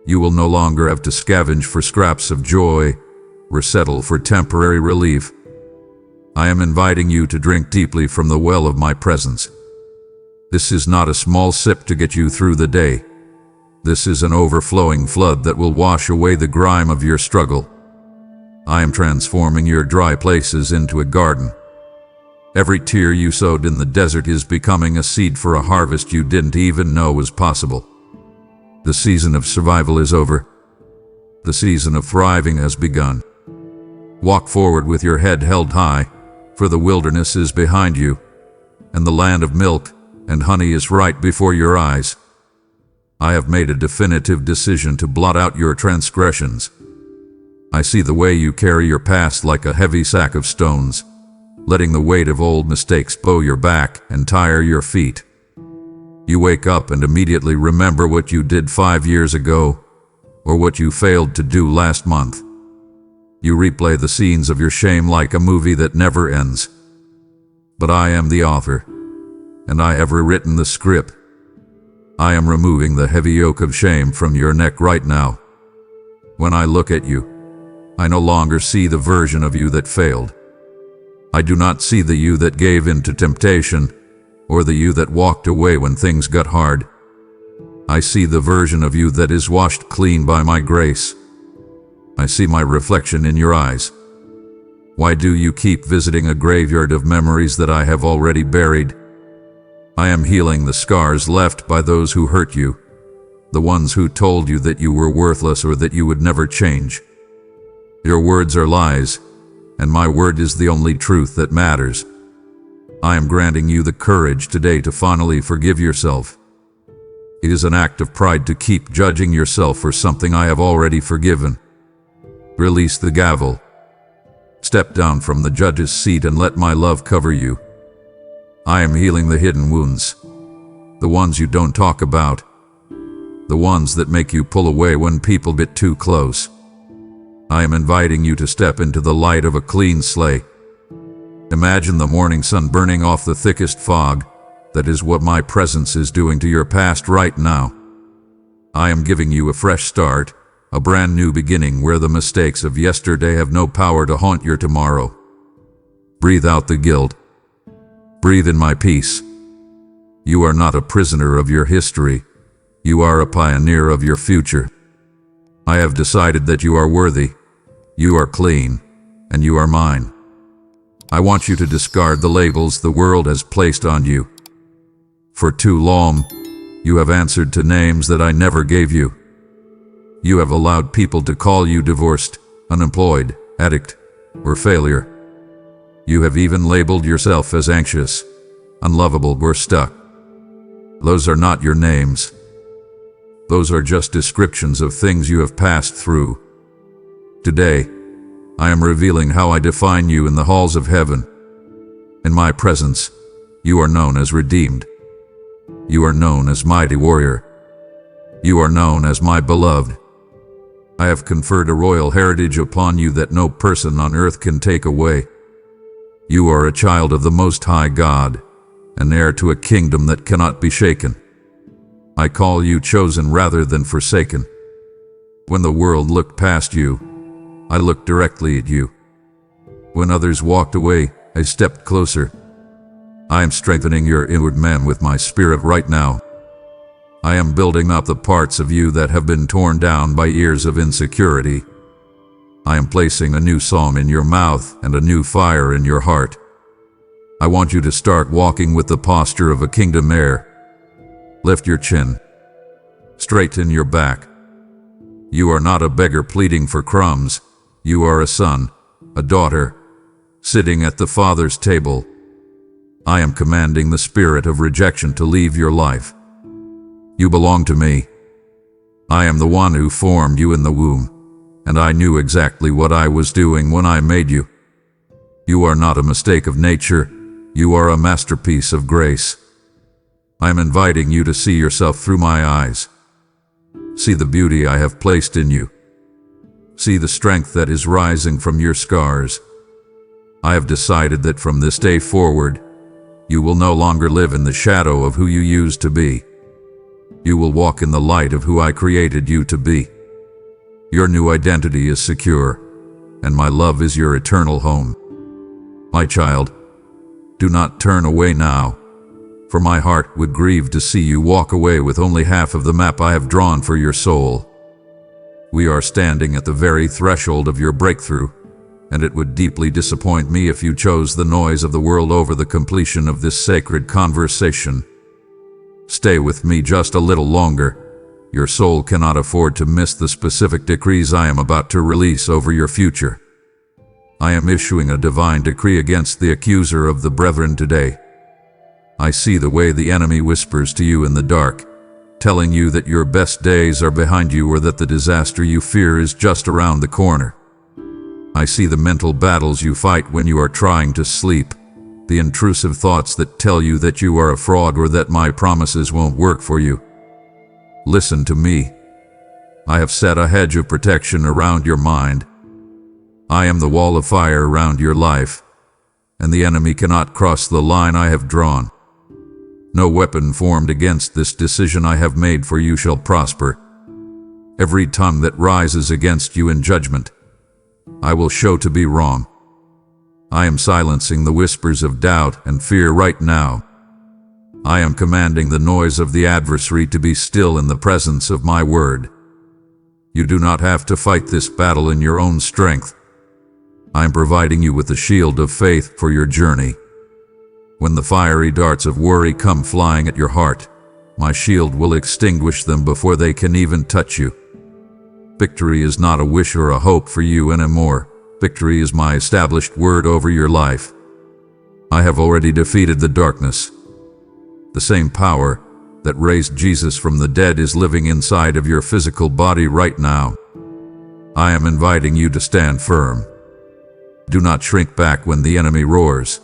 You will no longer have to scavenge for scraps of joy or settle for temporary relief. I am inviting you to drink deeply from the well of my presence. This is not a small sip to get you through the day. This is an overflowing flood that will wash away the grime of your struggle. I am transforming your dry places into a garden. Every tear you sowed in the desert is becoming a seed for a harvest you didn't even know was possible. The season of survival is over. The season of thriving has begun. Walk forward with your head held high, for the wilderness is behind you, and the land of milk and honey is right before your eyes. I have made a definitive decision to blot out your transgressions. I see the way you carry your past like a heavy sack of stones, letting the weight of old mistakes bow your back and tire your feet. You wake up and immediately remember what you did 5 years ago, or what you failed to do last month. You replay the scenes of your shame like a movie that never ends. But I am the author, and I have rewritten the script. I am removing the heavy yoke of shame from your neck right now. When I look at you, I no longer see the version of you that failed. I do not see the you that gave in to temptation, or the you that walked away when things got hard. I see the version of you that is washed clean by my grace. I see my reflection in your eyes. Why do you keep visiting a graveyard of memories that I have already buried? I am healing the scars left by those who hurt you, the ones who told you that you were worthless or that you would never change. Your words are lies, and my word is the only truth that matters. I am granting you the courage today to finally forgive yourself. It is an act of pride to keep judging yourself for something I have already forgiven. Release the gavel. Step down from the judge's seat and let my love cover you. I am healing the hidden wounds, the ones you don't talk about, the ones that make you pull away when people get too close. I am inviting you to step into the light of a clean slate. Imagine the morning sun burning off the thickest fog. That is what my presence is doing to your past right now. I am giving you a fresh start, a brand new beginning where the mistakes of yesterday have no power to haunt your tomorrow. Breathe out the guilt. Breathe in my peace. You are not a prisoner of your history. You are a pioneer of your future. I have decided that you are worthy, you are clean, and you are mine. I want you to discard the labels the world has placed on you. For too long, you have answered to names that I never gave you. You have allowed people to call you divorced, unemployed, addict, or failure. You have even labeled yourself as anxious, unlovable, or stuck. Those are not your names. Those are just descriptions of things you have passed through. Today, I am revealing how I define you in the halls of heaven. In my presence, you are known as redeemed. You are known as mighty warrior. You are known as my beloved. I have conferred a royal heritage upon you that no person on earth can take away. You are a child of the Most High God, an heir to a kingdom that cannot be shaken. I call you chosen rather than forsaken. When the world looked past you, I looked directly at you. When others walked away, I stepped closer. I am strengthening your inward man with my spirit right now. I am building up the parts of you that have been torn down by years of insecurity. I am placing a new song in your mouth and a new fire in your heart. I want you to start walking with the posture of a kingdom heir. Lift your chin. Straighten your back. You are not a beggar pleading for crumbs. You are a son, a daughter, sitting at the Father's table. I am commanding the spirit of rejection to leave your life. You belong to me. I am the one who formed you in the womb, and I knew exactly what I was doing when I made you. You are not a mistake of nature. You are a masterpiece of grace. I am inviting you to see yourself through my eyes. See the beauty I have placed in you. See the strength that is rising from your scars. I have decided that from this day forward, you will no longer live in the shadow of who you used to be. You will walk in the light of who I created you to be. Your new identity is secure, and my love is your eternal home. My child, do not turn away now, for my heart would grieve to see you walk away with only half of the map I have drawn for your soul. We are standing at the very threshold of your breakthrough, and it would deeply disappoint me if you chose the noise of the world over the completion of this sacred conversation. Stay with me just a little longer. Your soul cannot afford to miss the specific decrees I am about to release over your future. I am issuing a divine decree against the accuser of the brethren today. I see the way the enemy whispers to you in the dark, telling you that your best days are behind you or that the disaster you fear is just around the corner. I see the mental battles you fight when you are trying to sleep, the intrusive thoughts that tell you that you are a fraud or that my promises won't work for you. Listen to me. I have set a hedge of protection around your mind. I am the wall of fire around your life, and the enemy cannot cross the line I have drawn. No weapon formed against this decision I have made for you shall prosper. Every tongue that rises against you in judgment, I will show to be wrong. I am silencing the whispers of doubt and fear right now. I am commanding the noise of the adversary to be still in the presence of my word. You do not have to fight this battle in your own strength. I am providing you with the shield of faith for your journey. When the fiery darts of worry come flying at your heart, my shield will extinguish them before they can even touch you. Victory is not a wish or a hope for you anymore. Victory is my established word over your life. I have already defeated the darkness. The same power that raised Jesus from the dead is living inside of your physical body right now. I am inviting you to stand firm. Do not shrink back when the enemy roars.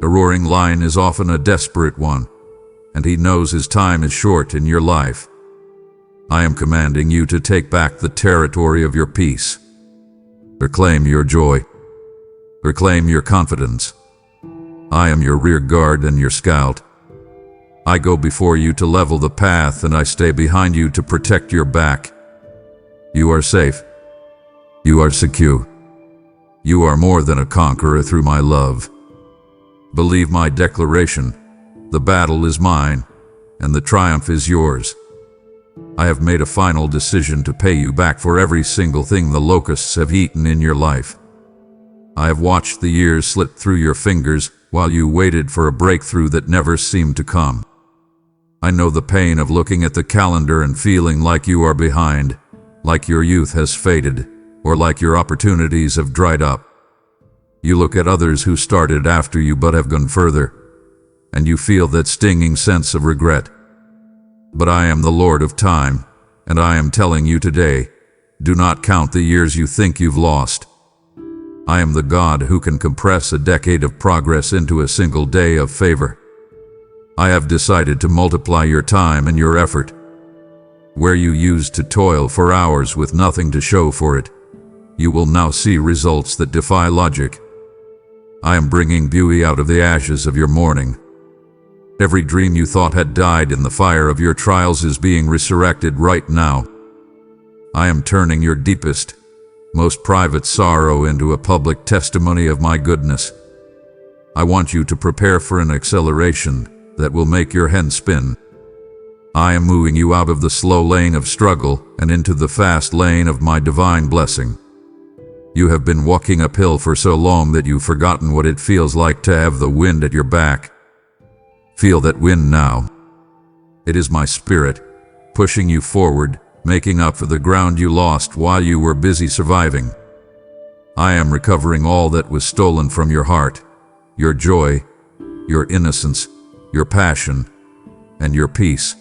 A roaring lion is often a desperate one, and he knows his time is short in your life. I am commanding you to take back the territory of your peace. Reclaim your joy. Reclaim your confidence. I am your rear guard and your scout. I go before you to level the path, and I stay behind you to protect your back. You are safe. You are secure. You are more than a conqueror through my love. Believe my declaration. The battle is mine, and the triumph is yours. I have made a final decision to pay you back for every single thing the locusts have eaten in your life. I have watched the years slip through your fingers while you waited for a breakthrough that never seemed to come. I know the pain of looking at the calendar and feeling like you are behind, like your youth has faded, or like your opportunities have dried up. You look at others who started after you but have gone further, and you feel that stinging sense of regret. But I am the Lord of time, and I am telling you today, do not count the years you think you've lost. I am the God who can compress a decade of progress into a single day of favor. I have decided to multiply your time and your effort. Where you used to toil for hours with nothing to show for it, you will now see results that defy logic. I am bringing beauty out of the ashes of your mourning. Every dream you thought had died in the fire of your trials is being resurrected right now. I am turning your deepest, most private sorrow into a public testimony of my goodness. I want you to prepare for an acceleration that will make your head spin. I am moving you out of the slow lane of struggle and into the fast lane of my divine blessing. You have been walking uphill for so long that you've forgotten what it feels like to have the wind at your back. Feel that wind now. It is my spirit, pushing you forward, making up for the ground you lost while you were busy surviving. I am recovering all that was stolen from your heart, your joy, your innocence, your passion, and your peace.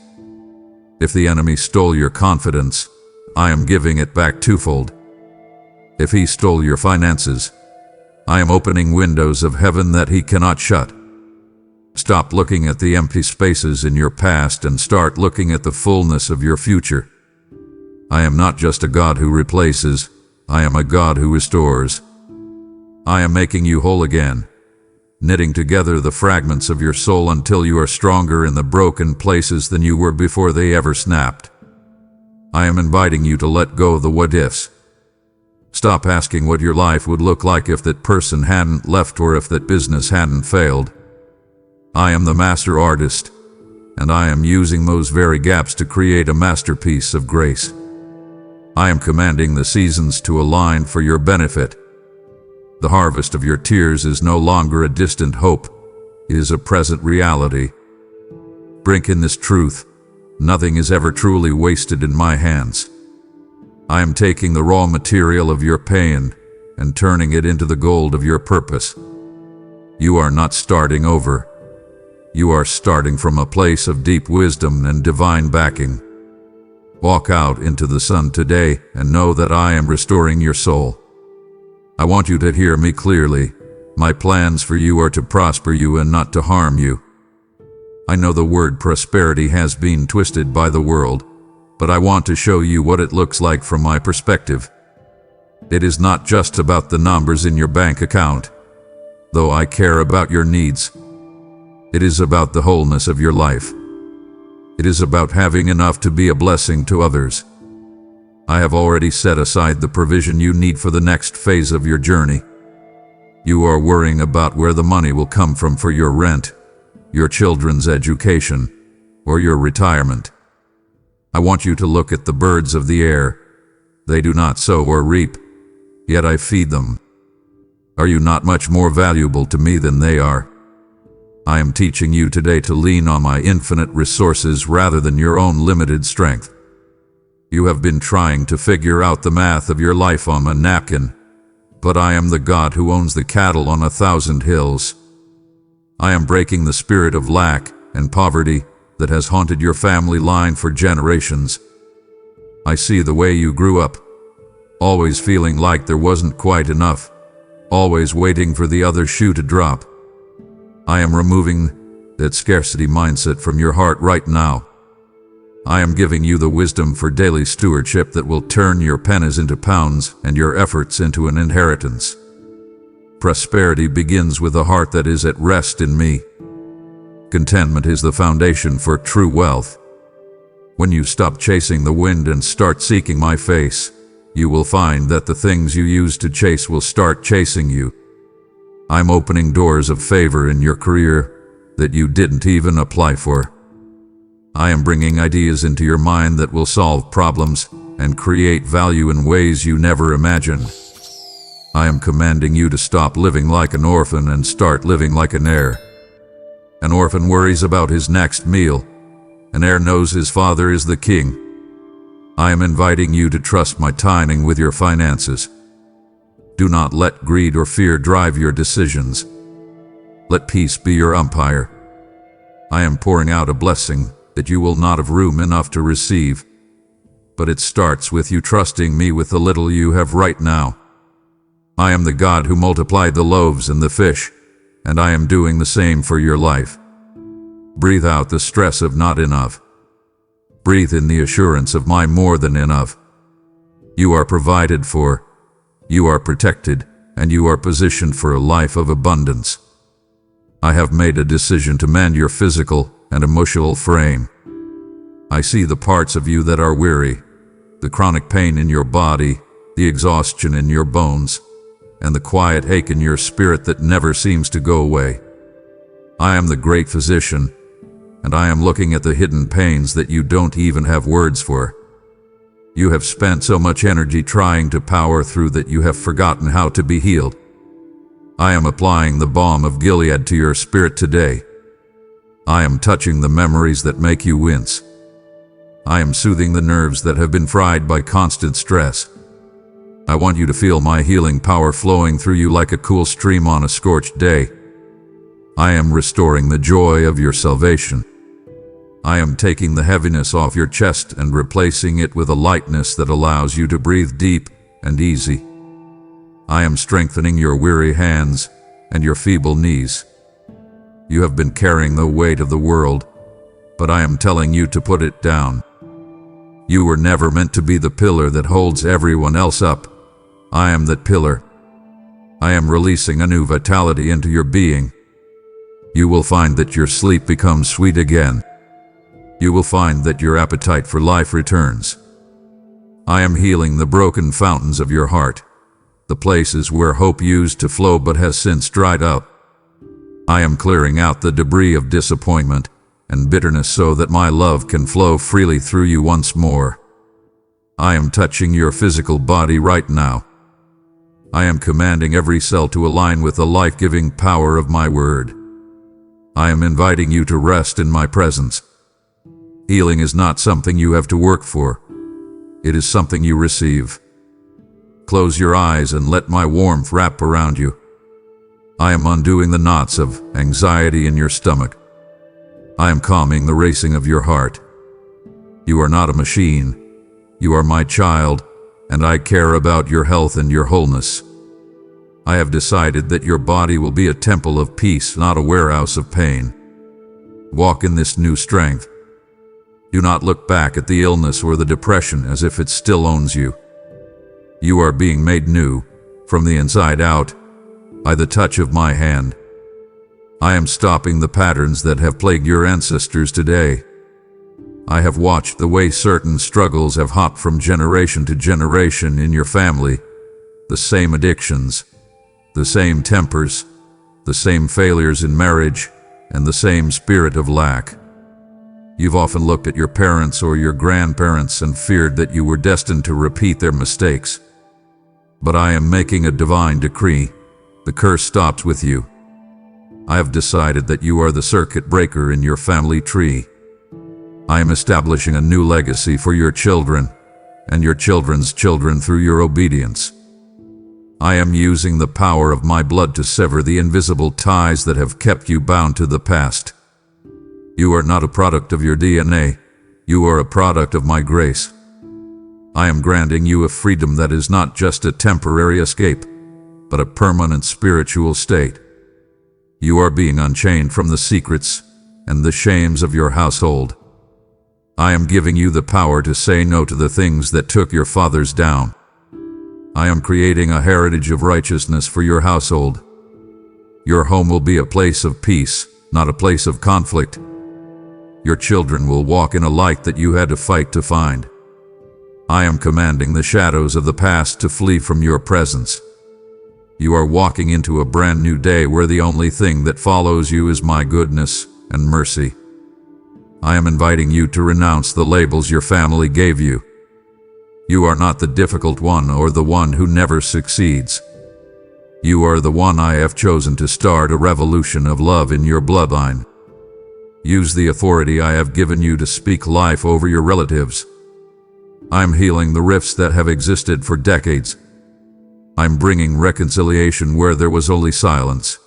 If the enemy stole your confidence, I am giving it back twofold. If he stole your finances, I am opening windows of heaven that he cannot shut. Stop looking at the empty spaces in your past and start looking at the fullness of your future. I am not just a God who replaces, I am a God who restores. I am making you whole again, knitting together the fragments of your soul until you are stronger in the broken places than you were before they ever snapped. I am inviting you to let go of the what-ifs. Stop asking what your life would look like if that person hadn't left or if that business hadn't failed. I am the master artist, and I am using those very gaps to create a masterpiece of grace. I am commanding the seasons to align for your benefit. The harvest of your tears is no longer a distant hope, it is a present reality. Drink in this truth, nothing is ever truly wasted in my hands. I am taking the raw material of your pain and turning it into the gold of your purpose. You are not starting over. You are starting from a place of deep wisdom and divine backing. Walk out into the sun today and know that I am restoring your soul. I want you to hear me clearly. My plans for you are to prosper you and not to harm you. I know the word prosperity has been twisted by the world, but I want to show you what it looks like from my perspective. It is not just about the numbers in your bank account, though I care about your needs. It is about the wholeness of your life. It is about having enough to be a blessing to others. I have already set aside the provision you need for the next phase of your journey. You are worrying about where the money will come from for your rent, your children's education, or your retirement. I want you to look at the birds of the air. They do not sow or reap, yet I feed them. Are you not much more valuable to me than they are? I am teaching you today to lean on my infinite resources rather than your own limited strength. You have been trying to figure out the math of your life on a napkin, but I am the God who owns the cattle on 1,000 hills. I am breaking the spirit of lack and poverty that has haunted your family line for generations. I see the way you grew up, always feeling like there wasn't quite enough, always waiting for the other shoe to drop. I am removing that scarcity mindset from your heart right now. I am giving you the wisdom for daily stewardship that will turn your pennies into pounds and your efforts into an inheritance. Prosperity begins with a heart that is at rest in me. Contentment is the foundation for true wealth. When you stop chasing the wind and start seeking my face, you will find that the things you used to chase will start chasing you. I'm opening doors of favor in your career that you didn't even apply for. I am bringing ideas into your mind that will solve problems and create value in ways you never imagined. I am commanding you to stop living like an orphan and start living like an heir. An orphan worries about his next meal. An heir knows his father is the king. I am inviting you to trust my timing with your finances. Do not let greed or fear drive your decisions. Let peace be your umpire. I am pouring out a blessing that you will not have room enough to receive. But it starts with you trusting me with the little you have right now. I am the God who multiplied the loaves and the fish, and I am doing the same for your life. Breathe out the stress of not enough. Breathe in the assurance of my more than enough. You are provided for, you are protected, and you are positioned for a life of abundance. I have made a decision to mend your physical and emotional frame. I see the parts of you that are weary, the chronic pain in your body, the exhaustion in your bones, and the quiet ache in your spirit that never seems to go away. I am the great physician, and I am looking at the hidden pains that you don't even have words for. You have spent so much energy trying to power through that you have forgotten how to be healed. I am applying the balm of Gilead to your spirit today. I am touching the memories that make you wince. I am soothing the nerves that have been fried by constant stress. I want you to feel my healing power flowing through you like a cool stream on a scorched day. I am restoring the joy of your salvation. I am taking the heaviness off your chest and replacing it with a lightness that allows you to breathe deep and easy. I am strengthening your weary hands and your feeble knees. You have been carrying the weight of the world, but I am telling you to put it down. You were never meant to be the pillar that holds everyone else up. I am that pillar. I am releasing a new vitality into your being. You will find that your sleep becomes sweet again. You will find that your appetite for life returns. I am healing the broken fountains of your heart, the places where hope used to flow but has since dried up. I am clearing out the debris of disappointment and bitterness so that my love can flow freely through you once more. I am touching your physical body right now. I am commanding every cell to align with the life-giving power of my word. I am inviting you to rest in my presence. Healing is not something you have to work for. It is something you receive. Close your eyes and let my warmth wrap around you. I am undoing the knots of anxiety in your stomach. I am calming the racing of your heart. You are not a machine. You are my child, and I care about your health and your wholeness. I have decided that your body will be a temple of peace, not a warehouse of pain. Walk in this new strength. Do not look back at the illness or the depression as if it still owns you. You are being made new, from the inside out, by the touch of my hand. I am stopping the patterns that have plagued your ancestors today. I have watched the way certain struggles have hopped from generation to generation in your family. The same addictions, the same tempers, the same failures in marriage, and the same spirit of lack. You've often looked at your parents or your grandparents and feared that you were destined to repeat their mistakes. But I am making a divine decree. The curse stops with you. I have decided that you are the circuit breaker in your family tree. I am establishing a new legacy for your children and your children's children through your obedience. I am using the power of my blood to sever the invisible ties that have kept you bound to the past. You are not a product of your DNA. You are a product of my grace. I am granting you a freedom that is not just a temporary escape, but a permanent spiritual state. You are being unchained from the secrets and the shames of your household. I am giving you the power to say no to the things that took your fathers down. I am creating a heritage of righteousness for your household. Your home will be a place of peace, not a place of conflict. Your children will walk in a light that you had to fight to find. I am commanding the shadows of the past to flee from your presence. You are walking into a brand new day where the only thing that follows you is my goodness and mercy. I am inviting you to renounce the labels your family gave you. You are not the difficult one or the one who never succeeds. You are the one I have chosen to start a revolution of love in your bloodline. Use the authority I have given you to speak life over your relatives. I'm healing the rifts that have existed for decades. I'm bringing reconciliation where there was only silence.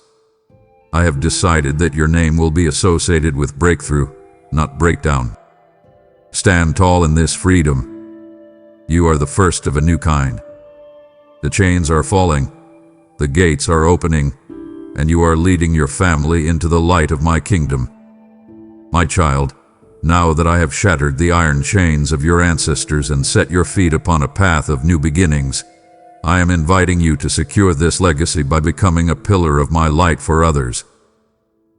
I have decided that your name will be associated with breakthrough, not breakdown. Stand tall in this freedom. You are the first of a new kind. The chains are falling, the gates are opening, and you are leading your family into the light of my kingdom. My child, now that I have shattered the iron chains of your ancestors and set your feet upon a path of new beginnings, I am inviting you to secure this legacy by becoming a pillar of my light for others.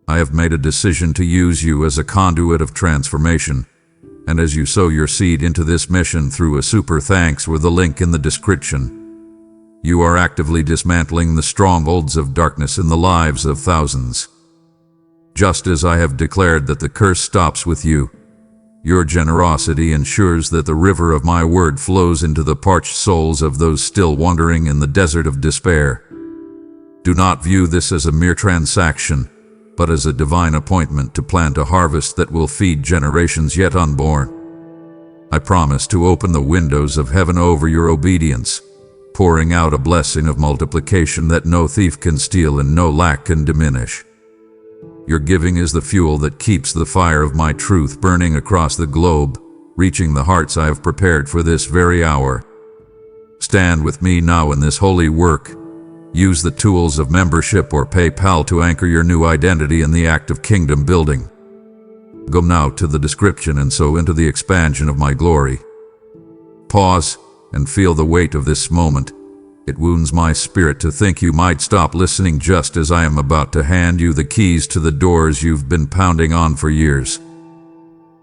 I have made a decision to use you as a conduit of transformation, and as you sow your seed into this mission through a super thanks with the link in the description, you are actively dismantling the strongholds of darkness in the lives of thousands. Just as I have declared that the curse stops with you, your generosity ensures that the river of my word flows into the parched souls of those still wandering in the desert of despair. Do not view this as a mere transaction, but as a divine appointment to plant a harvest that will feed generations yet unborn. I promise to open the windows of heaven over your obedience, pouring out a blessing of multiplication that no thief can steal and no lack can diminish. Your giving is the fuel that keeps the fire of my truth burning across the globe, reaching the hearts I have prepared for this very hour. Stand with me now in this holy work. Use the tools of membership or PayPal to anchor your new identity in the act of kingdom building. Go now to the description and sow into the expansion of my glory. Pause and feel the weight of this moment. It wounds my spirit to think you might stop listening just as I am about to hand you the keys to the doors you've been pounding on for years.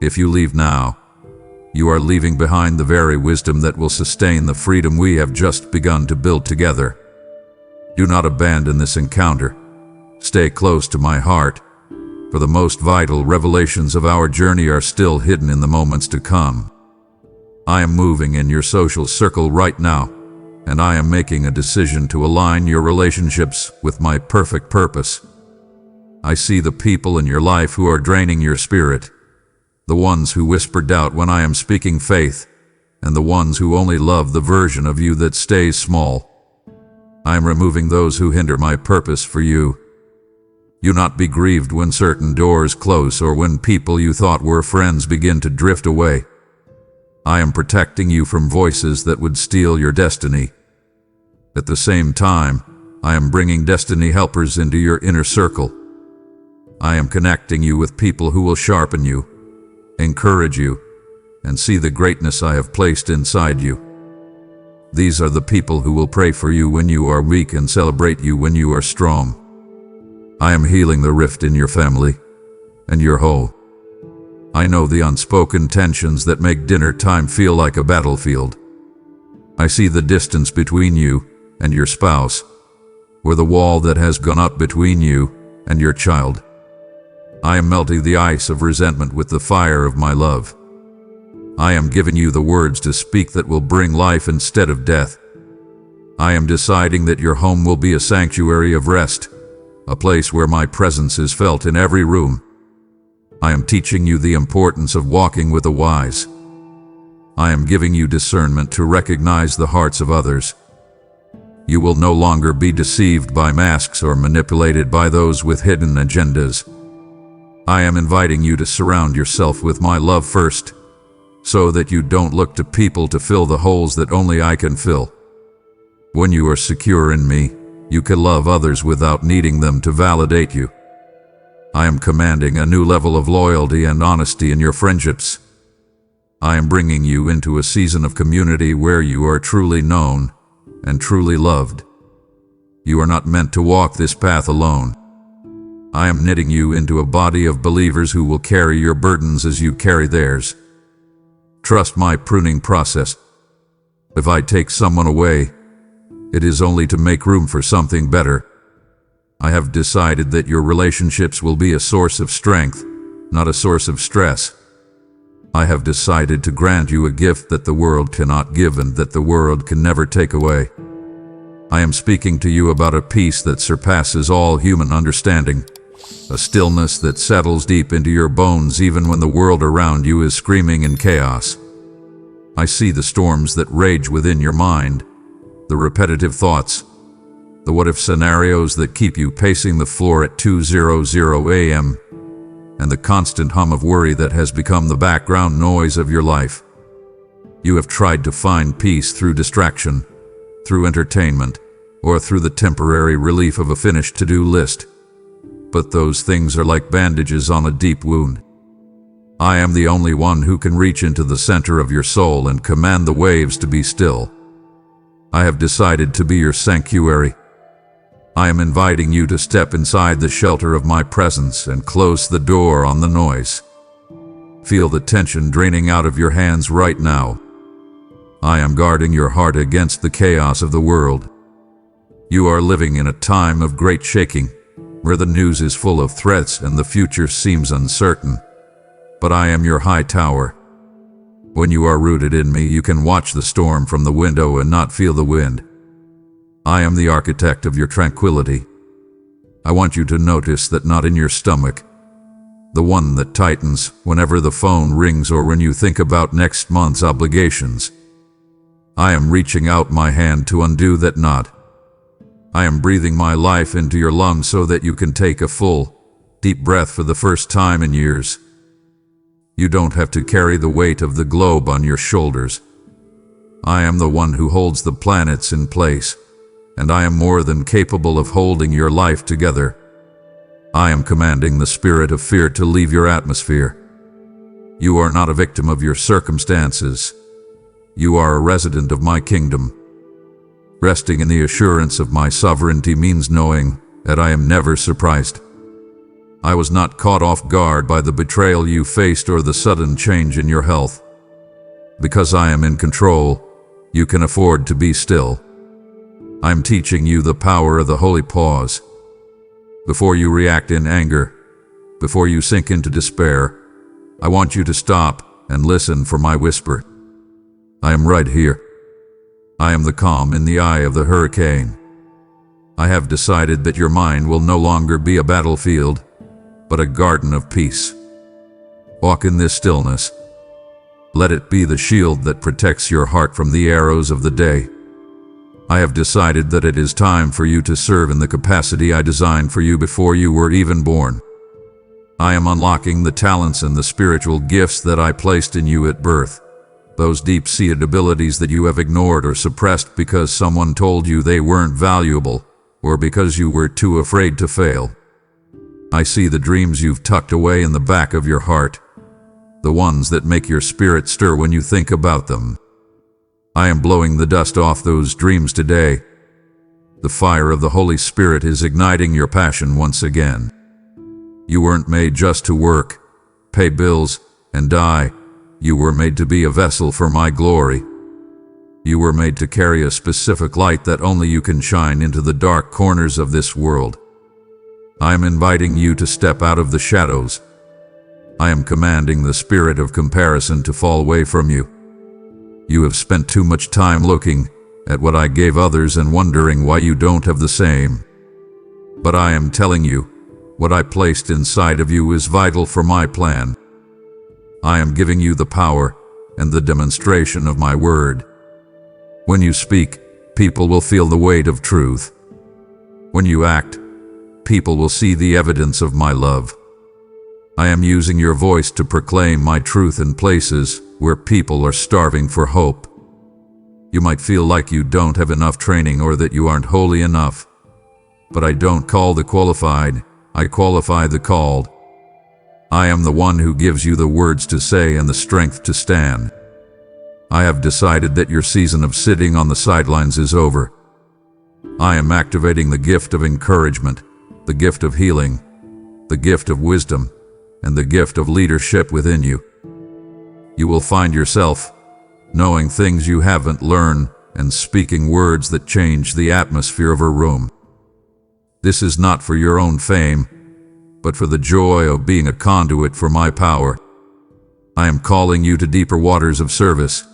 If you leave now, you are leaving behind the very wisdom that will sustain the freedom we have just begun to build together. Do not abandon this encounter. Stay close to my heart, for the most vital revelations of our journey are still hidden in the moments to come. I am moving in your social circle right now, and I am making a decision to align your relationships with my perfect purpose. I see the people in your life who are draining your spirit, the ones who whisper doubt when I am speaking faith, and the ones who only love the version of you that stays small. I am removing those who hinder my purpose for you. Do not be grieved when certain doors close or when people you thought were friends begin to drift away. I am protecting you from voices that would steal your destiny. At the same time, I am bringing destiny helpers into your inner circle. I am connecting you with people who will sharpen you, encourage you, and see the greatness I have placed inside you. These are the people who will pray for you when you are weak and celebrate you when you are strong. I am healing the rift in your family, and you're whole. I know the unspoken tensions that make dinner time feel like a battlefield. I see the distance between you and your spouse, or the wall that has gone up between you and your child. I am melting the ice of resentment with the fire of my love. I am giving you the words to speak that will bring life instead of death. I am deciding that your home will be a sanctuary of rest, a place where my presence is felt in every room. I am teaching you the importance of walking with the wise. I am giving you discernment to recognize the hearts of others. You will no longer be deceived by masks or manipulated by those with hidden agendas. I am inviting you to surround yourself with my love first, so that you don't look to people to fill the holes that only I can fill. When you are secure in me, you can love others without needing them to validate you. I am commanding a new level of loyalty and honesty in your friendships. I am bringing you into a season of community where you are truly known and truly loved. You are not meant to walk this path alone. I am knitting you into a body of believers who will carry your burdens as you carry theirs. Trust my pruning process. If I take someone away, it is only to make room for something better. I have decided that your relationships will be a source of strength, not a source of stress. I have decided to grant you a gift that the world cannot give and that the world can never take away. I am speaking to you about a peace that surpasses all human understanding, a stillness that settles deep into your bones even when the world around you is screaming in chaos. I see the storms that rage within your mind, the repetitive thoughts, the what-if scenarios that keep you pacing the floor at 2:00 a.m., and the constant hum of worry that has become the background noise of your life. You have tried to find peace through distraction, through entertainment, or through the temporary relief of a finished to-do list. But those things are like bandages on a deep wound. I am the only one who can reach into the center of your soul and command the waves to be still. I have decided to be your sanctuary. I am inviting you to step inside the shelter of my presence and close the door on the noise. Feel the tension draining out of your hands right now. I am guarding your heart against the chaos of the world. You are living in a time of great shaking, where the news is full of threats and the future seems uncertain. But I am your high tower. When you are rooted in me, you can watch the storm from the window and not feel the wind. I am the architect of your tranquility. I want you to notice that knot in your stomach, the one that tightens whenever the phone rings or when you think about next month's obligations. I am reaching out my hand to undo that knot. I am breathing my life into your lungs so that you can take a full, deep breath for the first time in years. You don't have to carry the weight of the globe on your shoulders. I am the one who holds the planets in place, and I am more than capable of holding your life together. I am commanding the spirit of fear to leave your atmosphere. You are not a victim of your circumstances. You are a resident of my kingdom. Resting in the assurance of my sovereignty means knowing that I am never surprised. I was not caught off guard by the betrayal you faced or the sudden change in your health. Because I am in control, you can afford to be still. I'm teaching you the power of the holy pause. Before you react in anger, before you sink into despair, I want you to stop and listen for my whisper. I am right here. I am the calm in the eye of the hurricane. I have decided that your mind will no longer be a battlefield, but a garden of peace. Walk in this stillness. Let it be the shield that protects your heart from the arrows of the day. I have decided that it is time for you to serve in the capacity I designed for you before you were even born. I am unlocking the talents and the spiritual gifts that I placed in you at birth. Those deep-seated abilities that you have ignored or suppressed because someone told you they weren't valuable, or because you were too afraid to fail. I see the dreams you've tucked away in the back of your heart, the ones that make your spirit stir when you think about them. I am blowing the dust off those dreams today. The fire of the Holy Spirit is igniting your passion once again. You weren't made just to work, pay bills, and die. You were made to be a vessel for my glory. You were made to carry a specific light that only you can shine into the dark corners of this world. I am inviting you to step out of the shadows. I am commanding the spirit of comparison to fall away from you. You have spent too much time looking at what I gave others and wondering why you don't have the same. But I am telling you, what I placed inside of you is vital for my plan. I am giving you the power and the demonstration of my word. When you speak, people will feel the weight of truth. When you act, people will see the evidence of my love. I am using your voice to proclaim my truth in places where people are starving for hope. You might feel like you don't have enough training or that you aren't holy enough. But I don't call the qualified, I qualify the called. I am the one who gives you the words to say and the strength to stand. I have decided that your season of sitting on the sidelines is over. I am activating the gift of encouragement, the gift of healing, the gift of wisdom, and the gift of leadership within you. You will find yourself knowing things you haven't learned and speaking words that change the atmosphere of a room. This is not for your own fame, but for the joy of being a conduit for my power. I am calling you to deeper waters of service.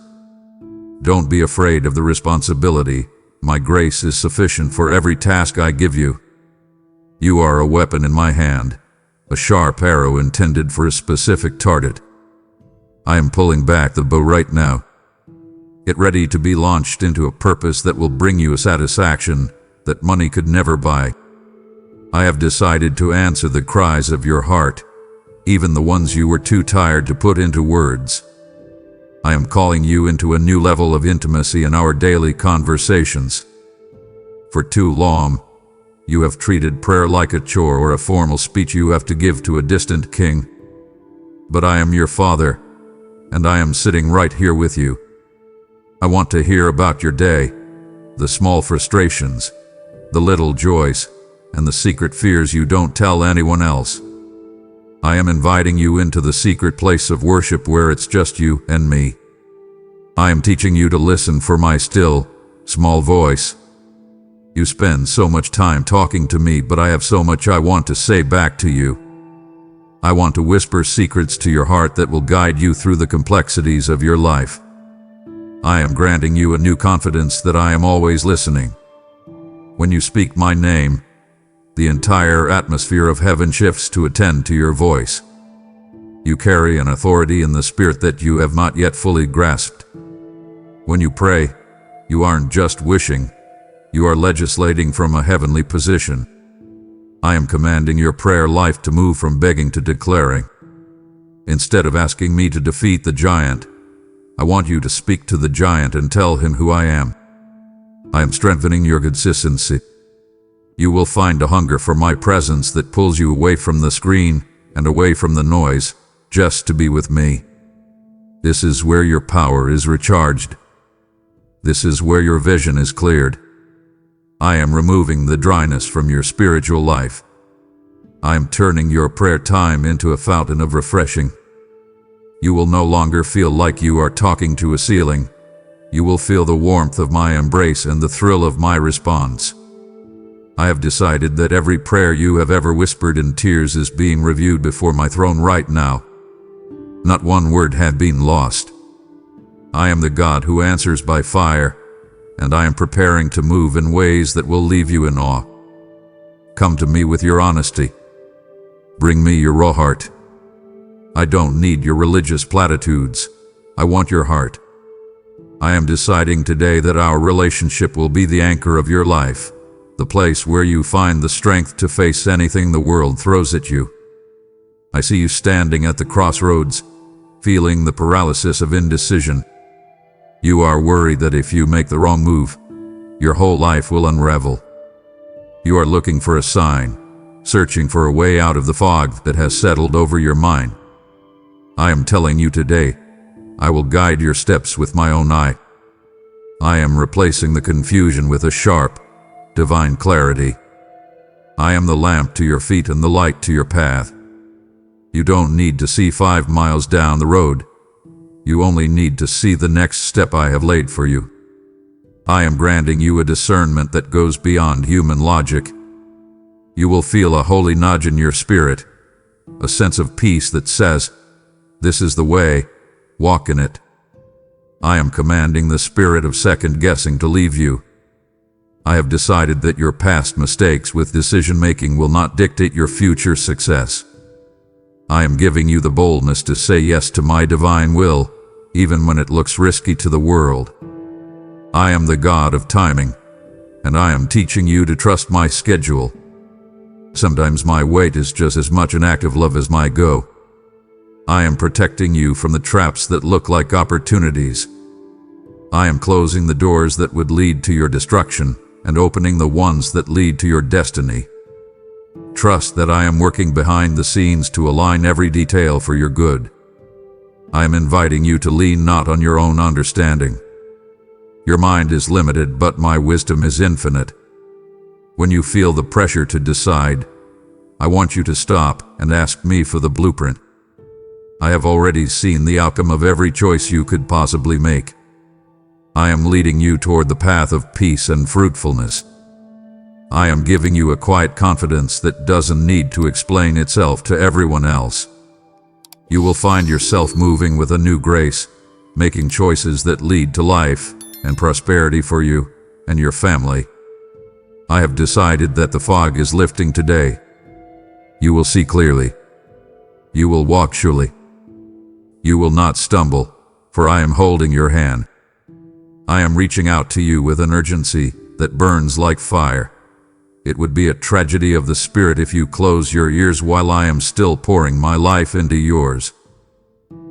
Don't be afraid of the responsibility. My grace is sufficient for every task I give you. You are a weapon in my hand, a sharp arrow intended for a specific target. I am pulling back the bow right now. Get ready to be launched into a purpose that will bring you a satisfaction that money could never buy. I have decided to answer the cries of your heart, even the ones you were too tired to put into words. I am calling you into a new level of intimacy in our daily conversations. For too long, you have treated prayer like a chore or a formal speech you have to give to a distant king. But I am your Father, and I am sitting right here with you. I want to hear about your day, the small frustrations, the little joys, and the secret fears you don't tell anyone else. I am inviting you into the secret place of worship where it's just you and me. I am teaching you to listen for my still, small voice. You spend so much time talking to me, but I have so much I want to say back to you. I want to whisper secrets to your heart that will guide you through the complexities of your life. I am granting you a new confidence that I am always listening. When you speak my name, the entire atmosphere of heaven shifts to attend to your voice. You carry an authority in the spirit that you have not yet fully grasped. When you pray, you aren't just wishing, you are legislating from a heavenly position. I am commanding your prayer life to move from begging to declaring. Instead of asking me to defeat the giant, I want you to speak to the giant and tell him who I am. I am strengthening your consistency. You will find a hunger for my presence that pulls you away from the screen and away from the noise, just to be with me. This is where your power is recharged. This is where your vision is cleared. I am removing the dryness from your spiritual life. I am turning your prayer time into a fountain of refreshing. You will no longer feel like you are talking to a ceiling. You will feel the warmth of my embrace and the thrill of my response. I have decided that every prayer you have ever whispered in tears is being reviewed before my throne right now. Not one word had been lost. I am the God who answers by fire, and I am preparing to move in ways that will leave you in awe. Come to me with your honesty. Bring me your raw heart. I don't need your religious platitudes. I want your heart. I am deciding today that our relationship will be the anchor of your life, the place where you find the strength to face anything the world throws at you. I see you standing at the crossroads, feeling the paralysis of indecision. You are worried that if you make the wrong move, your whole life will unravel. You are looking for a sign, searching for a way out of the fog that has settled over your mind. I am telling you today, I will guide your steps with my own eye. I am replacing the confusion with a sharp, divine clarity. I am the lamp to your feet and the light to your path. You don't need to see 5 miles down the road. You only need to see the next step I have laid for you. I am granting you a discernment that goes beyond human logic. You will feel a holy nudge in your spirit, a sense of peace that says, "This is the way, walk in it." I am commanding the spirit of second guessing to leave you. I have decided that your past mistakes with decision-making will not dictate your future success. I am giving you the boldness to say yes to my divine will, even when it looks risky to the world. I am the God of timing, and I am teaching you to trust my schedule. Sometimes my wait is just as much an act of love as my go. I am protecting you from the traps that look like opportunities. I am closing the doors that would lead to your destruction and opening the ones that lead to your destiny. Trust that I am working behind the scenes to align every detail for your good. I am inviting you to lean not on your own understanding. Your mind is limited, but my wisdom is infinite. When you feel the pressure to decide, I want you to stop and ask me for the blueprint. I have already seen the outcome of every choice you could possibly make. I am leading you toward the path of peace and fruitfulness. I am giving you a quiet confidence that doesn't need to explain itself to everyone else. You will find yourself moving with a new grace, making choices that lead to life and prosperity for you and your family. I have decided that the fog is lifting today. You will see clearly. You will walk surely. You will not stumble, for I am holding your hand. I am reaching out to you with an urgency that burns like fire. It would be a tragedy of the spirit if you close your ears while I am still pouring my life into yours.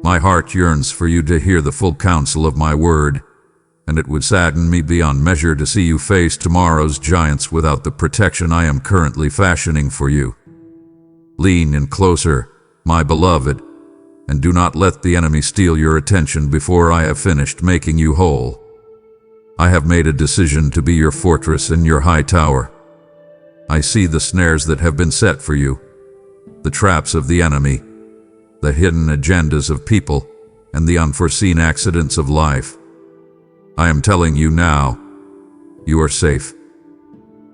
My heart yearns for you to hear the full counsel of my word, and it would sadden me beyond measure to see you face tomorrow's giants without the protection I am currently fashioning for you. Lean in closer, my beloved, and do not let the enemy steal your attention before I have finished making you whole. I have made a decision to be your fortress and your high tower. I see the snares that have been set for you, the traps of the enemy, the hidden agendas of people, and the unforeseen accidents of life. I am telling you now, you are safe.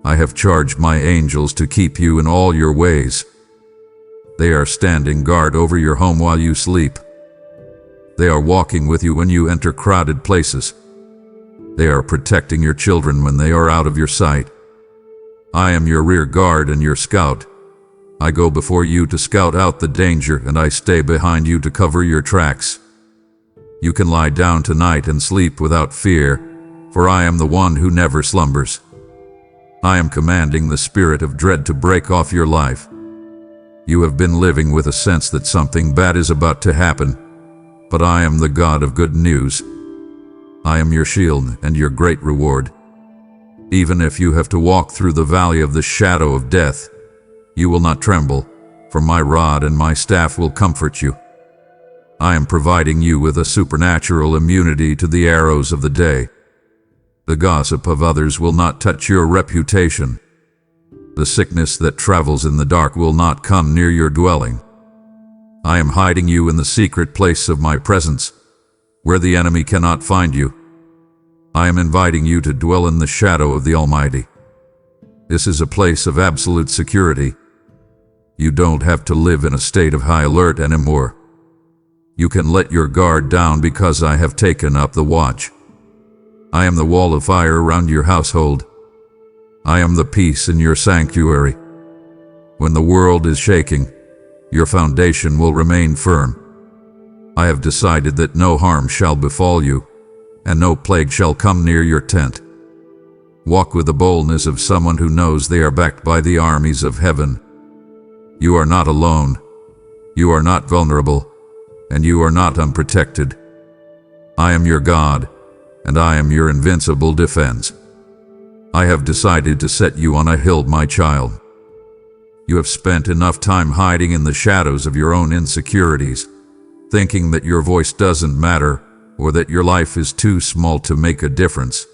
I have charged my angels to keep you in all your ways. They are standing guard over your home while you sleep. They are walking with you when you enter crowded places. They are protecting your children when they are out of your sight. I am your rear guard and your scout. I go before you to scout out the danger, and I stay behind you to cover your tracks. You can lie down tonight and sleep without fear, for I am the one who never slumbers. I am commanding the spirit of dread to break off your life. You have been living with a sense that something bad is about to happen, but I am the God of good news. I am your shield and your great reward. Even if you have to walk through the valley of the shadow of death, you will not tremble, for my rod and my staff will comfort you. I am providing you with a supernatural immunity to the arrows of the day. The gossip of others will not touch your reputation. The sickness that travels in the dark will not come near your dwelling. I am hiding you in the secret place of my presence, where the enemy cannot find you. I am inviting you to dwell in the shadow of the Almighty. This is a place of absolute security. You don't have to live in a state of high alert anymore. You can let your guard down because I have taken up the watch. I am the wall of fire around your household. I am the peace in your sanctuary. When the world is shaking, your foundation will remain firm. I have decided that no harm shall befall you, and no plague shall come near your tent. Walk with the boldness of someone who knows they are backed by the armies of heaven. You are not alone. You are not vulnerable, and you are not unprotected. I am your God, and I am your invincible defense. I have decided to set you on a hill, my child. You have spent enough time hiding in the shadows of your own insecurities, thinking that your voice doesn't matter or that your life is too small to make a difference.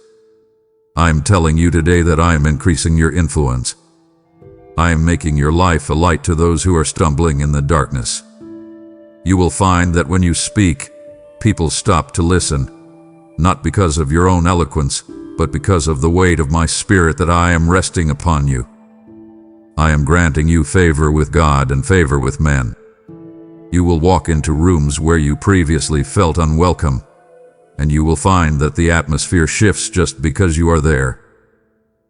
I am telling you today that I am increasing your influence. I am making your life a light to those who are stumbling in the darkness. You will find that when you speak, people stop to listen, not because of your own eloquence, but because of the weight of my spirit that I am resting upon you. I am granting you favor with God and favor with men. You will walk into rooms where you previously felt unwelcome, and you will find that the atmosphere shifts just because you are there.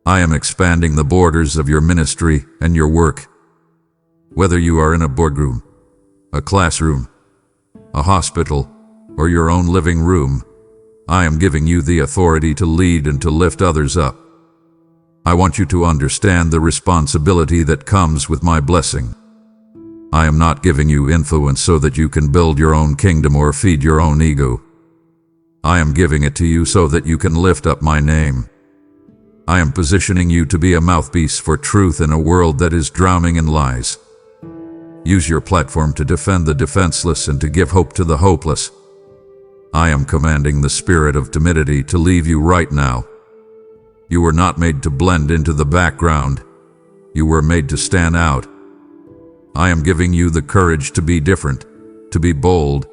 I am expanding the borders of your ministry and your work. Whether you are in a boardroom, a classroom, a hospital, or your own living room, I am giving you the authority to lead and to lift others up. I want you to understand the responsibility that comes with my blessing. I am not giving you influence so that you can build your own kingdom or feed your own ego. I am giving it to you so that you can lift up my name. I am positioning you to be a mouthpiece for truth in a world that is drowning in lies. Use your platform to defend the defenseless and to give hope to the hopeless. I am commanding the spirit of timidity to leave you right now. You were not made to blend into the background. You were made to stand out. I am giving you the courage to be different, to be bold,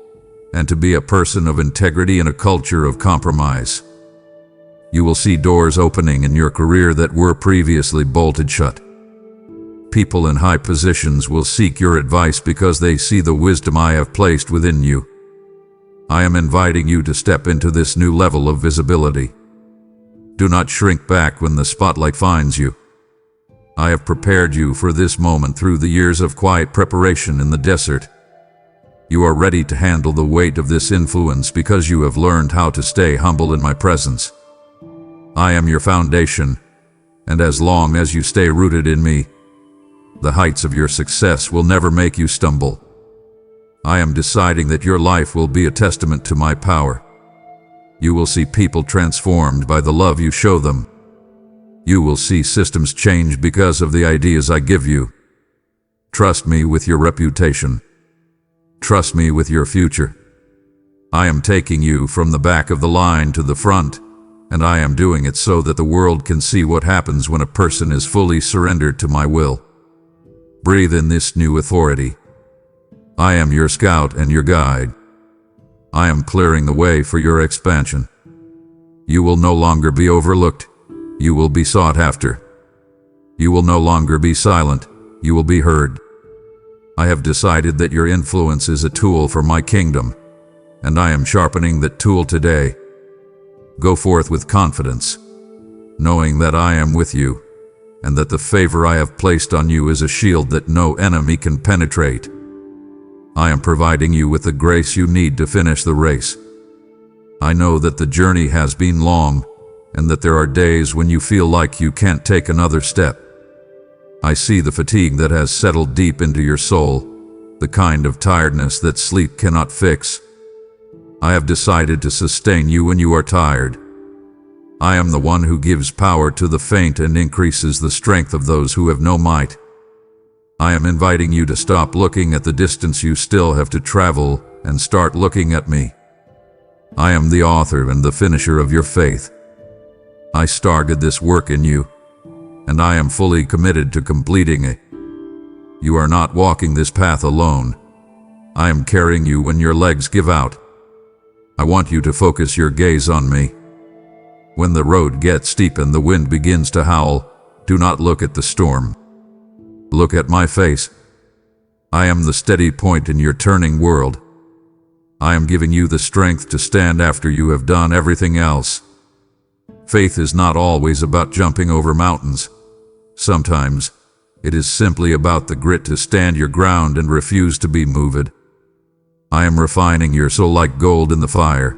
and to be a person of integrity in a culture of compromise. You will see doors opening in your career that were previously bolted shut. People in high positions will seek your advice because they see the wisdom I have placed within you. I am inviting you to step into this new level of visibility. Do not shrink back when the spotlight finds you. I have prepared you for this moment through the years of quiet preparation in the desert. You are ready to handle the weight of this influence because you have learned how to stay humble in my presence. I am your foundation, and as long as you stay rooted in me, the heights of your success will never make you stumble. I am deciding that your life will be a testament to my power. You will see people transformed by the love you show them. You will see systems change because of the ideas I give you. Trust me with your reputation. Trust me with your future. I am taking you from the back of the line to the front, and I am doing it so that the world can see what happens when a person is fully surrendered to my will. Breathe in this new authority. I am your scout and your guide. I am clearing the way for your expansion. You will no longer be overlooked. You will be sought after. You will no longer be silent. You will be heard. I have decided that your influence is a tool for my kingdom, and I am sharpening that tool today. Go forth with confidence, knowing that I am with you, and that the favor I have placed on you is a shield that no enemy can penetrate. I am providing you with the grace you need to finish the race. I know that the journey has been long, and that there are days when you feel like you can't take another step. I see the fatigue that has settled deep into your soul, the kind of tiredness that sleep cannot fix. I have decided to sustain you when you are tired. I am the one who gives power to the faint and increases the strength of those who have no might. I am inviting you to stop looking at the distance you still have to travel and start looking at me. I am the author and the finisher of your faith. I started this work in you, and I am fully committed to completing it. You are not walking this path alone. I am carrying you when your legs give out. I want you to focus your gaze on me. When the road gets steep and the wind begins to howl, do not look at the storm. Look at my face. I am the steady point in your turning world. I am giving you the strength to stand after you have done everything else. Faith is not always about jumping over mountains. Sometimes, it is simply about the grit to stand your ground and refuse to be moved. I am refining your soul like gold in the fire.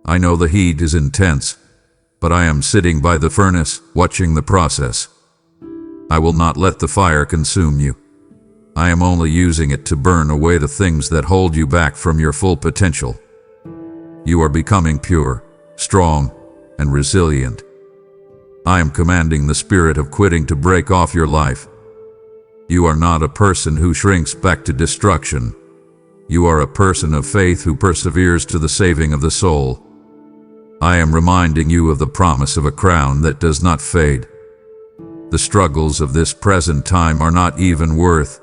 I know the heat is intense, but I am sitting by the furnace, watching the process. I will not let the fire consume you. I am only using it to burn away the things that hold you back from your full potential. You are becoming pure, strong, and resilient. I am commanding the spirit of quitting to break off your life. You are not a person who shrinks back to destruction. You are a person of faith who perseveres to the saving of the soul. I am reminding you of the promise of a crown that does not fade. The struggles of this present time are not even worth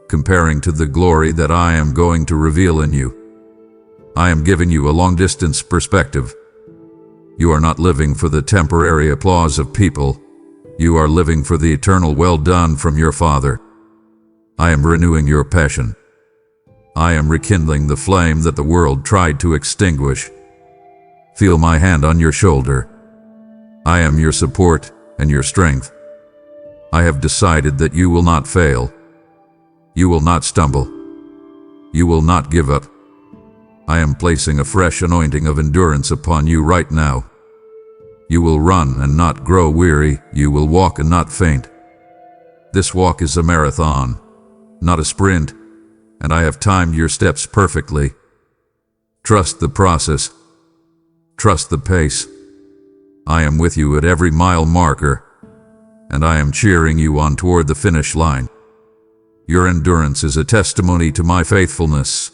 comparing to the glory that I am going to reveal in you. I am giving you a long-distance perspective. You are not living for the temporary applause of people. You are living for the eternal well done from your Father. I am renewing your passion. I am rekindling the flame that the world tried to extinguish. Feel my hand on your shoulder. I am your support and your strength. I have decided that you will not fail. You will not stumble. You will not give up. I am placing a fresh anointing of endurance upon you right now. You will run and not grow weary. You will walk and not faint. This walk is a marathon, not a sprint, and I have timed your steps perfectly. Trust the process. Trust the pace. I am with you at every mile marker, and I am cheering you on toward the finish line. Your endurance is a testimony to my faithfulness,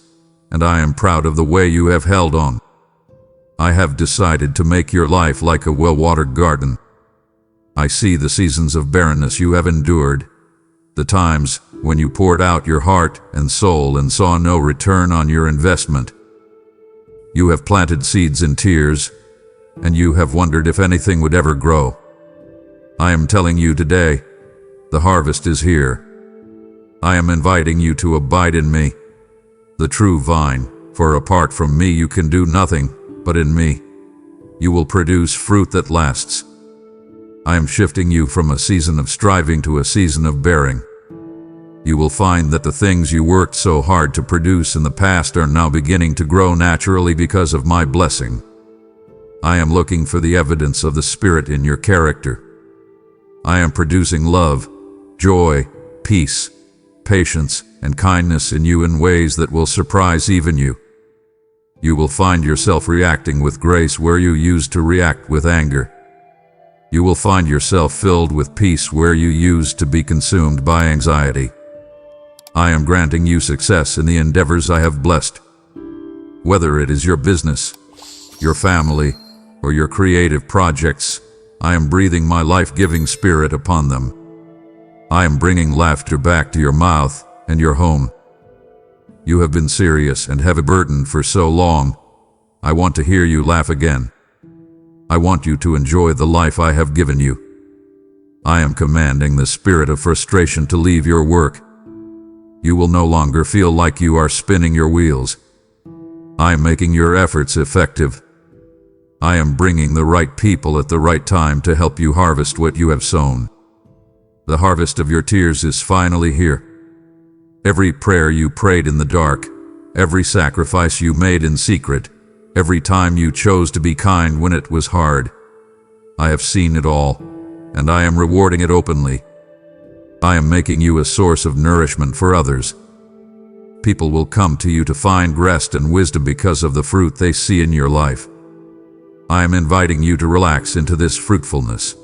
and I am proud of the way you have held on. I have decided to make your life like a well-watered garden. I see the seasons of barrenness you have endured, The times when you poured out your heart and soul and saw no return on your investment. You have planted seeds in tears, and you have wondered if anything would ever grow. I am telling you today, the harvest is here. I am inviting you to abide in me, the true vine, for apart from me you can do nothing, but in me you will produce fruit that lasts. I am shifting you from a season of striving to a season of bearing. You will find that the things you worked so hard to produce in the past are now beginning to grow naturally because of my blessing. I am looking for the evidence of the Spirit in your character. I am producing love, joy, peace, patience, and kindness in you in ways that will surprise even you. You will find yourself reacting with grace where you used to react with anger. You will find yourself filled with peace where you used to be consumed by anxiety. I am granting you success in the endeavors I have blessed. Whether it is your business, your family, or your creative projects, I am breathing my life-giving spirit upon them. I am bringing laughter back to your mouth and your home. You have been serious and have a burden for so long. I want to hear you laugh again. I want you to enjoy the life I have given you. I am commanding the spirit of frustration to leave your work. You will no longer feel like you are spinning your wheels. I am making your efforts effective. I am bringing the right people at the right time to help you harvest what you have sown. The harvest of your tears is finally here. Every prayer you prayed in the dark, every sacrifice you made in secret, every time you chose to be kind when it was hard, I have seen it all, and I am rewarding it openly. I am making you a source of nourishment for others. People will come to you to find rest and wisdom because of the fruit they see in your life. I am inviting you to relax into this fruitfulness.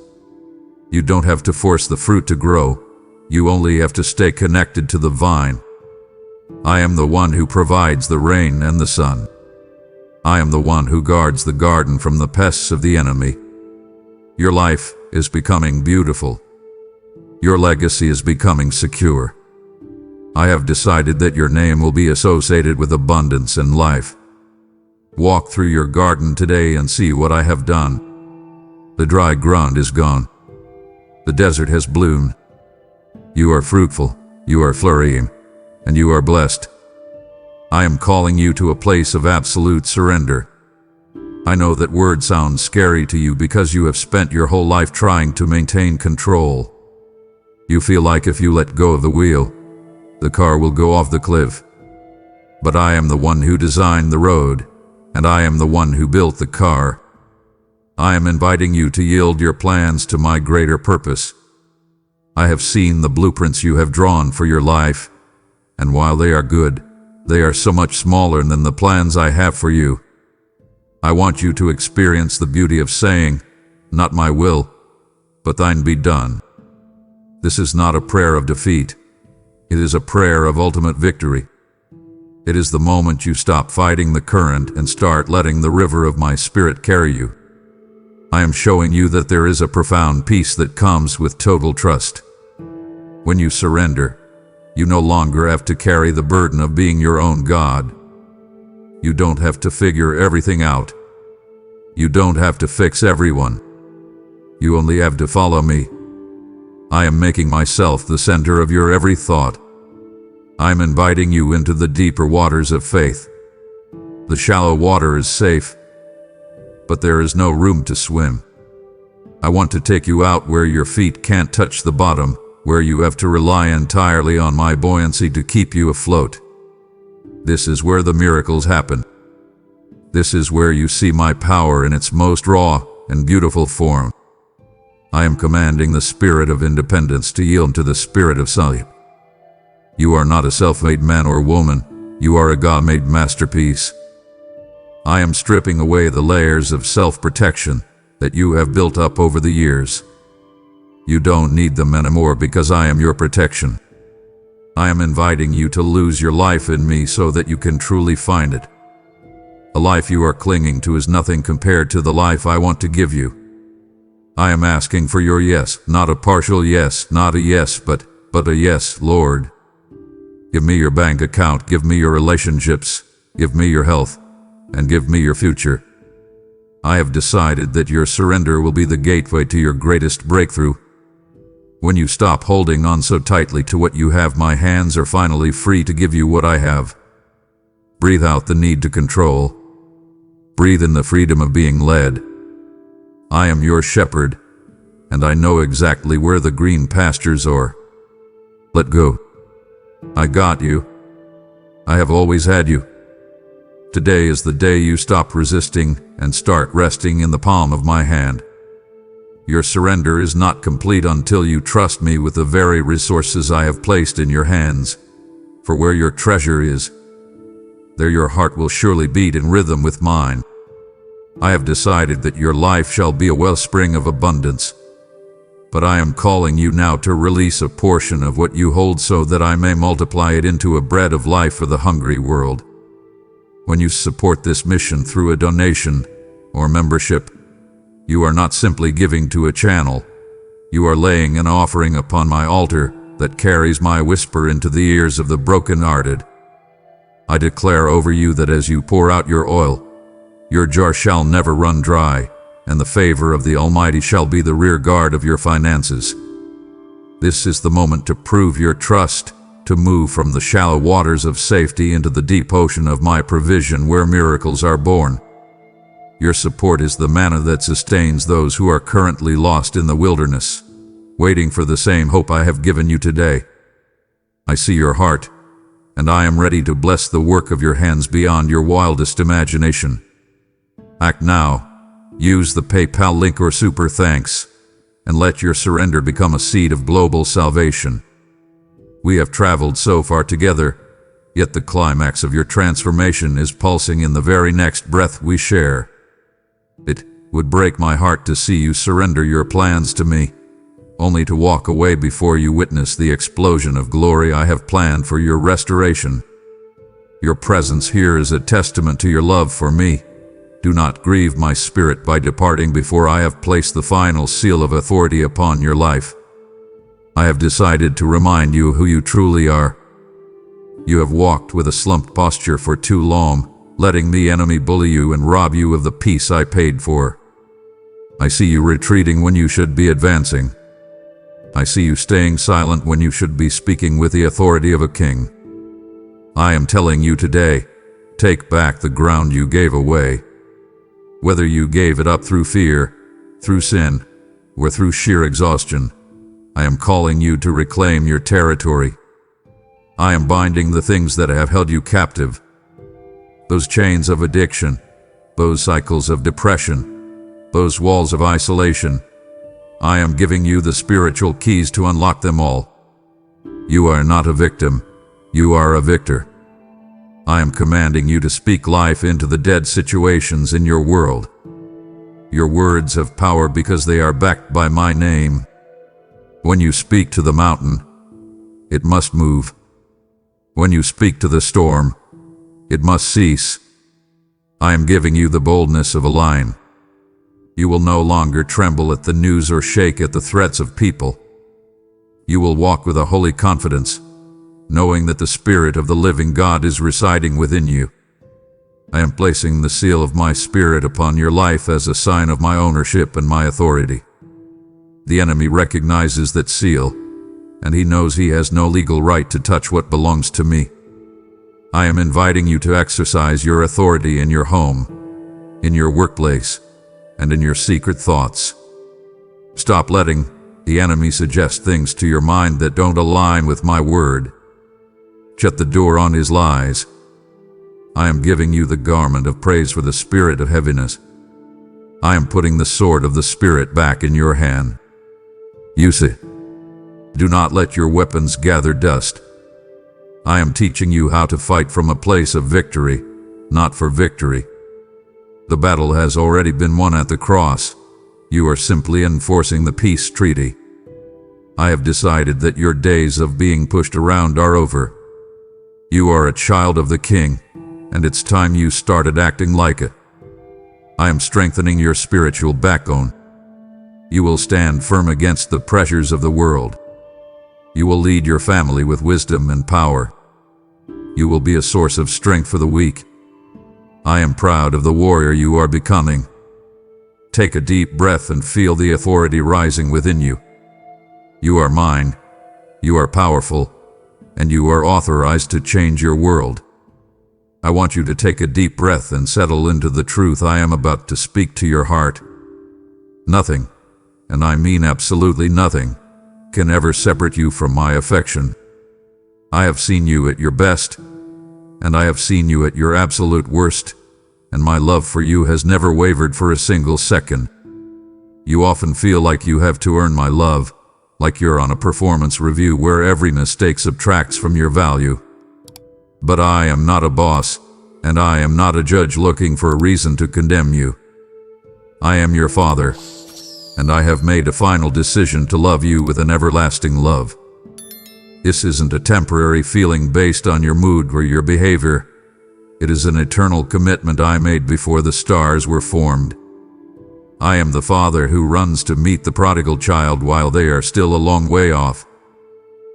You don't have to force the fruit to grow. You only have to stay connected to the vine. I am the one who provides the rain and the sun. I am the one who guards the garden from the pests of the enemy. Your life is becoming beautiful. Your legacy is becoming secure. I have decided that your name will be associated with abundance and life. Walk through your garden today and see what I have done. The dry ground is gone. The desert has bloomed. You are fruitful, you are flourishing, and you are blessed. I am calling you to a place of absolute surrender. I know that word sounds scary to you because you have spent your whole life trying to maintain control. You feel like if you let go of the wheel, the car will go off the cliff. But I am the one who designed the road, and I am the one who built the car. I am inviting you to yield your plans to my greater purpose. I have seen the blueprints you have drawn for your life, and while they are good, they are so much smaller than the plans I have for you. I want you to experience the beauty of saying, "Not my will, but thine be done." This is not a prayer of defeat. It is a prayer of ultimate victory. It is the moment you stop fighting the current and start letting the river of my spirit carry you. I am showing you that there is a profound peace that comes with total trust. When you surrender, you no longer have to carry the burden of being your own God. You don't have to figure everything out. You don't have to fix everyone. You only have to follow me. I am making myself the center of your every thought. I'm inviting you into the deeper waters of faith. The shallow water is safe, but there is no room to swim. I want to take you out where your feet can't touch the bottom, where you have to rely entirely on my buoyancy to keep you afloat. This is where the miracles happen. This is where you see my power in its most raw and beautiful form. I am commanding the spirit of independence to yield to the spirit of sonship. You are not a self-made man or woman. You are a God-made masterpiece. I am stripping away the layers of self-protection that you have built up over the years. You don't need them anymore because I am your protection. I am inviting you to lose your life in me so that you can truly find it. The life you are clinging to is nothing compared to the life I want to give you. I am asking for your yes, not a partial yes, not a yes, but but a yes, Lord. Give me your bank account, give me your relationships, give me your health, and give me your future. I have decided that your surrender will be the gateway to your greatest breakthrough. When you stop holding on so tightly to what you have, my hands are finally free to give you what I have. Breathe out the need to control. Breathe in the freedom of being led. I am your shepherd, and I know exactly where the green pastures are. Let go. I got you. I have always had you. Today is the day you stop resisting and start resting in the palm of my hand. Your surrender is not complete until you trust me with the very resources I have placed in your hands. For where your treasure is, there your heart will surely beat in rhythm with mine. I have decided that your life shall be a wellspring of abundance. But I am calling you now to release a portion of what you hold so that I may multiply it into a bread of life for the hungry world. When you support this mission through a donation or membership, you are not simply giving to a channel. You are laying an offering upon my altar that carries my whisper into the ears of the broken-hearted. I declare over you that as you pour out your oil, your jar shall never run dry, and the favor of the Almighty shall be the rear guard of your finances. This is the moment to prove your trust, to move from the shallow waters of safety into the deep ocean of my provision where miracles are born. Your support is the manna that sustains those who are currently lost in the wilderness, waiting for the same hope I have given you today. I see your heart, and I am ready to bless the work of your hands beyond your wildest imagination. Act now. Use the PayPal link or Super Thanks, and let your surrender become a seed of global salvation. We have traveled so far together, yet the climax of your transformation is pulsing in the very next breath we share. It would break my heart to see you surrender your plans to me, only to walk away before you witness the explosion of glory I have planned for your restoration. Your presence here is a testament to your love for me. Do not grieve my spirit by departing before I have placed the final seal of authority upon your life. I have decided to remind you who you truly are. You have walked with a slumped posture for too long, letting the enemy bully you and rob you of the peace I paid for. I see you retreating when you should be advancing. I see you staying silent when you should be speaking with the authority of a king. I am telling you today, take back the ground you gave away. Whether you gave it up through fear, through sin, or through sheer exhaustion, I am calling you to reclaim your territory. I am binding the things that have held you captive. Those chains of addiction, those cycles of depression, those walls of isolation. I am giving you the spiritual keys to unlock them all. You are not a victim, you are a victor. I am commanding you to speak life into the dead situations in your world. Your words have power because they are backed by my name. When you speak to the mountain, it must move. When you speak to the storm, it must cease. I am giving you the boldness of a lion. You will no longer tremble at the news or shake at the threats of people. You will walk with a holy confidence, knowing that the Spirit of the living God is residing within you. I am placing the seal of my Spirit upon your life as a sign of my ownership and my authority. The enemy recognizes that seal, and he knows he has no legal right to touch what belongs to me. I am inviting you to exercise your authority in your home, in your workplace, and in your secret thoughts. Stop letting the enemy suggest things to your mind that don't align with my word. Shut the door on his lies. I am giving you the garment of praise for the spirit of heaviness. I am putting the sword of the Spirit back in your hand. Use it. Do not let your weapons gather dust. I am teaching you how to fight from a place of victory, not for victory. The battle has already been won at the cross. You are simply enforcing the peace treaty. I have decided that your days of being pushed around are over. You are a child of the King, and it's time you started acting like it. I am strengthening your spiritual backbone. You will stand firm against the pressures of the world. You will lead your family with wisdom and power. You will be a source of strength for the weak. I am proud of the warrior you are becoming. Take a deep breath and feel the authority rising within you. You are mine. You are powerful, and you are authorized to change your world. I want you to take a deep breath and settle into the truth I am about to speak to your heart. Nothing, and I mean absolutely nothing, can ever separate you from my affection. I have seen you at your best, and I have seen you at your absolute worst, and my love for you has never wavered for a single second. You often feel like you have to earn my love, like you're on a performance review where every mistake subtracts from your value. But I am not a boss, and I am not a judge looking for a reason to condemn you. I am your father, and I have made a final decision to love you with an everlasting love. This isn't a temporary feeling based on your mood or your behavior. It is an eternal commitment I made before the stars were formed. I am the father who runs to meet the prodigal child while they are still a long way off.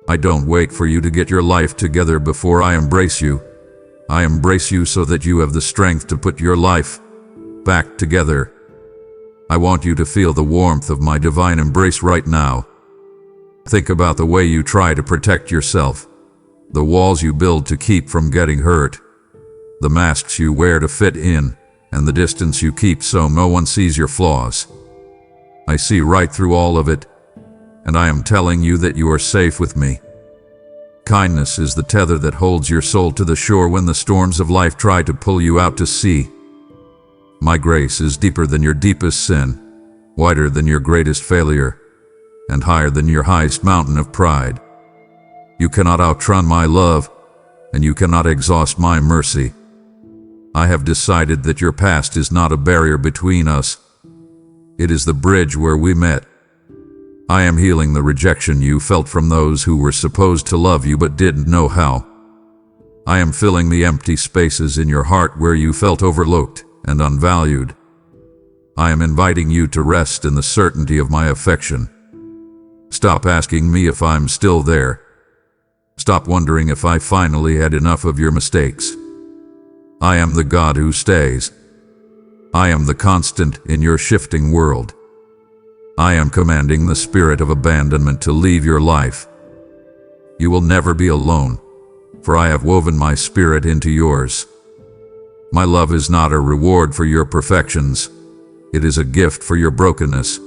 I don't wait for you to get your life together before I embrace you. I embrace you so that you have the strength to put your life back together. I want you to feel the warmth of my divine embrace right now. Think about the way you try to protect yourself, the walls you build to keep from getting hurt, the masks you wear to fit in, and the distance you keep so no one sees your flaws. I see right through all of it, and I am telling you that you are safe with me. Kindness is the tether that holds your soul to the shore when the storms of life try to pull you out to sea. My grace is deeper than your deepest sin, wider than your greatest failure, and higher than your highest mountain of pride. You cannot outrun my love, and you cannot exhaust my mercy. I have decided that your past is not a barrier between us. It is the bridge where we met. I am healing the rejection you felt from those who were supposed to love you but didn't know how. I am filling the empty spaces in your heart where you felt overlooked and unvalued. I am inviting you to rest in the certainty of my affection. Stop asking me if I'm still there. Stop wondering if I finally had enough of your mistakes. I am the God who stays. I am the constant in your shifting world. I am commanding the spirit of abandonment to leave your life. You will never be alone, for I have woven my spirit into yours. My love is not a reward for your perfections. It is a gift for your brokenness.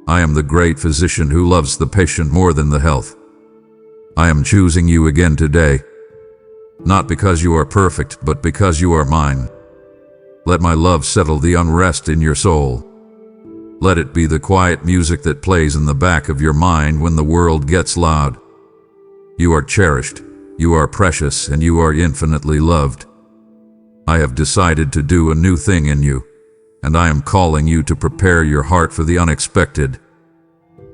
I am the great physician who loves the patient more than the health. I am choosing you again today, not because you are perfect, but because you are mine. Let my love settle the unrest in your soul. Let it be the quiet music that plays in the back of your mind when the world gets loud. You are cherished, you are precious, and you are infinitely loved. I have decided to do a new thing in you, and I am calling you to prepare your heart for the unexpected.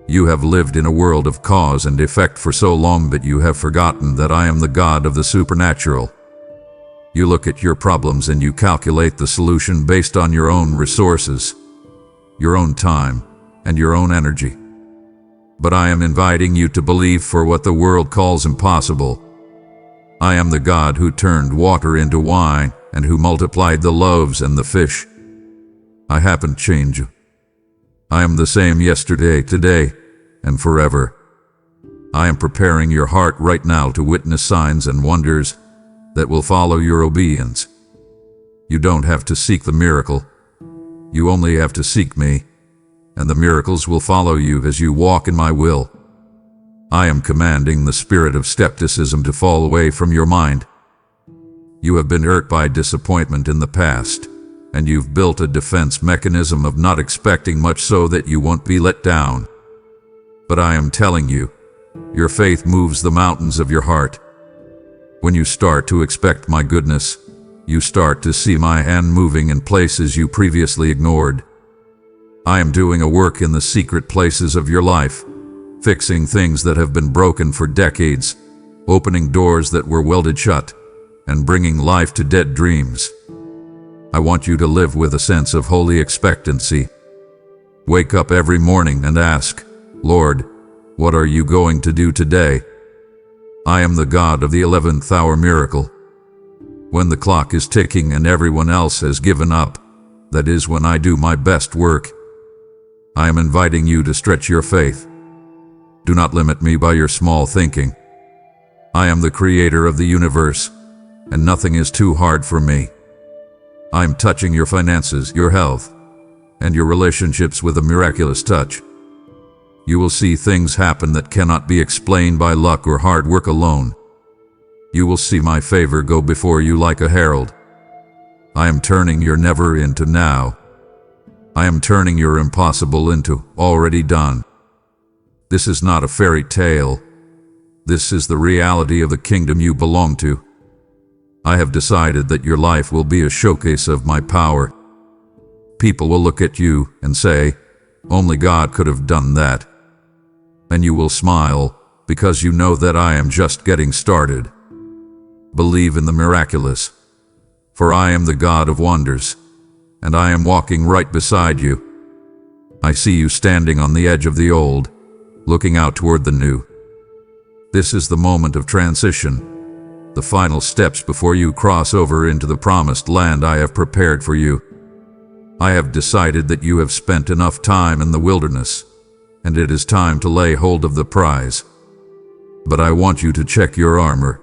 You have lived in a world of cause and effect for so long that you have forgotten that I am the God of the supernatural. You look at your problems and you calculate the solution based on your own resources, your own time, and your own energy. But I am inviting you to believe for what the world calls impossible. I am the God who turned water into wine and who multiplied the loaves and the fish. I haven't changed you. I am the same yesterday, today, and forever. I am preparing your heart right now to witness signs and wonders that will follow your obedience. You don't have to seek the miracle. You only have to seek me, and the miracles will follow you as you walk in my will. I am commanding the spirit of skepticism to fall away from your mind. You have been hurt by disappointment in the past, and you've built a defense mechanism of not expecting much so that you won't be let down. But I am telling you, your faith moves the mountains of your heart. When you start to expect my goodness, you start to see my hand moving in places you previously ignored. I am doing a work in the secret places of your life, fixing things that have been broken for decades, opening doors that were welded shut, and bringing life to dead dreams. I want you to live with a sense of holy expectancy. Wake up every morning and ask, Lord, What are you going to do today? I am the God of the 11th hour miracle. When the clock is ticking and everyone else has given up, that is when I do my best work. I am inviting you to stretch your faith. Do not limit me by your small thinking. I am the creator of the universe, and nothing is too hard for me. I am touching your finances, your health, and your relationships with a miraculous touch. You will see things happen that cannot be explained by luck or hard work alone. You will see my favor go before you like a herald. I am turning your never into now. I am turning your impossible into already done. This is not a fairy tale. This is the reality of the kingdom you belong to. I have decided that your life will be a showcase of my power. People will look at you and say, "Only God could have done that." And you will smile because you know that I am just getting started. Believe in the miraculous, for I am the God of wonders, and I am walking right beside you. I see you standing on the edge of the old, looking out toward the new. This is the moment of transition, the final steps before you cross over into the promised land I have prepared for you. I have decided that you have spent enough time in the wilderness, and it is time to lay hold of the prize. But I want you to check your armor.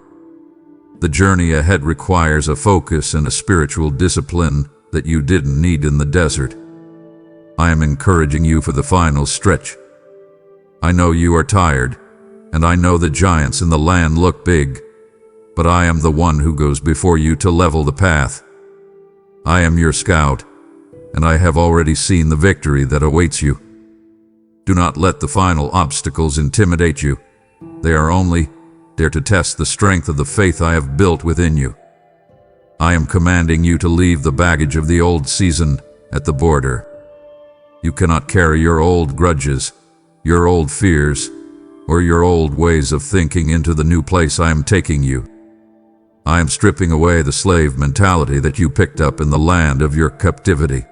The journey ahead requires a focus and a spiritual discipline that you didn't need in the desert. I am encouraging you for the final stretch. I know you are tired, and I know the giants in the land look big, but I am the one who goes before you to level the path. I am your scout, and I have already seen the victory that awaits you. Do not let the final obstacles intimidate you. They are only there to test the strength of the faith I have built within you. I am commanding you to leave the baggage of the old season at the border. You cannot carry your old grudges, your old fears, or your old ways of thinking into the new place I am taking you. I am stripping away the slave mentality that you picked up in the land of your captivity.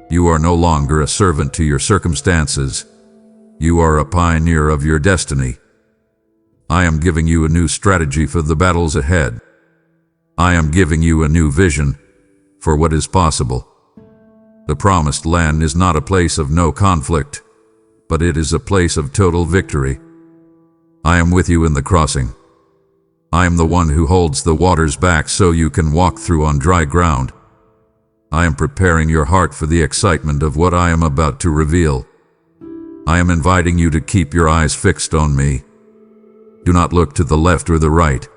You are no longer a servant to your circumstances. You are a pioneer of your destiny. I am giving you a new strategy for the battles ahead. I am giving you a new vision for what is possible. The promised land is not a place of no conflict, but it is a place of total victory. I am with you in the crossing. I am the one who holds the waters back so you can walk through on dry ground. I am preparing your heart for the excitement of what I am about to reveal. I am inviting you to keep your eyes fixed on me. Do not look to the left or the right.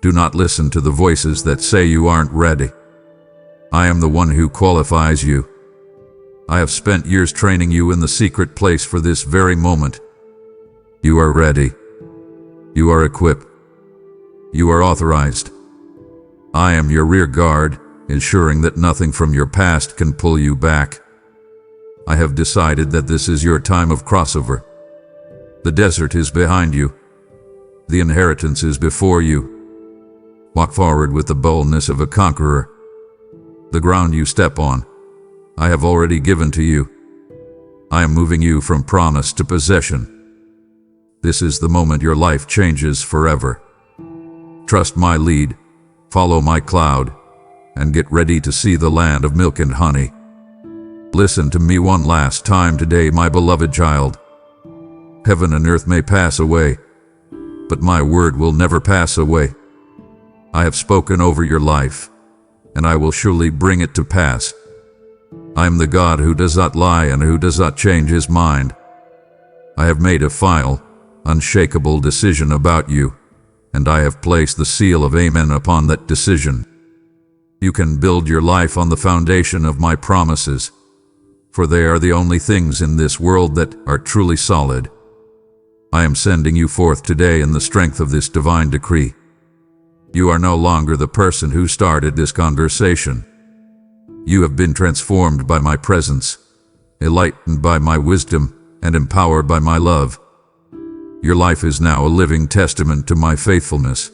Do not listen to the voices that say you aren't ready. I am the one who qualifies you. I have spent years training you in the secret place for this very moment. You are ready. You are equipped. You are authorized. I am your rear guard, ensuring that nothing from your past can pull you back. I have decided that this is your time of crossover. The desert is behind you. The inheritance is before you. Walk forward with the boldness of a conqueror. The ground you step on, I have already given to you. I am moving you from promise to possession. This is the moment your life changes forever. Trust my lead, follow my cloud, and get ready to see the land of milk and honey. Listen to me one last time today, my beloved child. Heaven and earth may pass away, but my word will never pass away. I have spoken over your life, and I will surely bring it to pass. I am the God who does not lie and who does not change his mind. I have made a final, unshakable decision about you, and I have placed the seal of Amen upon that decision. You can build your life on the foundation of my promises, for they are the only things in this world that are truly solid. I am sending you forth today in the strength of this divine decree. You are no longer the person who started this conversation. You have been transformed by my presence, enlightened by my wisdom, and empowered by my love. Your life is now a living testament to my faithfulness.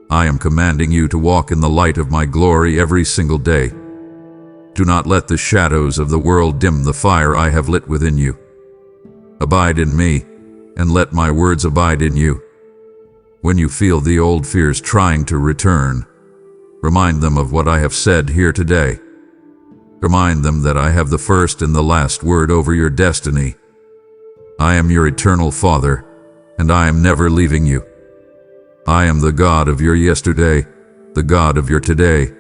I am commanding you to walk in the light of my glory every single day. Do not let the shadows of the world dim the fire I have lit within you. Abide in me, and let my words abide in you. When you feel the old fears trying to return, remind them of what I have said here today. Remind them that I have the first and the last word over your destiny. I am your eternal Father, and I am never leaving you. I am the God of your yesterday, the God of your today,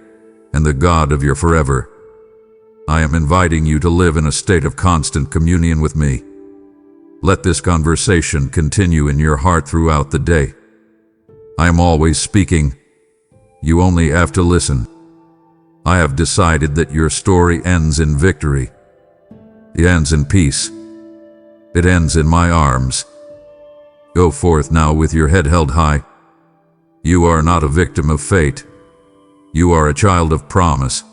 and the God of your forever. I am inviting you to live in a state of constant communion with me. Let this conversation continue in your heart throughout the day. I am always speaking. You only have to listen. I have decided that your story ends in victory. It ends in peace. It ends in my arms. Go forth now with your head held high. You are not a victim of fate. You are a child of promise.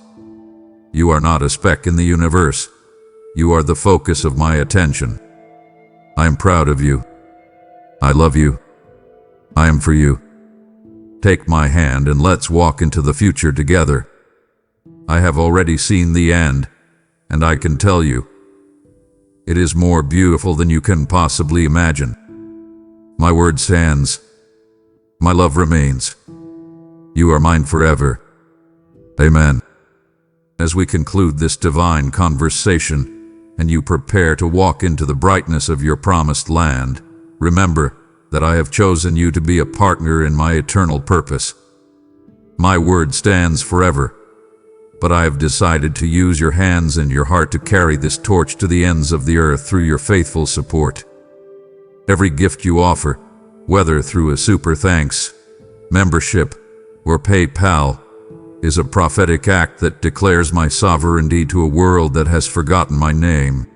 You are not a speck in the universe. You are the focus of my attention. I am proud of you. I love you. I am for you. Take my hand and let's walk into the future together. I have already seen the end, and I can tell you, it is more beautiful than you can possibly imagine. My word stands. My love remains. You are mine forever. Amen. As we conclude this divine conversation, and you prepare to walk into the brightness of your promised land, remember that I have chosen you to be a partner in my eternal purpose. My word stands forever, but I have decided to use your hands and your heart to carry this torch to the ends of the earth through your faithful support. Every gift you offer, whether through a super thanks, membership, or PayPal, is a prophetic act that declares my sovereignty to a world that has forgotten my name.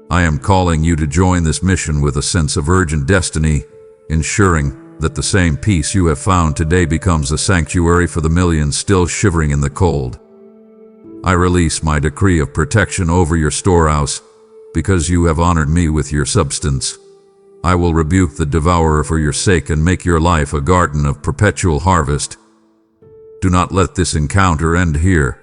I am calling you to join this mission with a sense of urgent destiny, ensuring that the same peace you have found today becomes a sanctuary for the millions still shivering in the cold. I release my decree of protection over your storehouse, because you have honored me with your substance. I will rebuke the devourer for your sake and make your life a garden of perpetual harvest. Do not let this encounter end here.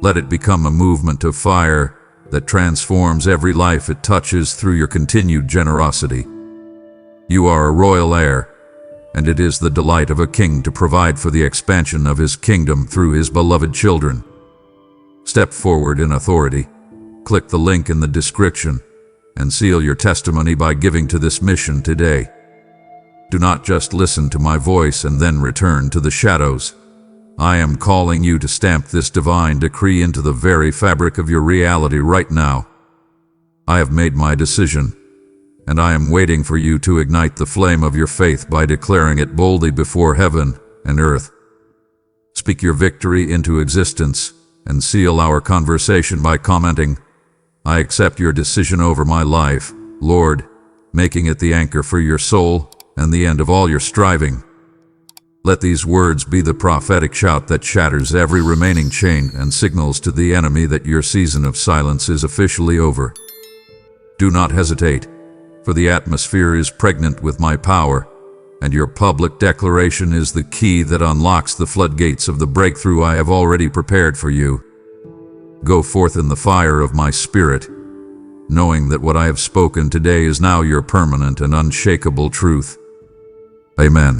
Let it become a movement of fire that transforms every life it touches through your continued generosity. You are a royal heir, and it is the delight of a king to provide for the expansion of his kingdom through his beloved children. Step forward in authority. Click the link in the description and seal your testimony by giving to this mission today. Do not just listen to my voice and then return to the shadows. I am calling you to stamp this divine decree into the very fabric of your reality right now. I have made my decision, and I am waiting for you to ignite the flame of your faith by declaring it boldly before heaven and earth. Speak your victory into existence and seal our conversation by commenting, I accept your decision over my life, Lord, making it the anchor for your soul and the end of all your striving. Let these words be the prophetic shout that shatters every remaining chain and signals to the enemy that your season of silence is officially over. Do not hesitate, for the atmosphere is pregnant with my power, and your public declaration is the key that unlocks the floodgates of the breakthrough I have already prepared for you. Go forth in the fire of my spirit, knowing that what I have spoken today is now your permanent and unshakable truth. Amen.